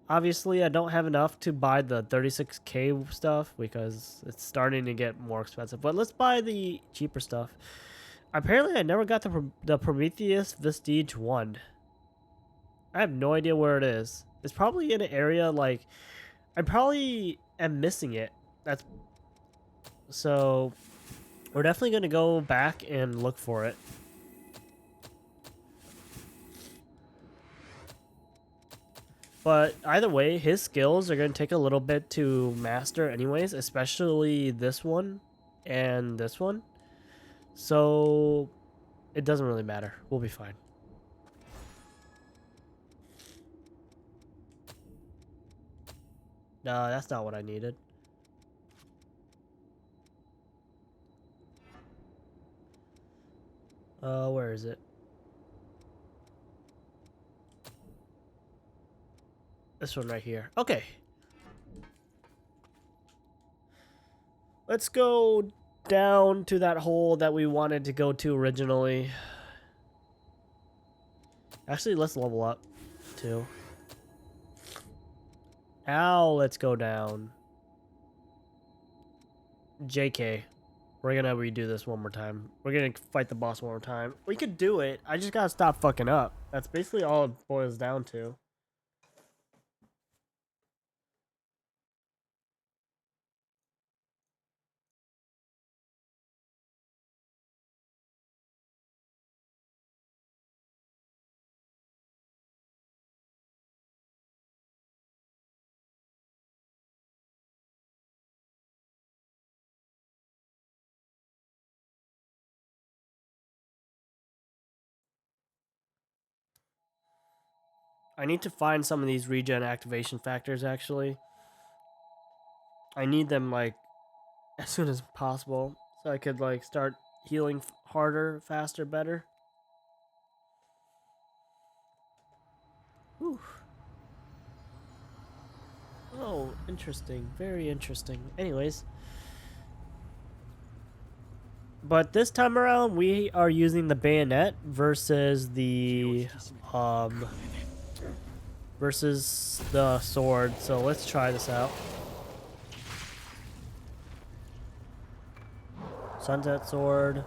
Obviously, I don't have enough to buy the 36k stuff because it's starting to get more expensive. But let's buy the cheaper stuff. Apparently, I never got the Prometheus Vestige 1. I have no idea where it is. It's probably in an area like... I probably am missing it. That's... So, we're definitely going to go back and look for it. But either way, his skills are going to take a little bit to master anyways, especially this one and this one. So it doesn't really matter. We'll be fine. No, that's not what I needed. Where is it? This one right here. Okay. Let's go down to that hole that we wanted to go to originally. Actually, let's level up too. Now let's go down. JK. We're gonna redo this one more time. We're gonna fight the boss one more time. We could do it. I just gotta stop fucking up. That's basically all it boils down to. I need to find some of these regen activation factors, actually. I need them, like, as soon as possible. So I could, like, start healing harder, faster, better. Whew. Oh, interesting. Very interesting. Anyways. But this time around, we are using the bayonet versus the, versus the sword. So let's try this out. Sunset sword.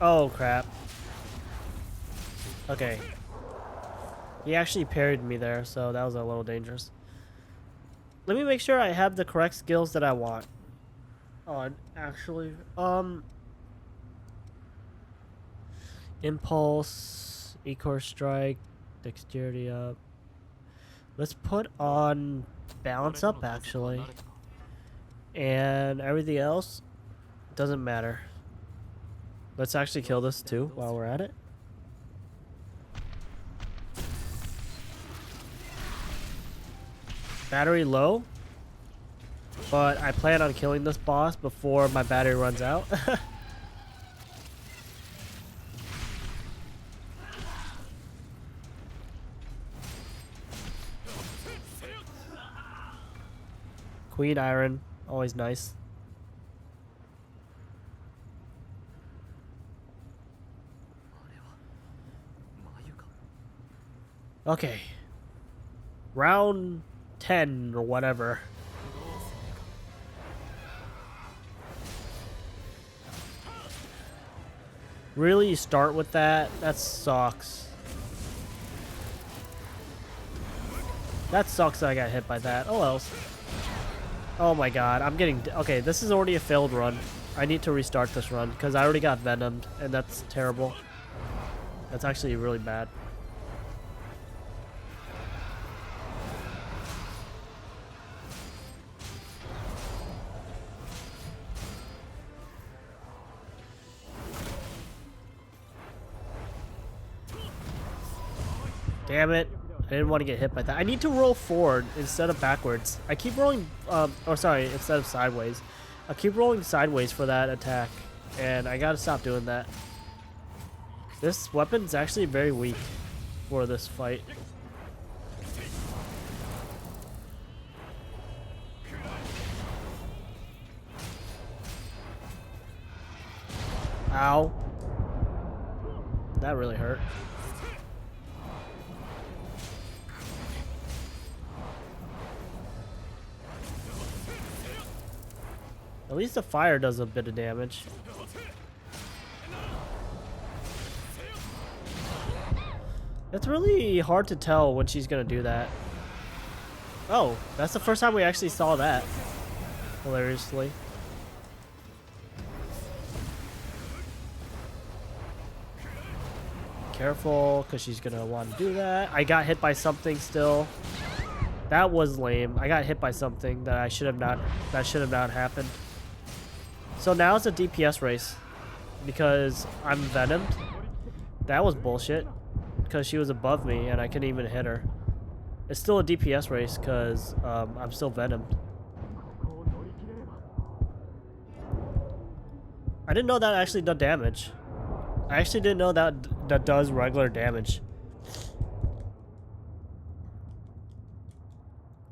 Oh crap. Okay. He actually parried me there, so that was a little dangerous. Let me make sure I have the correct skills that I want. Oh, actually, impulse, Ecor strike, dexterity up. Let's put on balance up actually, and everything else doesn't matter. Let's actually kill this too while we're at it. Battery low, but I plan on killing this boss before my battery runs out. Queen Iron, always nice. Okay. Round 10 or whatever. Really, you start with that? That sucks. That sucks that I got hit by that. Oh else. Oh my god, I'm getting... Okay, this is already a failed run. I need to restart this run because I already got venomed and that's terrible. That's actually really bad. Damn it. I didn't want to get hit by that. I need to roll forward instead of backwards. I keep rolling, instead of sideways. I keep rolling sideways for that attack, and I gotta stop doing that. This weapon's actually very weak for this fight. Ow. That really hurt. At least the fire does a bit of damage. It's really hard to tell when she's gonna do that. Oh, that's the first time we actually saw that. Hilariously. careful, because she's gonna want to do that. I got hit by something still. That was lame. I got hit by something that should have not happened. So now it's a DPS race because I'm venomed. That was bullshit because she was above me and I couldn't even hit her. It's still a DPS race because I'm still venomed. I didn't know that actually did damage. I actually didn't know that does regular damage.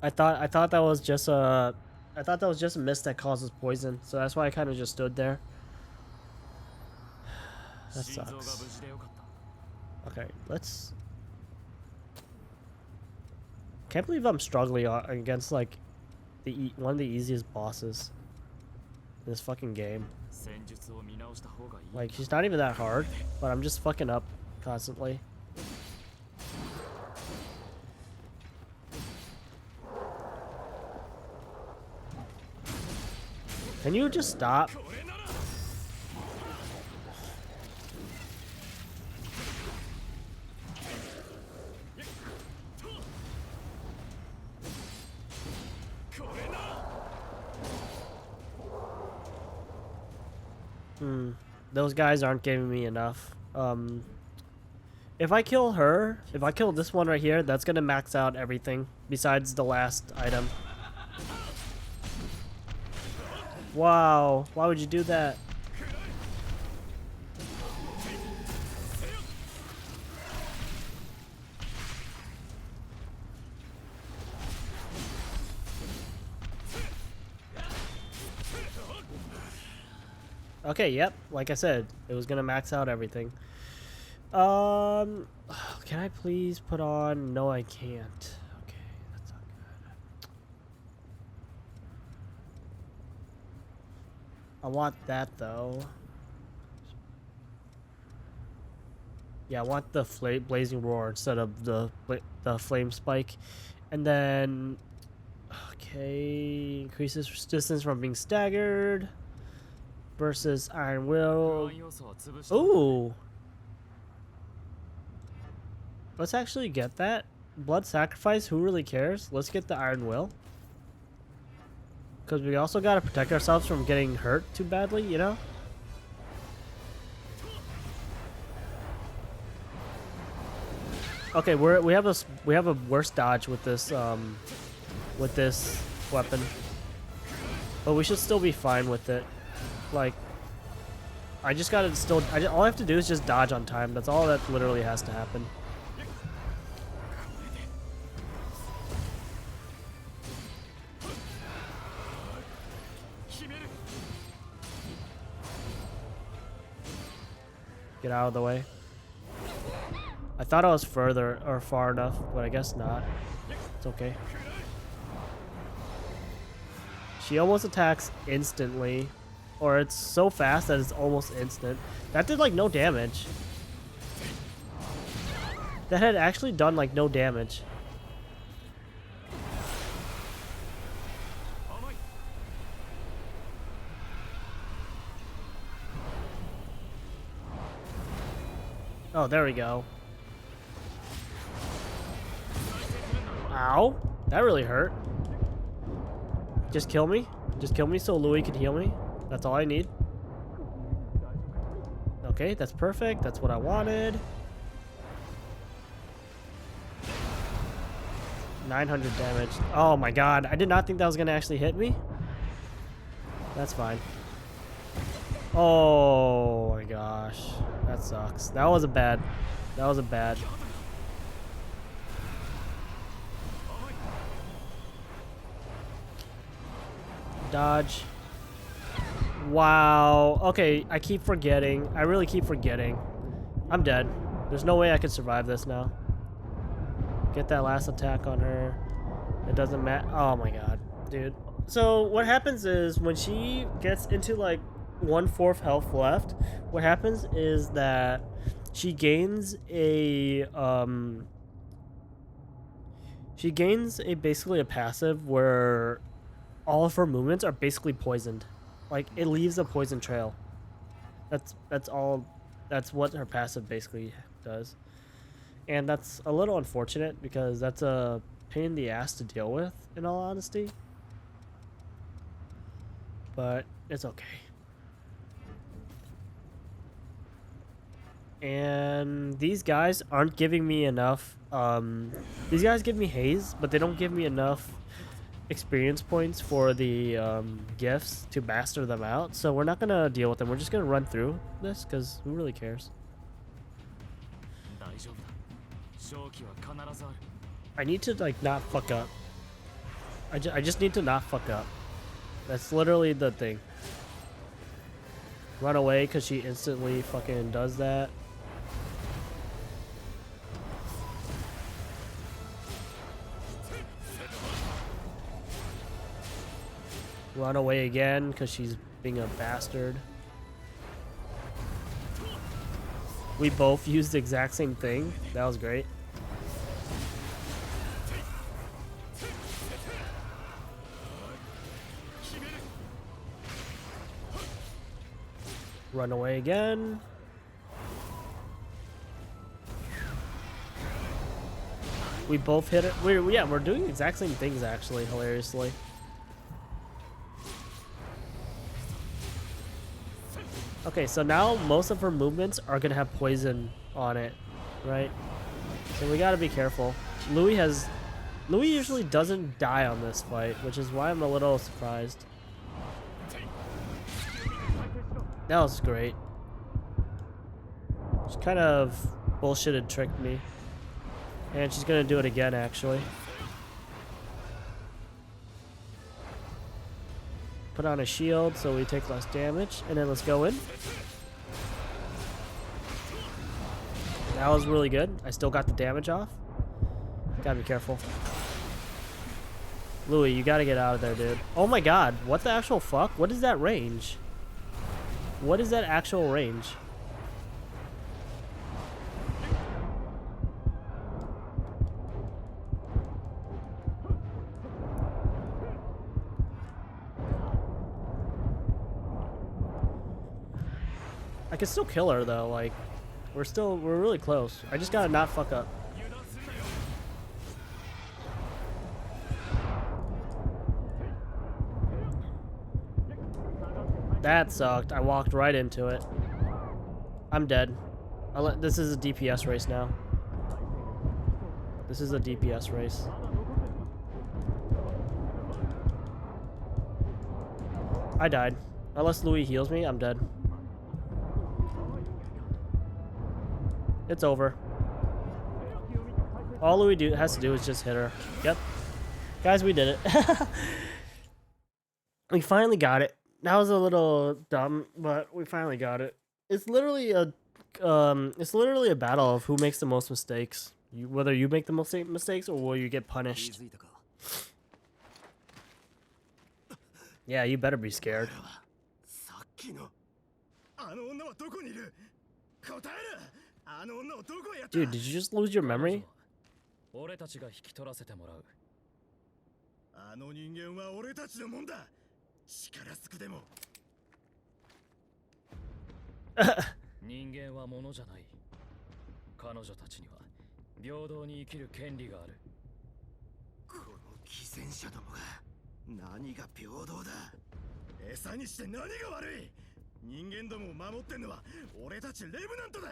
I thought that was just a mist that causes poison, so that's why I kind of just stood there. That sucks. Okay, let's. Can't believe I'm struggling against like one of the easiest bosses in this fucking game. Like she's not even that hard, but I'm just fucking up constantly. Can you just stop? Those guys aren't giving me enough. If I kill her, if I kill this one right here, that's gonna max out everything besides the last item. Wow, why would you do that? Okay, yep, like I said, it was gonna max out everything. Can I please put on? No, I can't. Okay, that's not good. I want that though. Yeah, I want the blazing roar instead of the flame spike, and then okay, increases resistance from being staggered. Versus Iron Will. Ooh. Let's actually get that. Blood Sacrifice, who really cares? Let's get the Iron Will. Because we also got to protect ourselves from getting hurt too badly, you know? Okay, we have a worse dodge with this weapon. But we should still be fine with it. Like, I just gotta still. All I have to do is just dodge on time. That's all that literally has to happen. Get out of the way. I thought I was further or far enough, but I guess not. It's okay. She almost attacks instantly. Or it's so fast that it's almost instant. That did like no damage. That had actually done like no damage. Oh, there we go. Ow. That really hurt. Just kill me. Just kill me so Louis can heal me. That's all I need. Okay, that's perfect. That's what I wanted. 900 damage. Oh my god. I did not think that was going to actually hit me. That's fine. Oh my gosh. That sucks. That was a bad. Dodge. Wow. Okay, I keep forgetting. I really keep forgetting. I'm dead. There's no way I can survive this now. Get that last attack on her. It doesn't matter. Oh my god, dude. So what happens is when she gets into like 1/4 health left, what happens is that she gains a basically a passive where all of her movements are basically poisoned. Like, it leaves a poison trail. That's all. That's what her passive basically does. And that's a little unfortunate because that's a pain in the ass to deal with, in all honesty. But it's okay. And these guys aren't giving me enough. These guys give me haze, but they don't give me enough experience points for the gifts to master them out. So we're not gonna deal with them. We're just gonna run through this because who really cares? 大丈夫だ勝機は必ずある I need to like not fuck up. I just need to not fuck up. That's literally the thing. Run away because she instantly fucking does that. Run away again because she's being a bastard. We both used the exact same thing. That was great. Run away again. We both hit it. We're doing the exact same things actually, hilariously. Okay, so now most of her movements are gonna have poison on it, right? So we gotta be careful. Louis usually doesn't die on this fight, which is why I'm a little surprised. That was great. She kind of bullshitted tricked me. And she's gonna do it again, actually. Put on a shield so we take less damage, and then let's go in. That was really good. I still got the damage off. Gotta be careful. Louis, you gotta get out of there, dude. Oh my god, what the actual fuck? What is that range? What is that actual range? I can still kill her though, like we're really close. I just gotta not fuck up. That sucked. I walked right into it. I'm dead. This is a DPS race now. This is a DPS race. I died. Unless Louis heals me, I'm dead. It's over. All Louis has to do is just hit her. Yep. Guys, we did it. We finally got it. That was a little dumb, but we finally got it. It's literally a battle of who makes the most mistakes. Whether you make the most mistakes or will you get punished. 気づいたか Yeah, you better be scared. さっきのあの女はどこにいる？答えろ！あの女をどこへやった？ Dude, did you just lose your memory? 俺たちが引き取らせてもらうあの人間は俺たちのもんだ。力ずくでも。人間は物じゃない。彼女たちには平等に生きる権利がある。この偽善者どもが何が平等だ。餌にして何が悪い。人間どもを守ってんのは俺たちレブナントだ。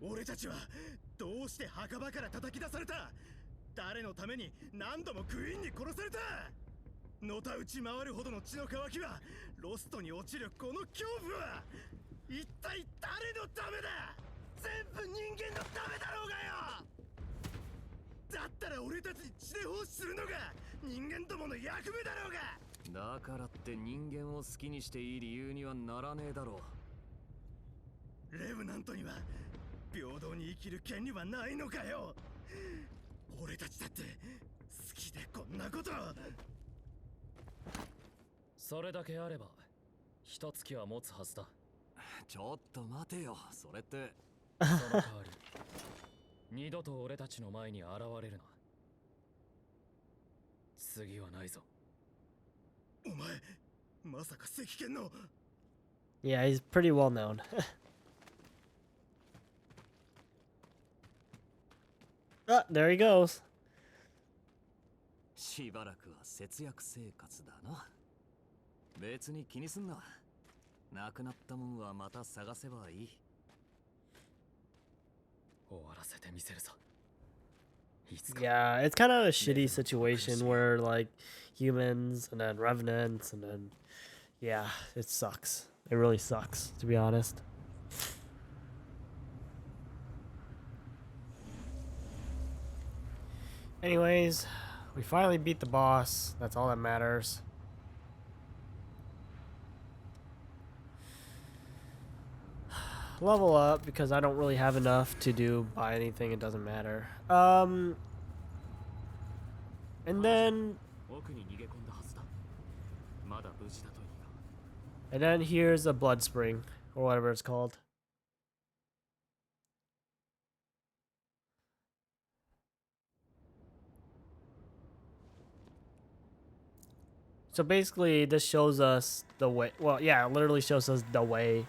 俺たちはどうして墓場から叩き出された？誰のために何度もクイーンに殺された？のたうち回るほどの血の渇きはロストに落ちるこの恐怖は一体誰のためだ？全部人間のためだろうがよ。だったら俺たちに血で奉仕するのが人間どもの役目だろうが。だからって人間を好きにしていい理由にはならねえだろう。レブナントには平等に生きる権利はないのかよ。俺たちだって好きでこんなこと。それだけあれば一月は持つはずだ。ちょっと待てよ、それってその代わり二度と俺たちの前に現れるな。次はないぞ。お前まさか赤剣の。 Yeah, he's pretty well known. Ah, there he goes. しばらくは節約生活だな。別に気にすんな。なくなったもんはまた探せばいい。終わらせてみせるぞ。いつか Yeah, it's kind of a shitty situation where like humans and then revenants and then yeah, it sucks. It really sucks, to be honest. Anyways, we finally beat the boss. That's all that matters. Level up because I don't really have enough to buy anything. It doesn't matter. And then 奥に逃げ込んだはずだ。まだ無事だといいが。 and then here's a blood spring or whatever it's called. So basically, this shows us the way. Well, yeah, it literally shows us the way.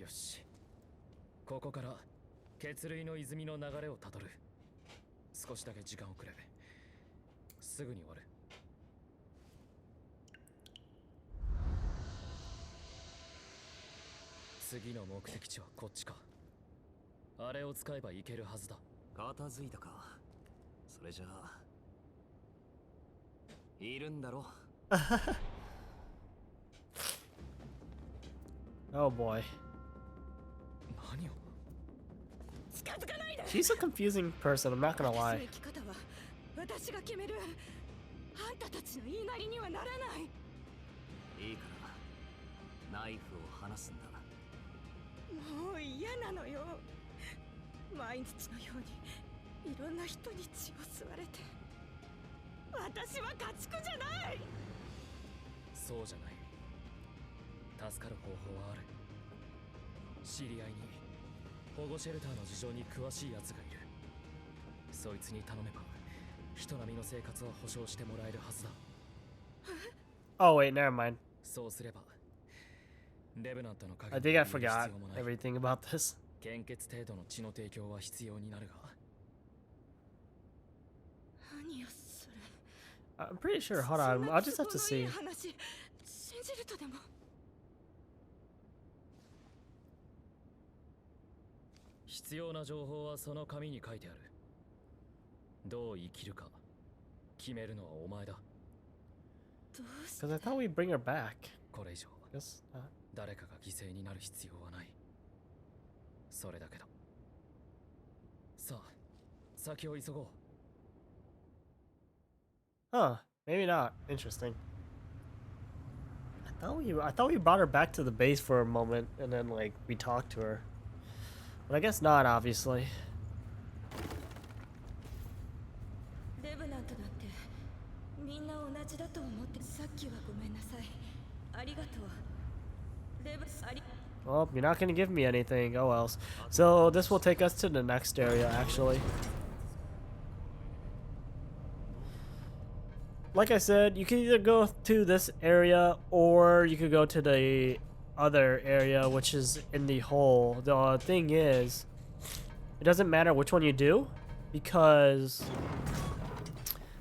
よし。ここから血類の泉の流れをたどる。少しだけ時間をくれ。すぐに終わる。次の目的地はこっちか。あれを使えば行けるはずだ。片付いたか。それじゃあいるんだろ。Oh boy. 何を。 She's a confusing person, I'm not gonna lie. 生き方は私が決める。あんたたちの言いなりにはならない。いいからナイフを離すんだ。もう嫌なのよ。毎日のようにいろんな人に血を吸われて。私は家畜じゃない。そうじゃない。助かる方法はある。知り合いに保護シェルターの事情に詳しい奴がいる。そいつに頼めば人並みの生活は保証してもらえるはずだ。 Oh wait, never mind. そうすればレブナントの I 限り think I を言う forgot 必要もない。 everything about this. 献血程度の血の提供は必要になるが。何よそれ。 I'm pretty sure. Hold on, I'll just have to see. そんな都合のいい話信じるとでも。必要な情報はその紙に書いてある。どう生きるか決めるのはお前だ。どうして Because I thought we'd bring her back. これ以上 Guess not. 誰かが犠牲になる必要はない。それだけだ。さあ、先を急ごう。 Huh? Maybe not. Interesting. I thought we brought her back to the base for a moment and then like we talked to her. But I guess not, obviously. レブナントなんてみんな同じだと思って。さっきはごめんなさい。ありがとう。レブあり。 Well, you're not gonna give me anything. Oh else. So this will take us to the next area, actually. Like I said, you can either go to this area or you could go to the other area, which is in the hole. The thing is, it doesn't matter which one you do, because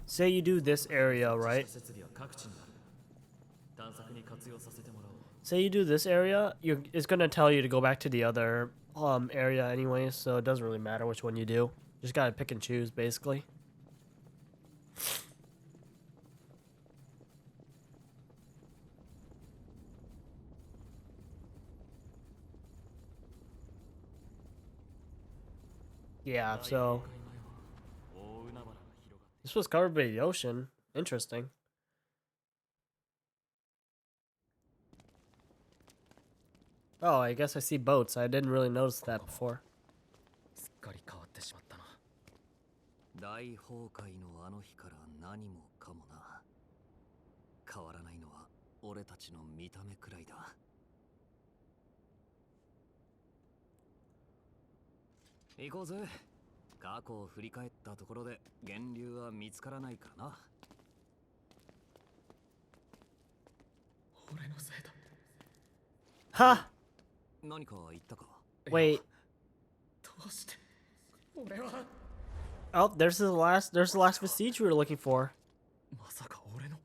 say you do this area, right? 設備は各地にある。探索に活用させてもらおう。 Say you do this area, it's gonna tell you to go back to the other area anyway, so it doesn't really matter which one you do. Just gotta pick and choose, basically. Yeah, so 大海原が広がって。 this was covered by the ocean. Interesting. Oh, I guess I see boats. I didn't really notice that before. すっかり変わってしまったな。大崩壊のあの日から何もかもな。変わらないのは俺たちの見た目くらいだ。行こうぜ。過去を振り返ったところで源流は見つからないからな。Ha! 何か言ったか Wait. どうして俺は Oh, there's the last vestige we were looking for. まさか俺の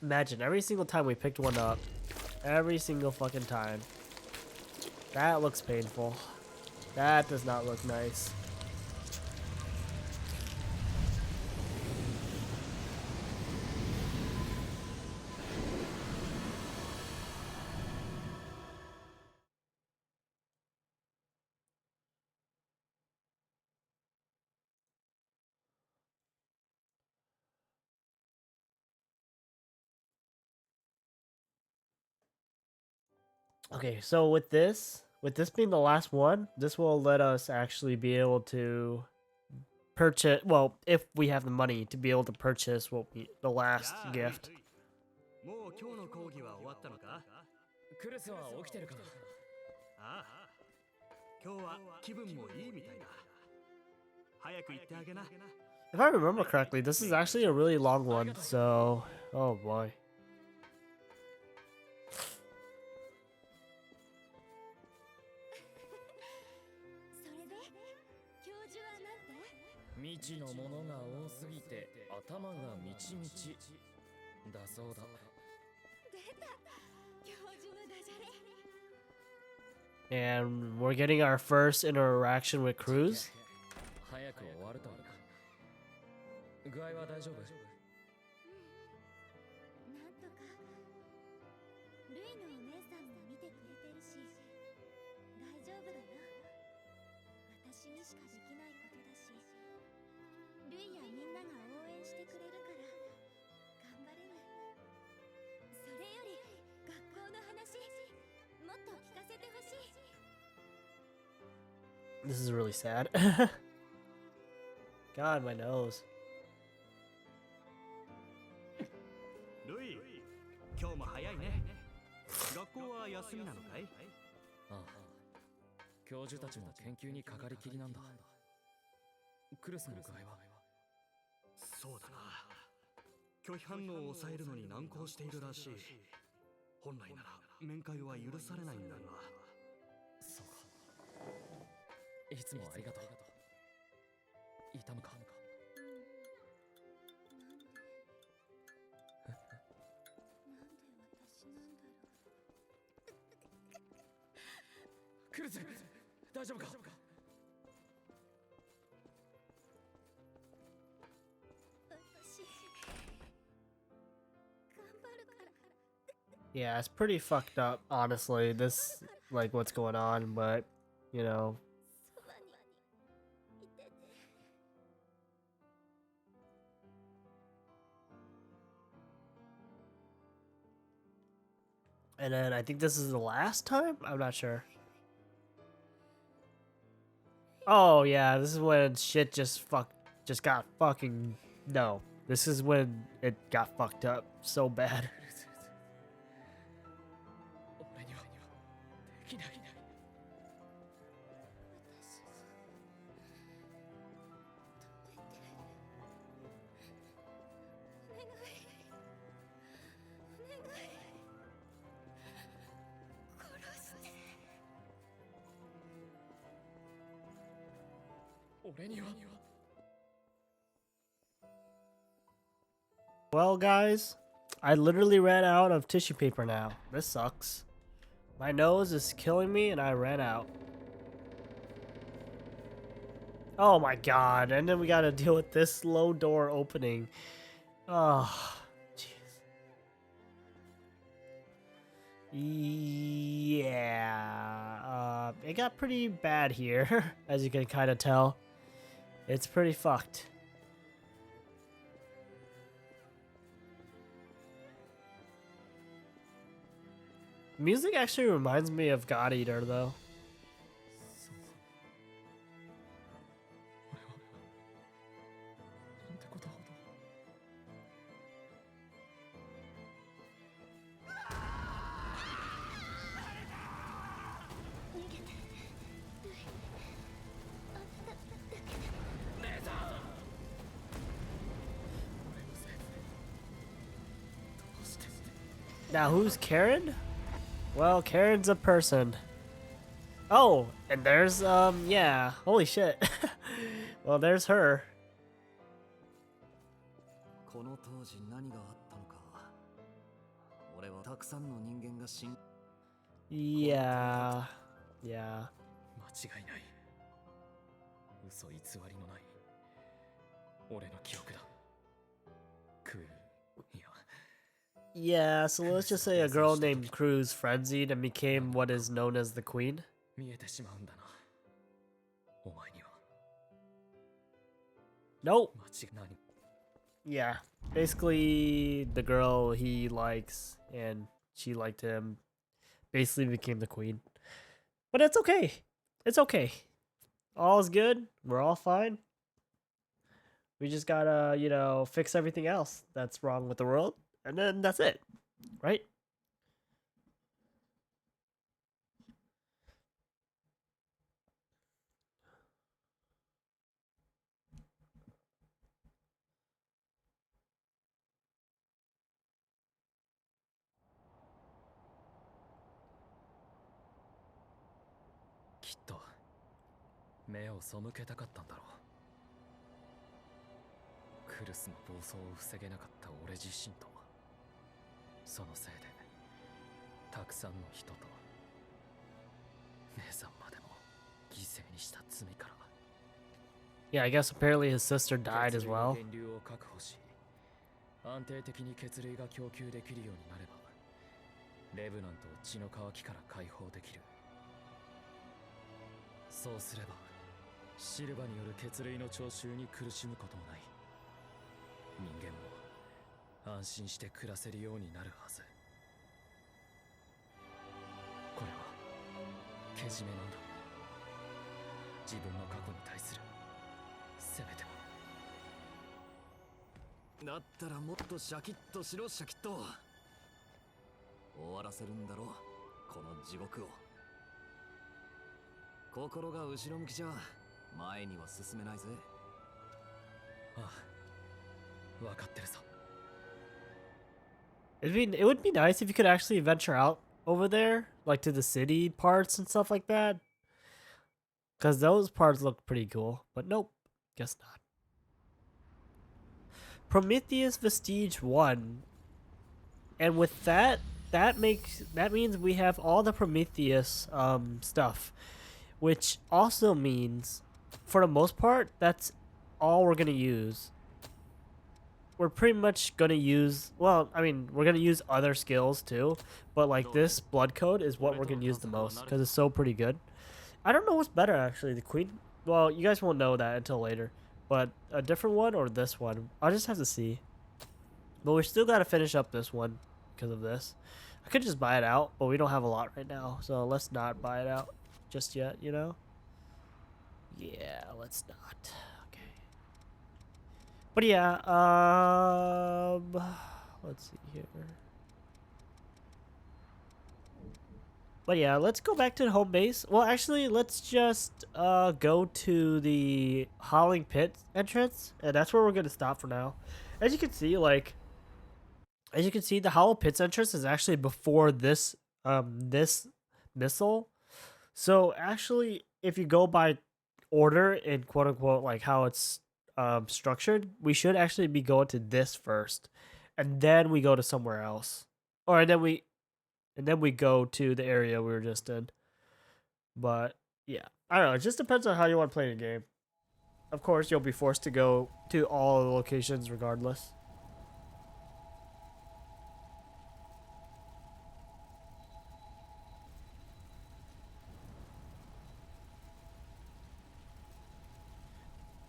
Imagine every single time we picked one up. Every single fucking time. That looks painful. That does not look nice. Okay, so with this being the last one, this will let us actually be able to purchase, well, if we have the money to be able to purchase the last gift. もう今日の講義は終わったのかクルスは起きてるかああ今日は気分もいいみたいだ早く行ってあげな If I remember correctly, this is actually a really long one, so oh boy. それで教授はなんて未知のものが多すぎて頭がみちみちだそうだ出た教授のダジャレ And we're getting our first interaction with Cruz. 早く終わると具合は大丈夫なんとかルイのお姉さんも見てくれてるし大丈夫だよ私にしかできないことだしルイやみんなが応援してくれるから頑張れるそれより学校の話もっと聞かせてほしい This is really sad. God, my nose. ルイ今日も早いね学校は休みなのかいああ教授たちも研究にかかりきりなんだクルスの具合はそうだな拒否反応を抑えるのに難航しているらしい本来なら面会は許されないんだがそうかいつもありがとう痛むかクルス大丈夫か私頑張るから Yeah, it's pretty fucked up, honestly. This, like, what's going on, but, you know. そばにいてて And then I think this is the last time? I'm not sure. Oh, yeah, this is when shit just got fucking... No. This is when it got fucked up so bad. 俺にはできない俺には Well, guys, I literally ran out of tissue paper now. This sucks. My nose is killing me and I ran out. Oh my god, and then we gotta deal with this slow door opening. Oh, jeez. Yeah, it got pretty bad here, as you can kind of tell. It's pretty fucked. Music actually reminds me of God Eater, though. なんてこと逃げてルイあんただけでも Now who's Karen? Well, Karen's a person. Oh, and there's yeah. Holy shit. Well, there's her. この当時何があったのか。俺はたくさんの人間が死ん。 Yeah. Yeah. 間違いない。嘘偽りのない俺の記憶だ。クール、いや。 Yeah, so let's just say a girl named Cruz frenzied and became what is known as the queen. 見えてしまうんだな。お前には。 Nope. 間違いない。 Yeah. Basically, the girl he likes and she liked him basically became the queen. But it's okay. It's okay. All is good. We're all fine. We just gotta, you know, fix everything else that's wrong with the world. And then that's it. Right? Ki きっと目を背けたかったんだろう。クルスの暴走を防げなかった俺自身と、そのせいでたくさんの人と姉さんまでも犠牲にした罪から。 Yeah, I guess apparently his sister died as well. 血流を確保し、安定的に血類が供給できるようになれば、レブナントを血の渇きから解放できる。そうすれば、シルバによる血類の徴収に苦しむこともない。人間も安心して暮らせるようになるはず。これはけじめなんだ。自分の過去に対するせめても。だったらもっとシャキッとしろ、シャキッと。終わらせるんだろう、この地獄を。心が後ろ向きじゃ前には進めないぜ。ああ、わかってるぞ。It would be nice if you could actually venture out over there, like to the city parts and stuff like that. Because those parts look pretty cool. But nope, guess not. Prometheus Vestige 1. And with that, that means we have all the Prometheus stuff. Which also means, for the most part, that's all we're going to use. We're pretty much going to use, well, I mean, we're going to use other skills too, but like this blood code is what we're going to use the most because it's so pretty good. I don't know what's better actually, the queen. Well, you guys won't know that until later, but a different one or this one, I'll just have to see. But we still got to finish up this one because of this. I could just buy it out, but we don't have a lot right now, so let's not buy it out just yet, you know? Yeah, let's not. But yeah, let's see here. But yeah, let's go back to the home base. Well, actually, let's just go to the Howling Pit entrance, and that's where we're gonna stop for now. As you can see, the Howling Pits entrance is actually before this this missile. So actually, if you go by order in quote unquote like how it's structured, we should actually be going to this first, and then we go to somewhere else, or and then we go to the area we were just in. But yeah, I don't know, it just depends on how you want to play the game. Of course, you'll be forced to go to all the locations regardless.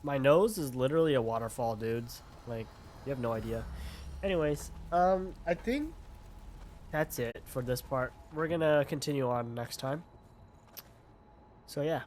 My nose is literally a waterfall, dudes. Like, you have no idea. Anyways, I think that's it for this part. We're gonna continue on next time. So yeah.